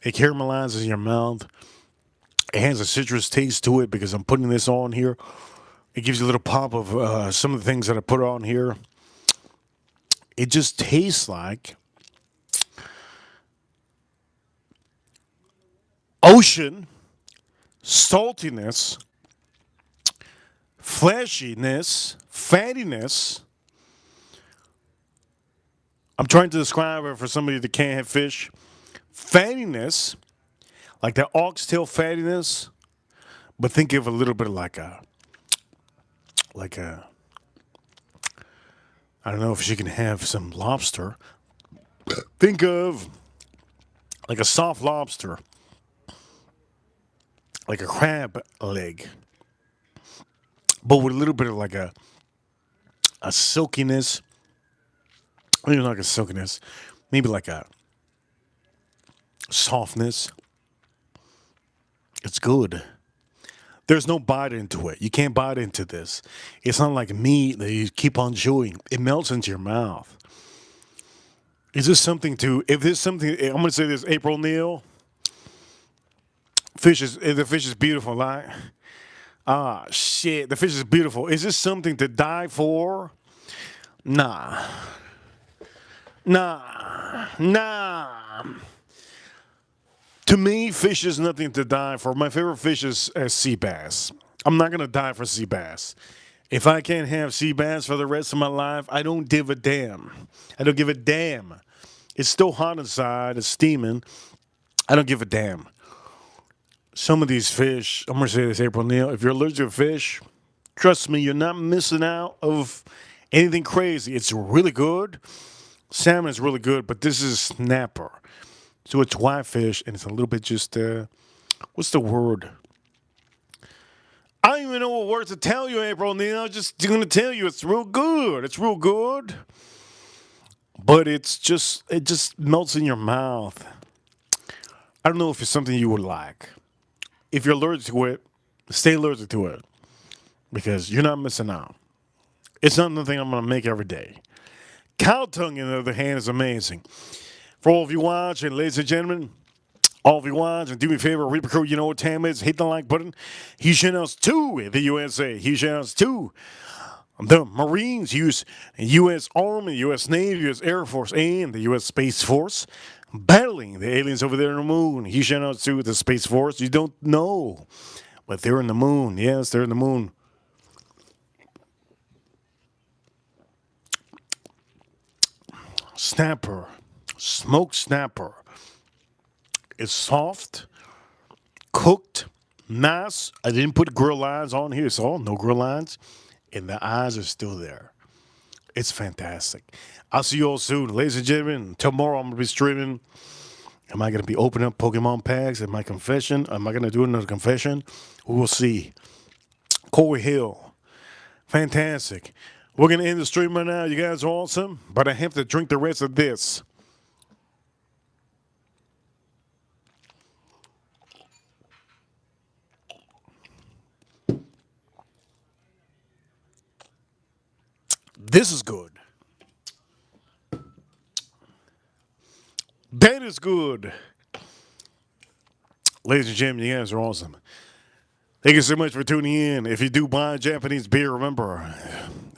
It caramelizes in your mouth. It has a citrus taste to it because I'm putting this on here. It gives you a little pop of some of the things that I put on here. It just tastes like ocean, saltiness, fleshiness, fattiness. I'm trying to describe it for somebody that can't have fish. Fattiness, like that oxtail fattiness, but think of a little bit like a, I don't know if she can have some lobster. Think of like a soft lobster. like a crab leg, but with a little bit of like a silkiness. Maybe not like a silkiness, maybe like a softness. It's good. There's no bite into it. You can't bite into this. It's not like meat that you keep on chewing. It melts into your mouth. Is this something to? If this something, I'm gonna say this. April Neal, the fish is beautiful. Like shit, the fish is beautiful. Is this something to die for? Nah, nah. To me, fish is nothing to die for. My favorite fish is sea bass. I'm not gonna die for sea bass. If I can't have sea bass for the rest of my life, I don't give a damn. I don't give a damn. It's still hot inside. It's steaming. I don't give a damn. Some of these fish, I'm gonna say this, April Neal. If you're allergic to fish, trust me, you're not missing out of anything crazy. It's really good. Salmon is really good, but this is snapper. So it's whitefish, and it's a little bit just, what's the word? I don't even know what word to tell you, April Neal. I'm just going to tell you it's real good. It's real good. But it just melts in your mouth. I don't know if it's something you would like. If you're allergic to it, stay allergic to it. Because you're not missing out. It's not nothing I'm going to make every day. Cow tongue, on the other hand, is amazing. For all of you watching, ladies and gentlemen, all of you watching, do me a favor, Reaper Crew, you know what time it is. Hit the like button. Huge shout-outs to the USA. Huge shout-outs to the Marines, U.S. Army, U.S. Navy, U.S. Air Force, and the U.S. Space Force battling the aliens over there on the moon. Huge shout-outs to the Space Force. You don't know, but they're in the moon. Yes, they're in the moon. Snapper. Smoked snapper. It's soft, cooked, nice. I didn't put grill lines on here, so no grill lines. And the eyes are still there. It's fantastic. I'll see you all soon. Ladies and gentlemen, tomorrow I'm going to be streaming. Am I going to be opening up Pokemon packs in my confession? Am I going to do another confession? We will see. Corey Hill. Fantastic. We're going to end the stream right now. You guys are awesome. But I have to drink the rest of this. This is good. That is good. Ladies and gentlemen, you guys are awesome. Thank you so much for tuning in. If you do buy Japanese beer, remember,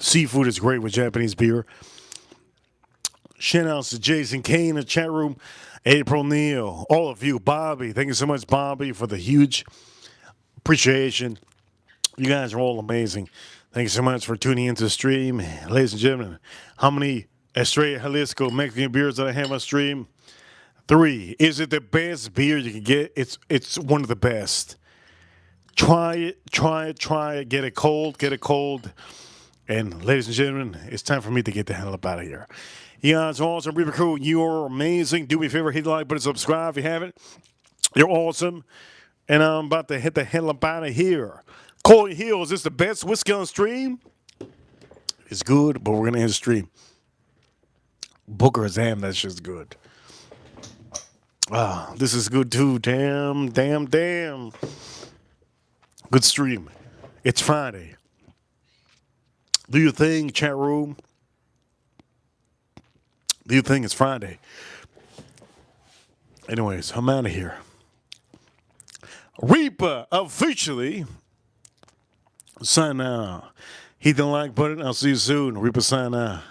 seafood is great with Japanese beer. Shout outs to Jason Kane in the chat room, April Neal, all of you, Bobby. Thank you so much, Bobby, for the huge appreciation. You guys are all amazing. Thank you so much for tuning into the stream. Ladies and gentlemen, how many Estrella Jalisco Mexican beers that I have on stream? 3. Is it the best beer you can get? It's one of the best. Try it. Get it cold. And ladies and gentlemen, it's time for me to get the hell up out of here. You guys are awesome. Reaper Crew, you're amazing. Do me a favor, hit the like button, subscribe if you haven't. You're awesome. And I'm about to hit the hell up out of here. Corey Hill, is this the best whiskey on stream? It's good, but we're going to end the stream. Booker's Ham, that's just good. This is good too. Damn. Good stream. It's Friday. Do your thing, chat room. Do your thing, it's Friday. Anyways, I'm out of here. Reaper officially sign out. Hit the like button. I'll see you soon. Reaper sign out.